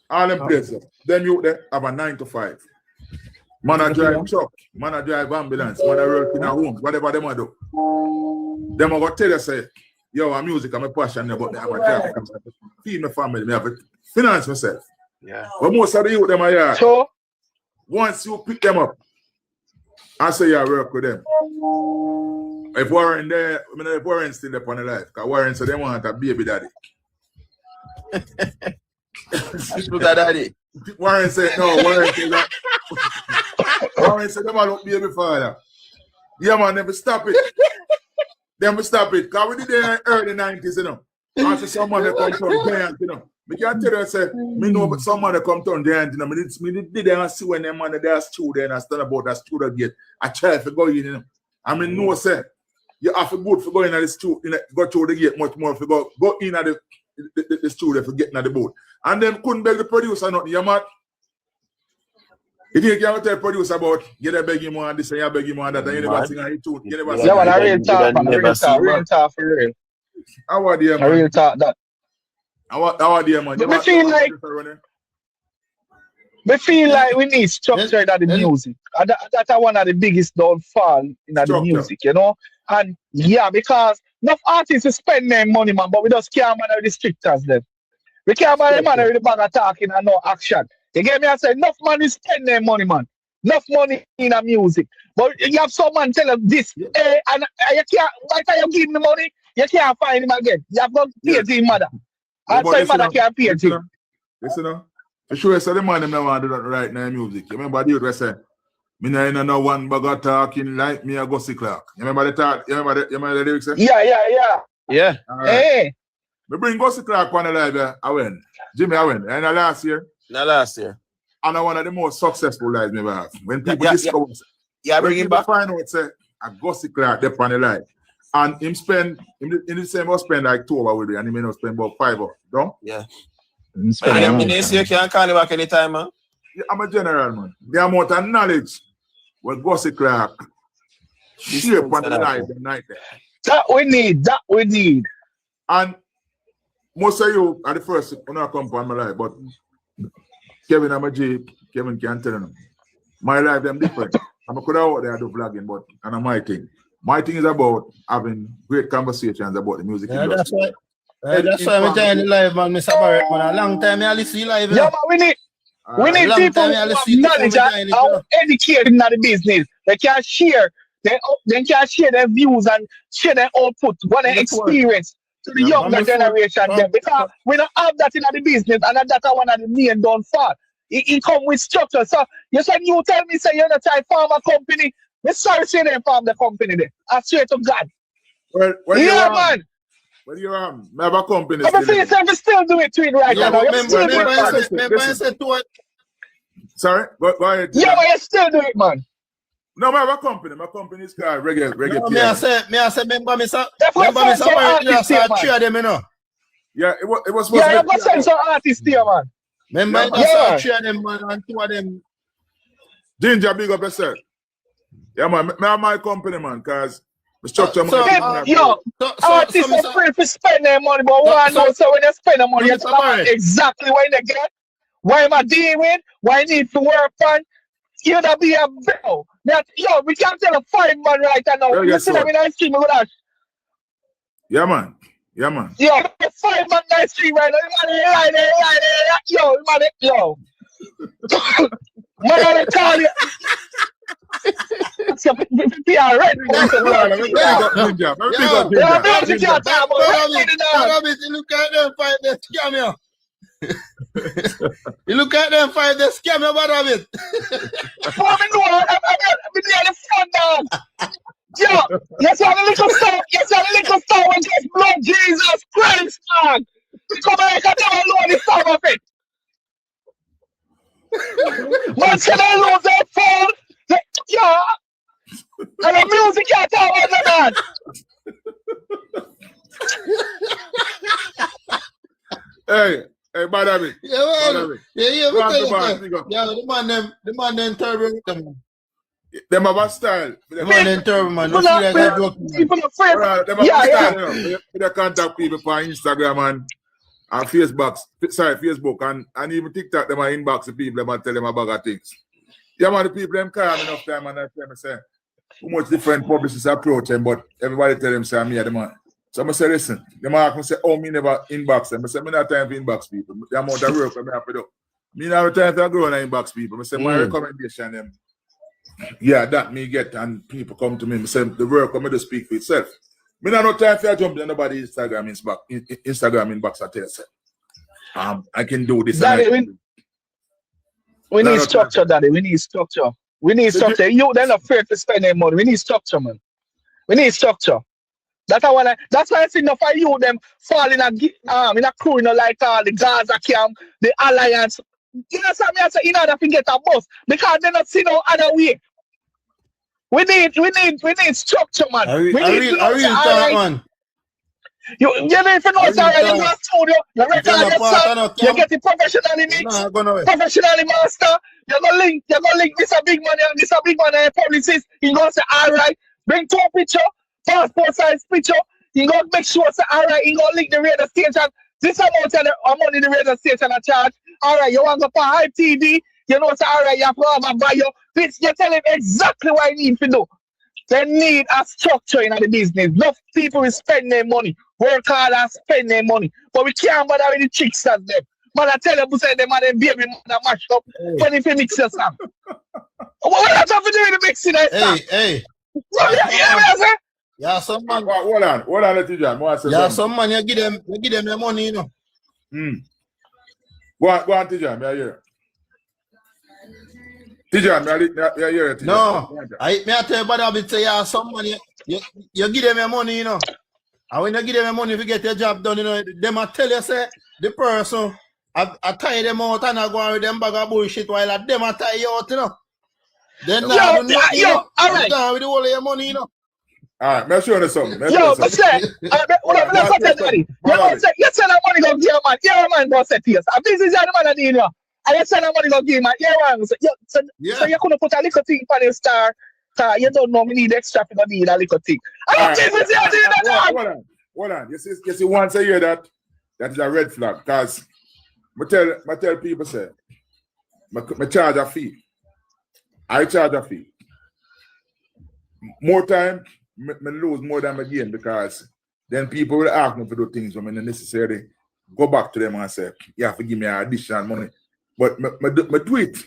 All them places. Them youth there have a 9 to 5. Man a drive truck, man a drive ambulance, man a work in a home, whatever them a do. Them a go tell you say, yo, I'm music, I'm a passion about me, I'm a job. Feed my family, I have to finance myself. Yeah. But most of the youth them are here. So once you pick them up, I say you work with them. If Warren there, I mean, if Warren's still there on the life, because Warren said they want a baby daddy. Sugar daddy. Warren said, no, Warren said that. Warren said, them all look baby father. Yeah, man, never stop it. Them stop it. Because we did it in the early 90s, you know. After someone that come from giant, you know. I can't tell you, I say, me know, but someone that come from giant, you know. Me did and see when them man there student and stand about that student gate. I try to go in, you know. I mean, no, sir. You have to go for going at the student, go through the gate much more if you go in at the student for getting at the boat. And them couldn't beg the producer nothing, you mad? If you can't tell the producer about, you beg him on this and you beg him on that, and you never sing on his tune. You never sing. Yeah, man, I real talk, man. Real talk for real. How are they, man? I real talk that. How are they, man? We feel like we need structure in the music. And that's one of the biggest downfall in the music, you know? And yeah, because enough artists spend their money, man, but we just can't manage the stricters them. We can't manage the bag of talking and no action. You get me? I say enough money spend their money, man. Enough money in the music. But you have some man tell them this, and you can't, by the time you give him the money, you can't find him again. You have to pay to him, mother. And so his mother can't pay to him. Listen, for sure, so the man them don't want to do that right now in music. You remember the youth say, me no one bag of talking like me a Gussie Clark. You remember the talk? You remember the lyrics? Yeah. Right. Hey. We bring Gussie Clark on the live, I win. Jimmy, I win. And last year. And one of the most successful lives me ever have. When people discover, bring him back. Find out, say, a Gussie Clark there on the live. And him spend, in the same hour spend like 2 hours with it, and he may not spend about 5 hours. Don't? Yeah. And you can't call him back anytime, man. Yeah, I'm a general, man. The amount of knowledge what Gussie Clark shape on the live the night there. That we need. And most of you are the first when I come on my life, but Kevin, I'm a G. Kevin can't tell them. My life, them different. I'm a could out there do vlogging, but and my thing. My thing is about having great conversations about the music industry. That's why I'm trying to live, man, Mr. Barrett, man. A long time I listen to live. Yeah, man, we need people who have knowledge and how educated in the business. They can share their views and share their output, what they experience to the younger generation. Because we don't have that in the business, and that's one of the main downfall. It come with structure. So you said you tell me say you're not trying to farm a company. We're sorry to say they farm the company there. I swear to God. Well, yeah, man. When you have a company. I'm saying we still do it to it right now. Remember I said to it. Sorry? Go ahead. Yeah, but you still do it, man. No, I have a company. My company is called Reggae. No, me I say, remember, Mr. Barrett, three of them, you know. Yeah, it was supposed to be. Yeah, some artists here, man. Remember, three of them, man, and 2 of them. Ginger, big up yourself. Yeah, man, I have my company, man, because the structure. Artists are free to spend their money, but one knows so when they spend the money, you know exactly what they get, why am I dealing with, why I need to work on. You know, be a bill. Yo, we can't tell a 5-man right now. You see them in the stream with us. Yeah, man. Yeah, man. Yo, 5-man in the stream right now. Yo. Man, I tell you. So, we are ready. Look at them fight the scam, yo. You look at them fight the scam, yo, what of it? I'm the fun dog. Yo, let's have a little song when just blood Jesus Christ, man. Come on, I can tell you the song of it. Man, can I lose that phone? Yeah. And the music can't tell me that. Hey, bad habit. Yeah, the man them turbo. Them have a style. The man them turbo, man. People are afraid. Yeah. They contact people on Instagram and Facebook and even TikTok. Them are inbox the people and tell them about bag of things. Yeah, man, the people them calm enough time and I tell me say how much different publicists approach them, but everybody tell them say I'm here the man. So I say, listen, the man say, oh, me never inbox them. I say, me not time for inbox people. The amount of work I have to do. Me now time to grow in box people. I say my recommendation them. Yeah, that me get and people come to me. I say the work come to speak for itself. Me now no time for jump in nobody's Instagram inbox I tell you. I can do this. Daddy, we need structure, Daddy. We need structure. We need structure. You they're not afraid to spend their money. We need structure, man. We need structure. That's why I see enough of you them fall in a crew, like the Gaza camp, the Alliance. You know something I say in order to get a bus because they not see no other way. We need structure, man. We need man. You if you know it's alright, you go to studio, you record yourself, you get it professionally mixed, professionally master, you go link this a big money and this a big money and publicist, you go say alright, bring 2 picture, passport size picture, you go make sure say alright, you go link the radio station, this amount of money the radio station a charge, alright, you want to go for high TV, you know say alright, you have to have a bio, this you tell him exactly what you need to do. They need a structure in the business. Enough people will spend their money, work hard and spend their money. But we can't bother with the chicks as them. Man, I tell you, say them and them baby mother mash up when if you mix your song. What have to do with the mixing that song? Hey. Yeah, some man. Hold on, let you John. Yeah, some man, you give them the money, you know. Go on, Tijan, me hear. Tijan, me hear it. No, I tell you, but I will say, yeah, some money, you give them your money, you know. And when you give them your money, if you get your job done, you know, them I tell you, say, the person, I tie them out and I go on with them bag of bullshit while I them I tie you out, you know. Then now, all right. With the whole of your money, you know. All right, make sure there's something. But say, what I'm going to tell you, you send that money go give man. Yeah, man, go set here. And this is the man that you know. And you send that money go give man. Yeah, man. So you couldn't put a little thing for the star. You don't know me need extra for need a little thing. And this is the Hold on. You see once a year that is a red flag. Because I tell people say, I charge a fee. I charge a fee. More time, I lose more than I gain because then people will ask me to do things when I necessarily go back to them and say, you have to give me an additional money. But I do it.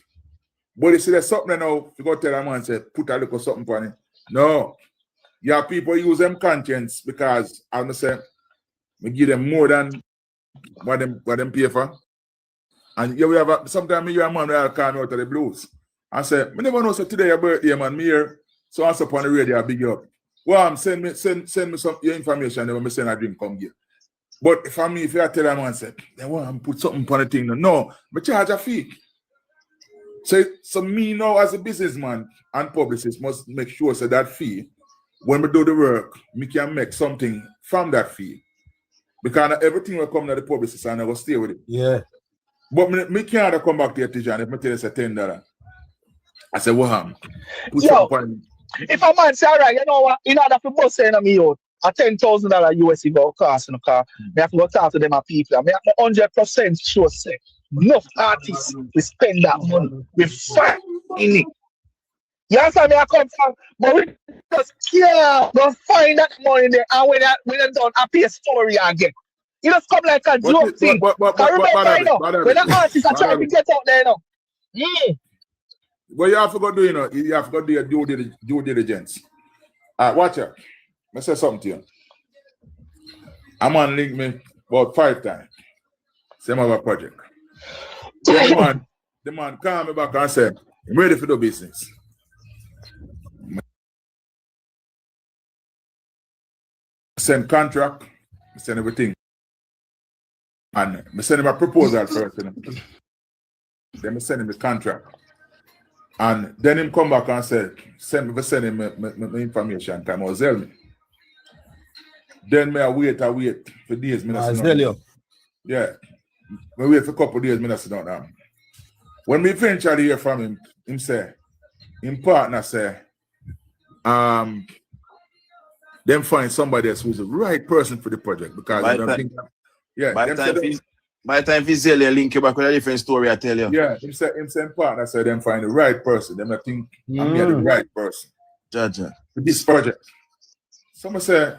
But you see, there's something now, you go tell them and say, put a little something on it. No. You have people use them conscience because I'm saying, I give them more than what them pay for. And you have sometimes you have a man that call me out of the blues. I say, I never know, so today your birthday, man, me here. So I up on the radio, big up. Well, send me some your information, then when I send a drink, come here. But for me, if you tell them and say, they want to put something on the thing, no, I charge a fee. So me now as a businessman and publicist must make sure so that fee, when we do the work, we can make something from that fee. Because everything will come to the publicist and I will stay with it. Yeah. But me can't come back to your teacher and if I tell you say $10. I say, what if a man say, all right, you know what, in order for bus saying me out, a $10,000 USD go cost in the car, I have to go talk to them people. I have 100% sure say, enough artists we spend that money. We find in it. You understand me? I come from, but we just care, go find that money there, and when they're done, I pay a story again. You just come like a joke thing. When the artists are trying to get out there now. But you have to go do, you have to go do your due diligence. Watch out. Let me say something to you. A man linked me about 5 times. Same other project. So the man called me back and said, I'm ready for the business. Send contract, send everything. And I send him a proposal first. Then I send him the contract. And then him come back and said, send him my information, time or sell me. Then I wait for days. Yeah. I wait for a couple of days, I sit down. When we eventually hear from him say, him partner say, them find somebody else who's the right person for the project because by the time Vizelle link you back with a different story, I tell you. Yeah, him say partner say them find the right person. Them I think I'm the right person. Judge. For this project. Someone say,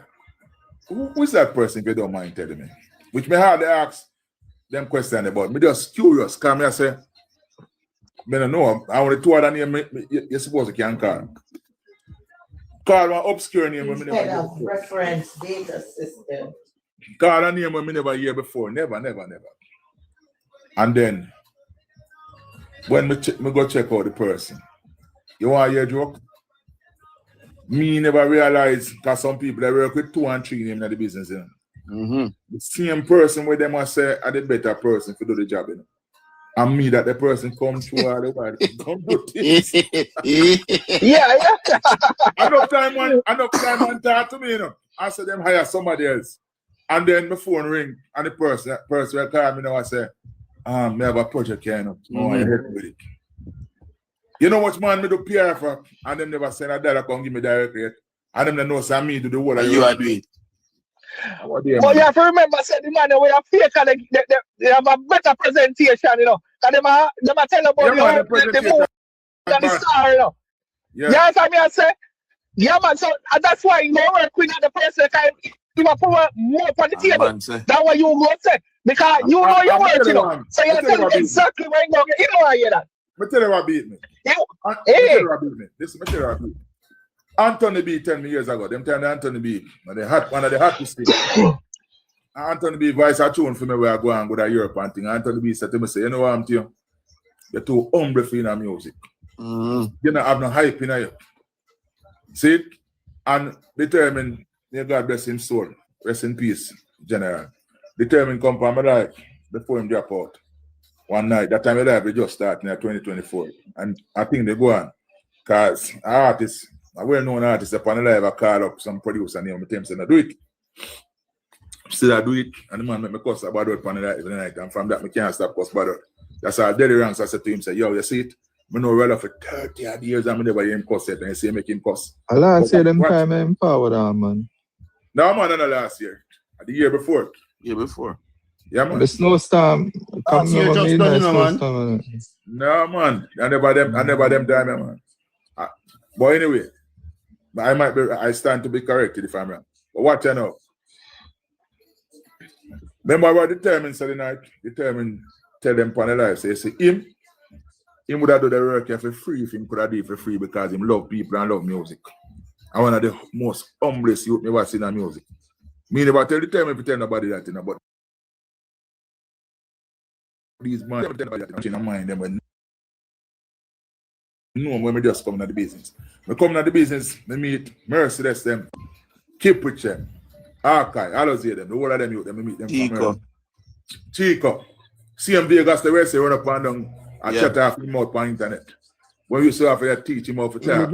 who is that person if you don't mind telling me? Which me hardly ask them questions about. Me just curious. Because I say, I don't know. I want to two other name you suppose you can call. Call one obscure name when I never hear before. Reference data system. Call a name when I never hear before. Never. And then when me go check out the person, you want to hear a joke? Me never realize because some people they work with 2 and 3 names in the business. You know? The same person where they must say are the better person to do the job. You know? And me that the person come through all the while. Come do this. Yeah. Enough time man talk to me, you know. I said them hire somebody else. And then my phone ring and the person will call me now I say, me have a project here, you know. Oh, I help with it. You know what man me do PR for? And them never send a dollar come give me direct rate. And them they know say me do the whole of You are doing it. But you have to remember, say the man we are fake and they have a better presentation, you know. And them a tell about the moon and the star, you know. Yeah. Yes, I mean I say, yeah man, so that's why you work with the person kind you put more on the table. That's what you go say. Because you know your work, you know. So you tell me exactly where you go. You know I hear that. Me tell you what beat me. Hey. Listen, me tell you what beat me. Anthony B 10 years ago, them time Anthony B, one of the hottest things. Anthony B voice a tune for me where I go and go to Europe and thing. Anthony B said to me, say, you know what I'm telling you? You're too humble for your music. You don't have no hype in you. See it? And determined, may God bless him soul. Rest in peace, General. Determined come from my life before him drop out. One night, that time my life we just starting at 2024. And I think they go on. Because artists, a well-known artist upon the live, I call up some producer name, I say, do it. Still I do it, and the man make me cuss about it upon the night, and from that, I can't stop cuss about it. That's how Daddy Ranks, I said to him, say, yo, you see it? I know well for 30 odd years, and I never hear him cuss it, and you see make him cuss. I say them time I empowered him, man. No, man, not the last year. The year before. Yeah, man. The snowstorm. Last year just done, you know, man. No, man. I never them time, man. But anyway, I stand to be corrected if I'm wrong. But what you know? Remember what determined Saturday night? Determined tell them upon the life. Say him would have done the work here for free if him could have done it for free because him love people and love music. And one of the most humblest youth me ever seen in music. Me never tell determined to tell nobody that, you know, but these man tell nobody that in mind them when when me just come to the business. Me come to the business, me meet Mercedes them, keep with them, Archive, I don't see them, the whole of them youth, me meet them. Chico. CM Vegas, the rest they run up and down and shut off him out on internet. When you saw for teach him how to talk.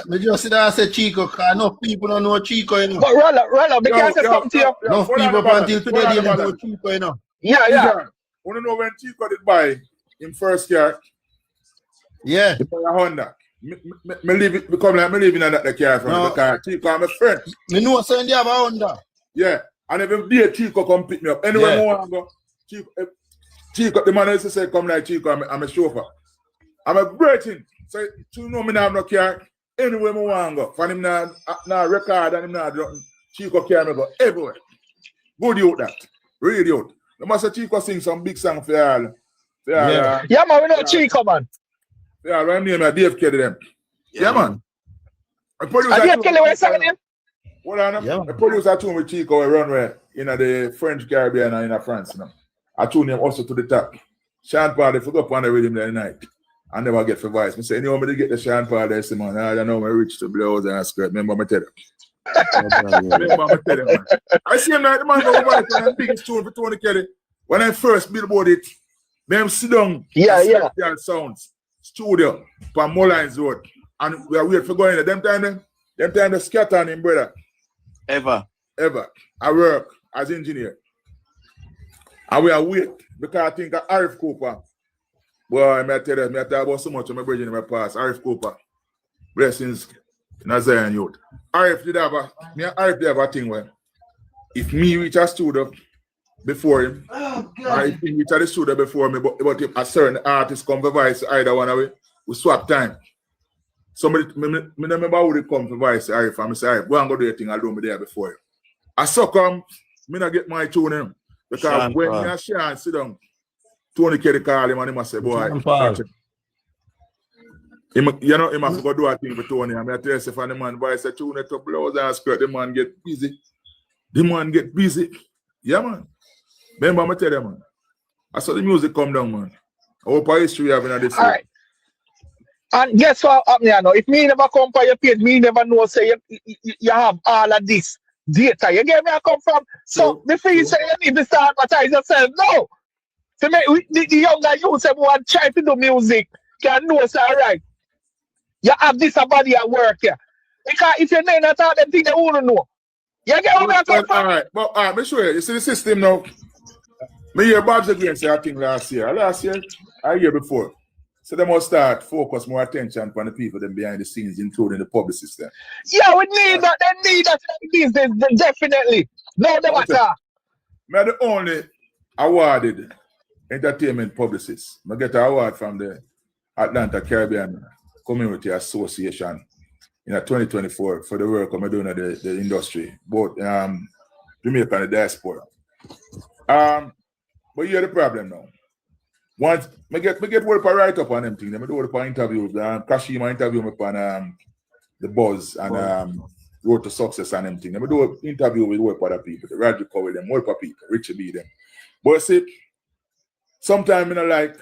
Me just see that I say Chico, because enough people don't know Chico, you know. But roll up, because I say something to you. Enough people until today they don't know Chico, you know. Yeah. Want to know when Chico did buy in first car? Yeah. He buy a Honda. Me become like me living in that car from the car. Chico, I'm a friend. Me know saying they have a Honda. Yeah. And if day Chico come pick me up. Anywhere more I go, Chico, the man used to say, come like Chico, I'm a chauffeur. I'm a great thing. So you know me now have no car. Anywhere I want to go. For him now record and him now Chico carry me go everywhere. Good youth that. Really youth. The master Chico sing some big song for y'all. Yeah, man, we know Chico, man. Yeah, I'm name Dave Kelly them. Yeah, man. Dave Kelly, what is his name? Hold on. The producer tune with Chico runway in the French Caribbean and in France. You know. I tune him also to the top. Sean Paul, they forgot upon the rhythm that night. I never get for voice. I say, you know me to get the Sean Paul there, man. I don't know me reach to blouse and skirt. Remember me tell you. I see him like the man go over there and biggest tune for Tony Kelly. When I first billboard it, them sit down. Yeah. Sounds studio from Mullines Road. And we are waiting for going there. Them time they scatter on him, brother. Ever. I work as engineer. And we are waiting because I think of Arif Cooper. Boy, I tell you, I talk about so much of my bridge in my past. Arif Cooper. Blessings in a Zion youth. Arif did have a thing where if me reach a studio before him, or if he reach the studio before me, but if a certain artist come for voice either one away, we swap time. Somebody, me remember who they come for voice Arif, and I say, Arif, go and go do your thing, I'll do me there before you. I so come, me not get my tune in. Because when me and Sean sit down, Tony Kelly call him and he must say, boy, You know, he must go do a thing for Tony. I mean, I tell you, if the man buys a tune to blouse and skirt, the man get busy. The man get busy. Yeah, man. Remember, I tell you, man. I saw the music come down, man. I hope our history having this. All right. And guess what happened here now? If me never come for your page, me never know say you have all of this data. You get me? I come from. So the thing say you need to start advertise yourself. No. To make the younger youth who are trying to do music can know it's all right. You have this body at work here. Because if you're not at them thing they won't know. You get what I'm talking about? All right, but all right, make sure you see the system now. Me hear Bob's again say I think last year, a year before. So they must start focus more attention on the people them behind the scenes, including the public system. Yeah, we need that. They need that in the business, definitely. No matter. I'm the only awarded entertainment publicist. I get an award from the Atlanta Caribbean Community Association in 2024 for the work I'm doing at the industry, both Jamaica and the diaspora. But here's the problem now. Once I get work for write up on them things, I do work for interviews. Kashima interview me on the Buzz and Road to Success and them things. I do an interview with work for other people, the Radio with them, work for people, Richie B them. But see, sometimes I don't like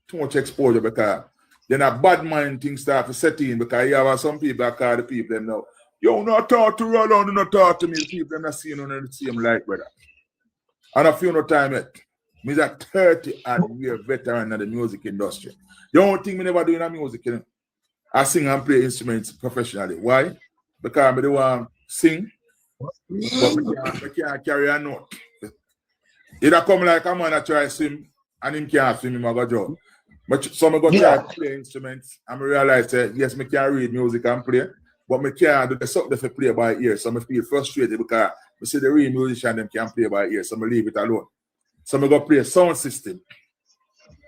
too much exposure because then a bad mind thing start to set in because you have some people that call the people them now. Yo, not talk to Roland, not talk to me. The people them not seeing on the same like brother. And I feel no time yet. Me's a 30-year veteran of the music industry. The only thing me never do in the music, you know, I sing and play instruments professionally. Why? Because I do want to sing, but I can't carry a note. It come like a man that try to sing and him can't swim, him I go draw. But some go try to play instruments and I realize that yes, I can read music and play, but I can't do the something to play by ear. So I feel frustrated because I see the real musician them can play by ear, so I leave it alone. So I go play a sound system.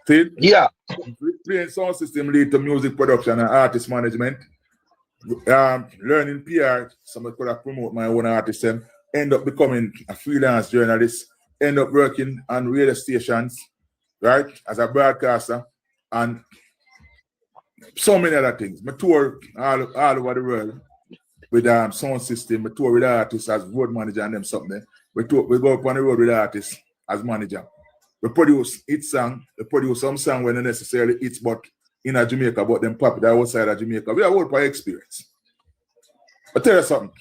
See? Yeah. Playing sound system lead to music production and artist management. Learning PR, so I could have promote my own artist and end up becoming a freelance journalist, end up working on radio stations, right, as a broadcaster, and so many other things. I tour all over the world with sound system. I tour with artists as road manager and them something. We go up on the road with artists as manager. We produce hit song. We produce some song when not necessarily hits, but in Jamaica, but them popular outside of Jamaica. We have all by experience. I tell you something.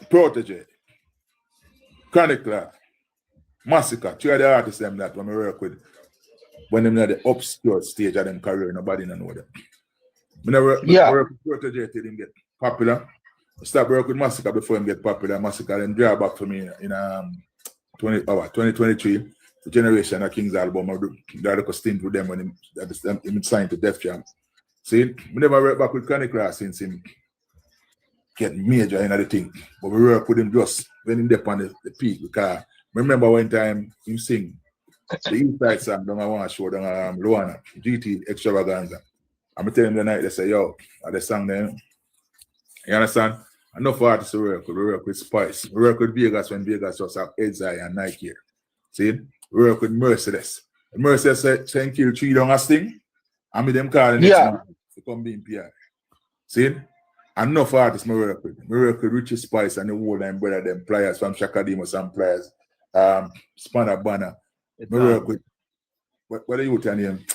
Protege, Chronicle, Massacre, two of the artists them that when we work with, when them at the obscure stage of them career, nobody know them. We never work with Protege till them get popular. I start work with Massacre before them get popular. Massacre then draw back for me in 2023. The Generation of King's album. I did a stint with them when he signed to Def Jam. See, we never work back with Chronicle since him get major in the thing. But we work with him just when he up on the peak because remember one time him sing the East Side song down I want to show down Luana, GT Extravaganza. I'm telling him the night they say, yo, the song then. You understand? Enough artists to work with. We work with Spice. We work with Vegas when Vegas just have Edzai and Nike here. See? We work with Mercedes. Mercedes said kill 3 down a sting. And me them call the next man to come be in PR. See? Enough artists we work with. We work with Richie Spice and the whole line brother them players from Shakadimo, some players. Spanner Banner. We work with what are you telling him?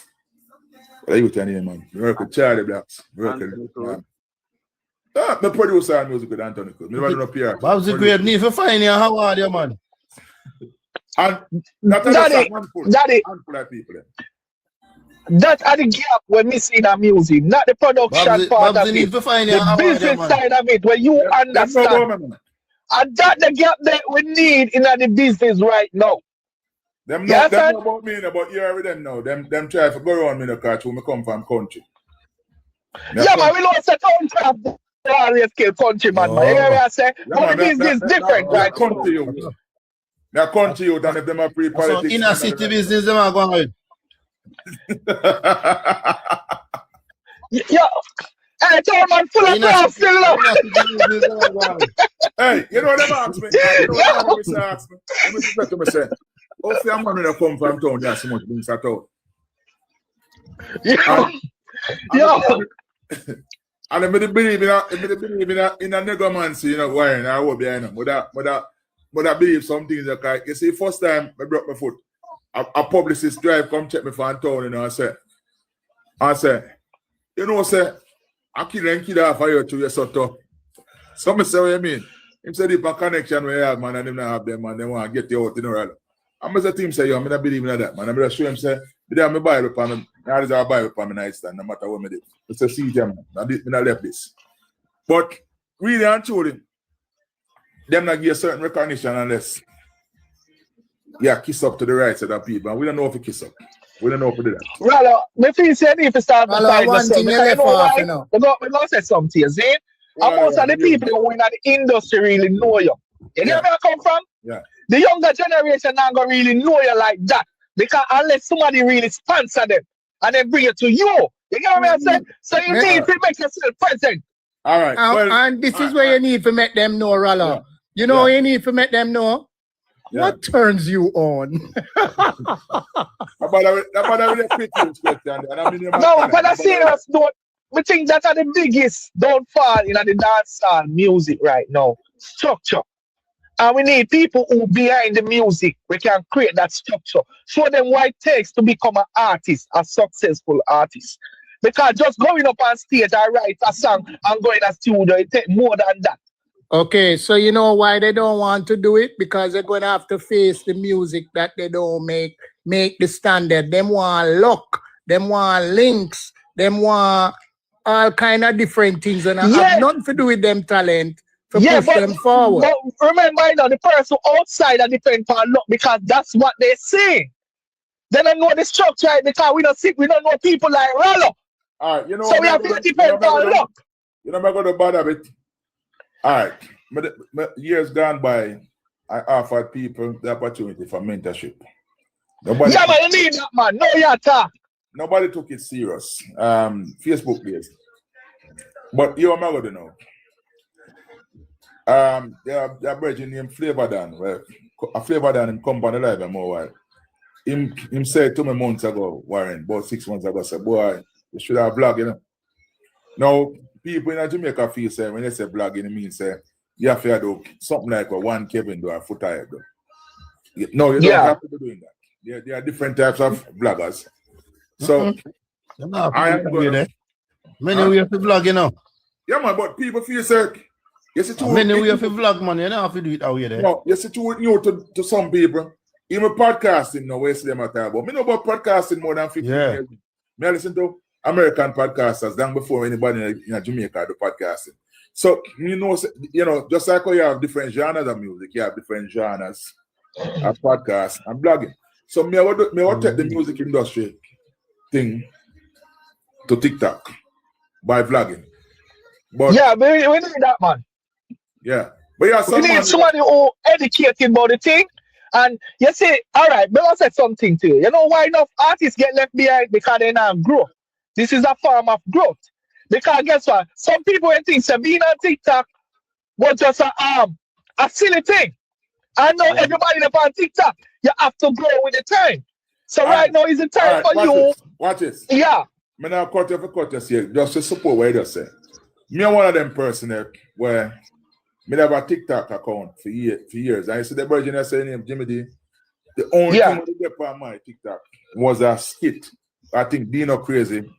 What are you telling him, man? We work with Charlie Blacks. We work with the producer and music with Anthony Cook. Me never do no PR. Bob's the great need for finding a award, yeah, man. And Daddy, that's the gap when we see the music, not the production part of it. The business side of it, where you understand. And that's the gap that we need in the business right now. Them know about me, but you're with them now. Them try to go around me in the car when I come from country. Yeah, man, we lost the country. Always kill country, man. But I say, but the business is different, right? Country youth. They are country youth, and if them are pre-politics. So inner city business, them are going on. Yeah. Hey, tell man, full of crap still up. Hey, you know what them ask me? You know what them ask me? Let me say, how say a man when I come from town, there's so much things at all. Yo. And I believe in a necromancy, you know, Warren, I hope behind him. But I believe some things like, you see, first time I broke my foot, a publicist drive come check me for town, you know, I say, you know, say, I kill off of you to your sort of. Some say what you mean. Him say if a connection we have, man, and them not have them, man, they want to get you out in the world. I'm just a team say, yo, I'm not believing in that, man. I'm just show him say, I have my Bible for me. There is a Bible for me nightstand, no matter what I do. It's a siege, man. I not left this. But really and truly, them not give a certain recognition unless kiss up to the right side of people. And we don't know if we kiss up. We don't know if we do that. Well, me feel say if you start beside yourself, you know why? We're going to say something, you see? And most of the people who in the industry really know you. You know where I come from? Yeah. The younger generation not going to really know you like that. Because unless somebody really sponsor them and then bring it to you. You know what I'm saying? So you need to make yourself present. All right. And this is where you need to make them know, Rollo. Yeah. You know you need to make them know? Yeah. What turns you on? No, but I serious note. We think that are the biggest downfall in the dancehall music right now. Structure. And we need people who behind the music, we can create that structure. Show them what it takes to become an artist, a successful artist. Because just going up on stage and write a song and going to the studio, it takes more than that. Okay, so you know why they don't want to do it? Because they're going to have to face the music that they don't make the standard. Them want luck, them want links, them want all kind of different things and have nothing to do with them talent to push them forward. But remember, you know, the person outside are depend on luck because that's what they see. They don't know the structure because we don't know people like Rollo. All right, you know, so we have to depend on luck. You know, I'm going to bother it. All right, years gone by, I offered people the opportunity for mentorship. Nobody you need that, man. No, you talk. Nobody took it serious. Facebook days. But you are going to know. They are bridging named Flavor Dan. Well, a Flavor Dan in company live and more while. Him said to me months ago, Warren, about 6 months ago, said, boy, you should have vlog, you know. Now, people in Jamaica feel say when they say vlogging, it means you have to do something like what one Kevin do or Foot High do. No, you don't have to be doing that. There are different types of vloggers. So I am going to many we have to vlog, you know. Yeah, man, but people feel sick. Yes, it's many we have to vlog, man. You don't have to do it out here. No, yes, it's too new to some people. Even podcasting, no, where's them at about? Me know about podcasting more than 15 years. Me I listen to American podcasters long before anybody in Jamaica do podcasting. So you know, just like how you have different genres of music, you have different genres of podcasts and blogging. So me I would take the music industry thing to TikTok by vlogging. But we need that, man. Yeah. But we need somebody who educated about the thing. And you say, all right, but I'll say something to you. You know why enough artists get left behind? Because they not grow. This is a form of growth. Because guess what? Some people think being on TikTok was just a silly thing. I know everybody up on TikTok, you have to grow with the time. So right now is the time for you. Watch this. Yeah. Me now cut you here, just to support what you just say. Me are one of them person where me have a TikTok account for years. And I see the virgin I say name Jimmy D. The only thing that get on my TikTok was a skit. I think Dino Crazy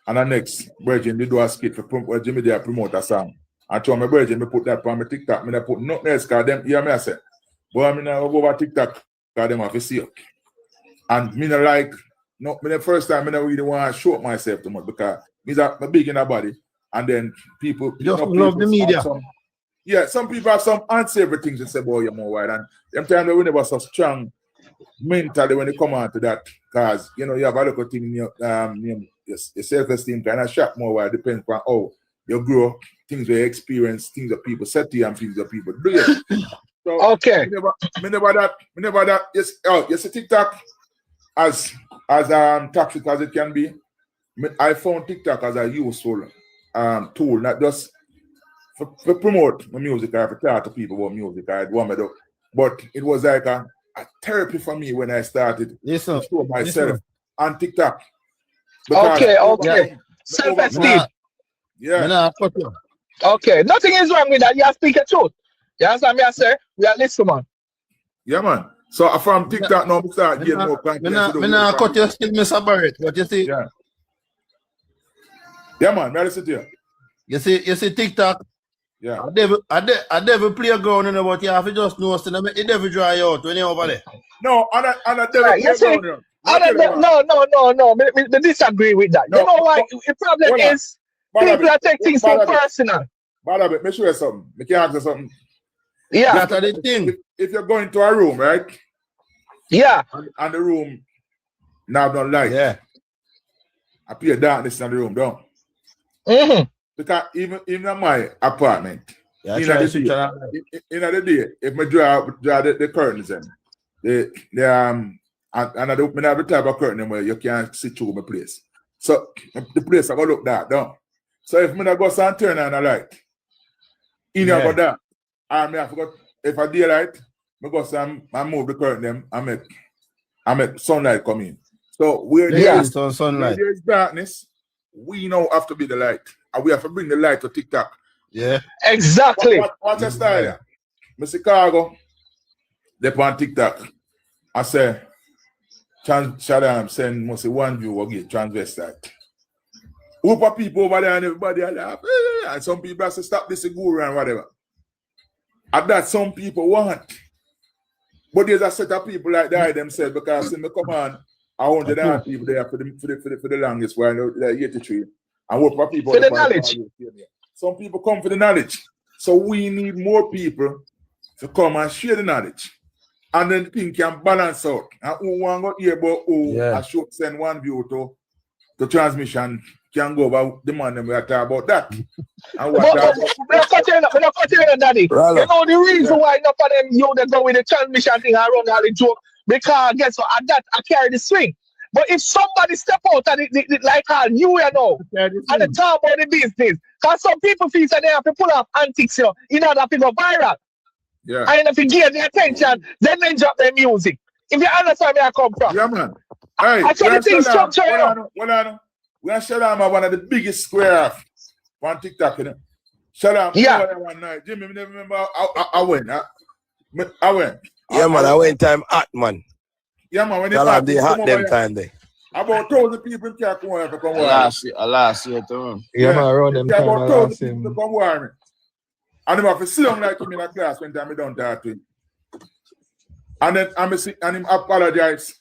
and the next virgin they do a skit for Jimmy D promote a song. I told my virgin me put that on my TikTok. Me put nothing else because them hear me I say. But I mean I go over TikTok because them have to see it. And me like the first time I don't really want to show up myself too much because I'm big in the body. And then people just love the media. Some people have some unsavory things to say about you more wide. And them time they never so strong mentally when they come on to that. Because you know you have a little thing in your self-esteem kind of shock more wide, depends on how you grow, things you experience, things that people say to you and things that people do. So okay. Me never that. Yes, TikTok as toxic as it can be. I found TikTok as a useful tool, not just for promote my music or for talk to people about music. I want me to, but it was like a therapy for me when I started to show myself on TikTok. Because, okay. self-esteem. Yeah. Okay, nothing is wrong with that. You speak the truth. You understand me, I say? We are listening, man. Yeah, man. So from TikTok now, we start getting more content. I cut your still, Mr. Barrett. What you see? Yeah. Yeah, man. May I listen to you? You see TikTok? Yeah. I never play a ground, you know, but you have to just know, so it never dry out when you're over there. No, I never Right, you see, no. Me disagree with that. No, you know why? The problem is people are taking things so personal. But make sure something. Make you answer something. Yeah. That's the thing. If you're going to a room, right? Yeah. And the room now don't light. Yeah. I pay darkness in the room, don't. Mm-hmm. Because even in my apartment, yeah, in the day, if I draw the curtains in, and I don't have the type of curtain where you can't see through my place. So the place I go look that down. So if I go and turn on the light, in yeah. About that, I forgot if I daylight, I go I move the curtain them, I make sunlight come in. So where there is darkness, we now have to be the light. And we have to bring the light to TikTok. Yeah. Exactly. What's the style? Yeah. Mr. Cargo, they're on TikTok. I say, Shaddam send must say one view will get transvestite. Whoop of people over there and everybody are laugh. And some people have to stop this guru and whatever. And that some people want. But there's a set of people like that themselves because in the command, 100 people there for the longest while they're 83. And what for people for the knowledge. Some people come for the knowledge. So we need more people to come and share the knowledge. And then things can balance out. And who want to hear about who I should send one view to transmission can go over the man and we are talking about that. And what we're not cutting it, Daddy. Right. You know the reason why enough of them they go with the transmission thing and run all the joke because guess what? At that I carry the swing. But if somebody step out and like you know, and they talk about the business, because some people feel that they have to pull off antics, in order to go viral. Yeah. And if you get the attention, then they drop their music. If you understand where I come from. Yeah, man. Hey, I tell the thing structure. We are Shaddam one of the biggest square on TikTok, you know. Shaddam, one night. Jimmy, never remember I went. I went. Yeah, man, I went time hot, man. Yeah, man, when they hot them time there. About 1,000 people can't come over to come last year too. Yeah, man, around them time about 1,000 people to come warm me. And him have to sit down like him in a class when time I don't talk to him. And then and him apologize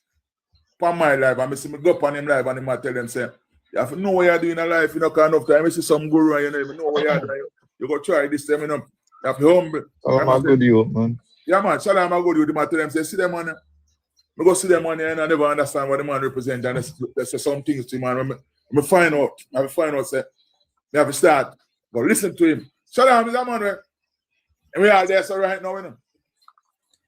for my life. And I see me go up on him live and him tell them say, you have to know what you're doing in life, you know, kind of time. I see some guru and you know what you're doing. You go try this time, you know. You have to humble. Oh, my good you, man. Yeah, man. Shalom, I go to them and tell them, say, see them, man. I go see them, man, and I never understand what the man represents. And there's some things to him, man. I find out, say, you have to start. Go listen to him. Shalom, is that man, right? And we are there, so right now, you know.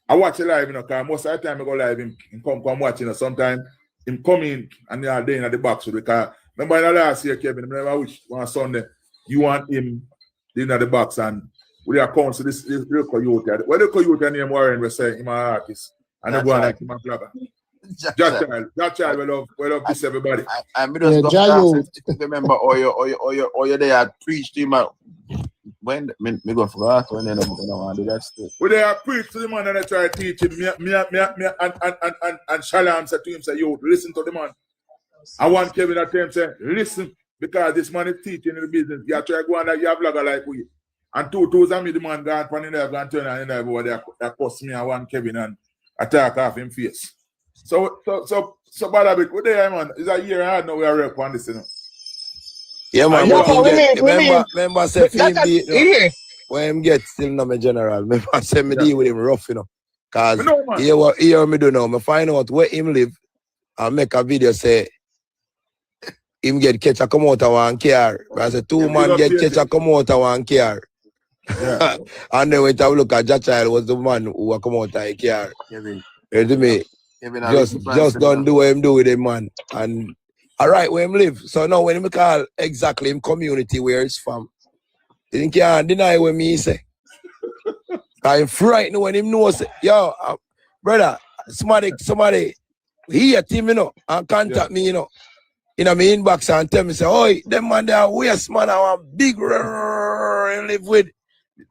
I watch it live, you know, because most of the time I go live, him come watch, you know, sometimes him come in and they are there in the box. Because remember in the last year, Kevin, I remember which one Sunday, you want him in the box and we are coming to this real coyote. Where the coyote name Warren was saying, him an artist. And I go on like him a blogger. That child will love this everybody. I just remember all you there preach to him when me go for that when I want to do that stuff. When they are preach to the man and I try to teach him, and Shalom said to him, say, yo, listen to the man. I want Kevin at him say, listen, because this man is teaching in the business. You try to go on that you have vlogger like we. And 2,000 me the man gone from there, gone turn on there over there that cost me and one Kevin and attack off him face. So bad a bit. What there, man? It's a year and a half now we are rep on this, you know. Yeah, man. Remember say him when him get still not my general. Remember say me deal with him rough, you know. Cause here me do now. Me find out where him live and make a video say him get catch a come out of one car. I say 2 man get catch a come out of one car. Yeah. And then when I look at that child was the man who come out of a car. You see me? Just don't do what him do with him, man. And all right, where him live. So now when him call exactly him community where he's from, he can't deny what me say. I'm frightened when him knows, yo, brother, somebody, he a team, you know, and contact me, you know. in my inbox and tell me, say, "Oi, them man, they are waste man. I want big and live with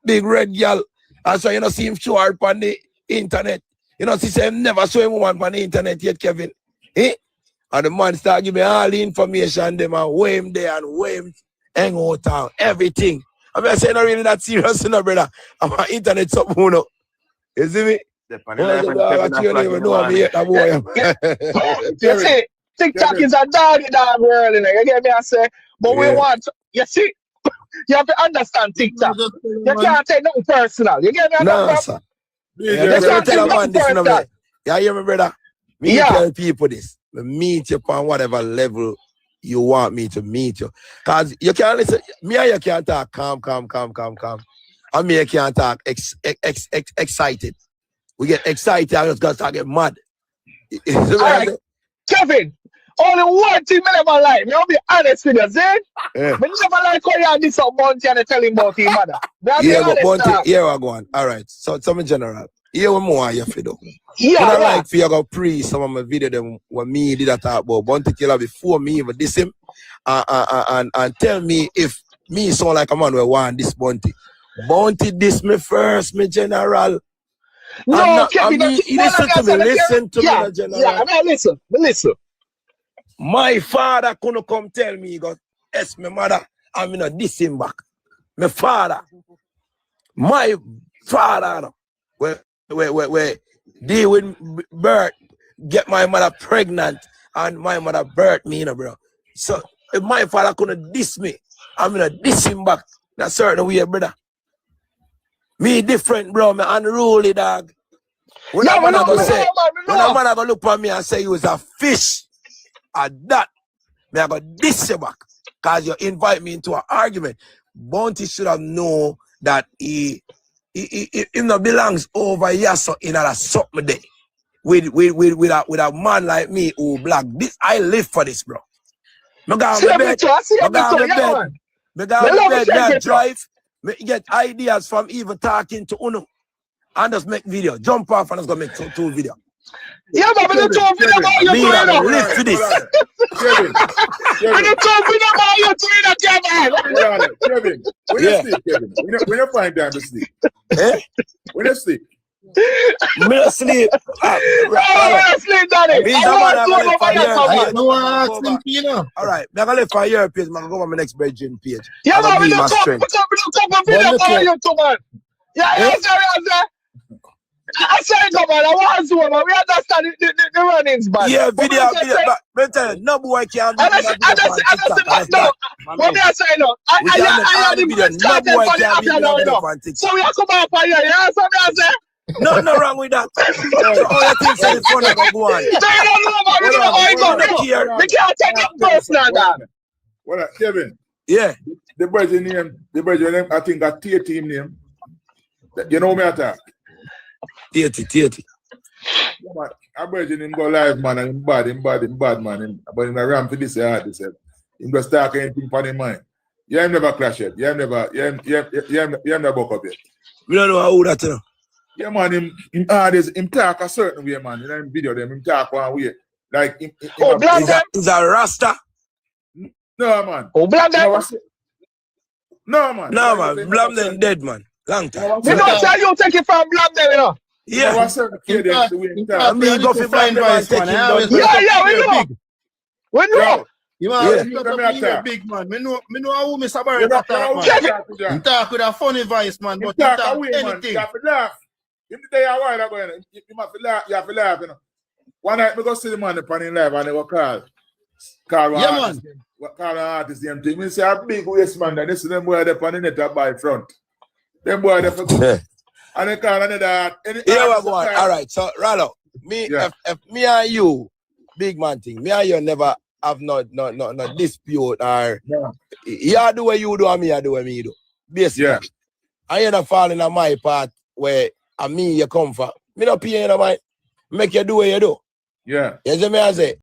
big red girl." And so you know, see him show her on the internet. You know, see him never show him woman on the internet yet, Kevin. Eh? And the man start giving me all the information, them and way him there and way him hang out town, everything. I mean, I say, not really that serious, you know, brother. I'm on internet something, you know. You see me? You see, TikTok is a doggy dog world, you know. You get me? I say, but we want, you see, you have to understand TikTok. You can't take nothing personal. You get me? No, sir. You can't take nothing personal. You hear me, brother? Me tell people this. Me meet you on whatever level you want me to meet you. Because you can't listen. Me and you can't talk calm. And me can't talk excited. We get excited and just got to get mad. Right. Kevin, only one thing I never like. I'll be honest with you, see? I never like how you have this up Bunty and tell him about him, mother. Yeah, but Bunty, here we go on. All right. So, in general, here we more you for do. Yeah. I like for you go pre some of my video them when me did that talk about Bunty killer before me even diss him and tell me if me sound like a man who want this Bunty. Bunty diss me first, me general. No, Kevin, listen to me, general. Yeah, I mean, listen. My father couldn't come tell me, he goes, yes, my mother, I'm in a diss him back. My father, where deal with birth, get my mother pregnant, and my mother birthed me, you know, bro. So if my father couldn't diss me, I'm in a diss him back. That's certain way, brother. Me different, bro. Me unruly, dog. When a man go look for me and say you was a fish, at that, me I go diss you back. Because you invite me into an argument. Bunty should have known that he not belongs over here so in a something day. With a man like me who black. This I live for this, bro. Me go on bed, me drive. Me get ideas from even talking to Uno and just make video. Jump off and just go make two video. Yeah, but we don't talk video about you doing that. Live for this. We don't talk video about you doing that, Kevin. When you sleep, Kevin. When you find time to sleep. When you sleep. Me sleep. Sleep, Daddy. All right, I'm gonna live for your page. I'm gonna go on my next bedroom page. Yeah, but we don't talk video about you too, man. Yeah, I say it, man. I want to, man. We understand the runnings, man. Yeah, video. But tell you, no boy can do that. No, what I say, no. I the best content for the after now. So we have to come up for you. Yeah, so I say. No wrong with that. All the things that the phone are go on. We can't take it personal, man. Well, Kevin. Yeah. The brother name, I think got T team name. You know me attack. T. I brother him go live, man, and him bad, man. But in a ram for this hard, he said. Him just talk anything for him mind. You have never clashed yet. You have never buck up yet. We don't know how that, you know. Yeah, man, him talk a certain way, man. In him video them, him talk one way. Like he's a Rasta. No, man. Oh, Blam them? No, man. Blam them dead, man. Long time. You don't say you take it from Blam them, you know. Yeah. I mean, go for Blam them and take him down. Yeah, we know. You are a big man. Me know how Mr. Barry talk, man. He talk with a funny voice, man, but he talk anything. You have to laugh. If the day a while ago, you have to laugh, you know. One night, we go see the man upon him live and they go call man. Call an artist, them thing. We say a big waste man, and this is them boy there upon the net up by front. Them boy there for good. And they call another. Here we go on. All right, so Rallo, if me and you, big man thing, me and you never have no dispute or you do what you do and me I do what me do. Basically. Yeah. And you're not falling on my part where me you come for. Me not pay you no mind. Make you do what you do. Yeah. You see me I say,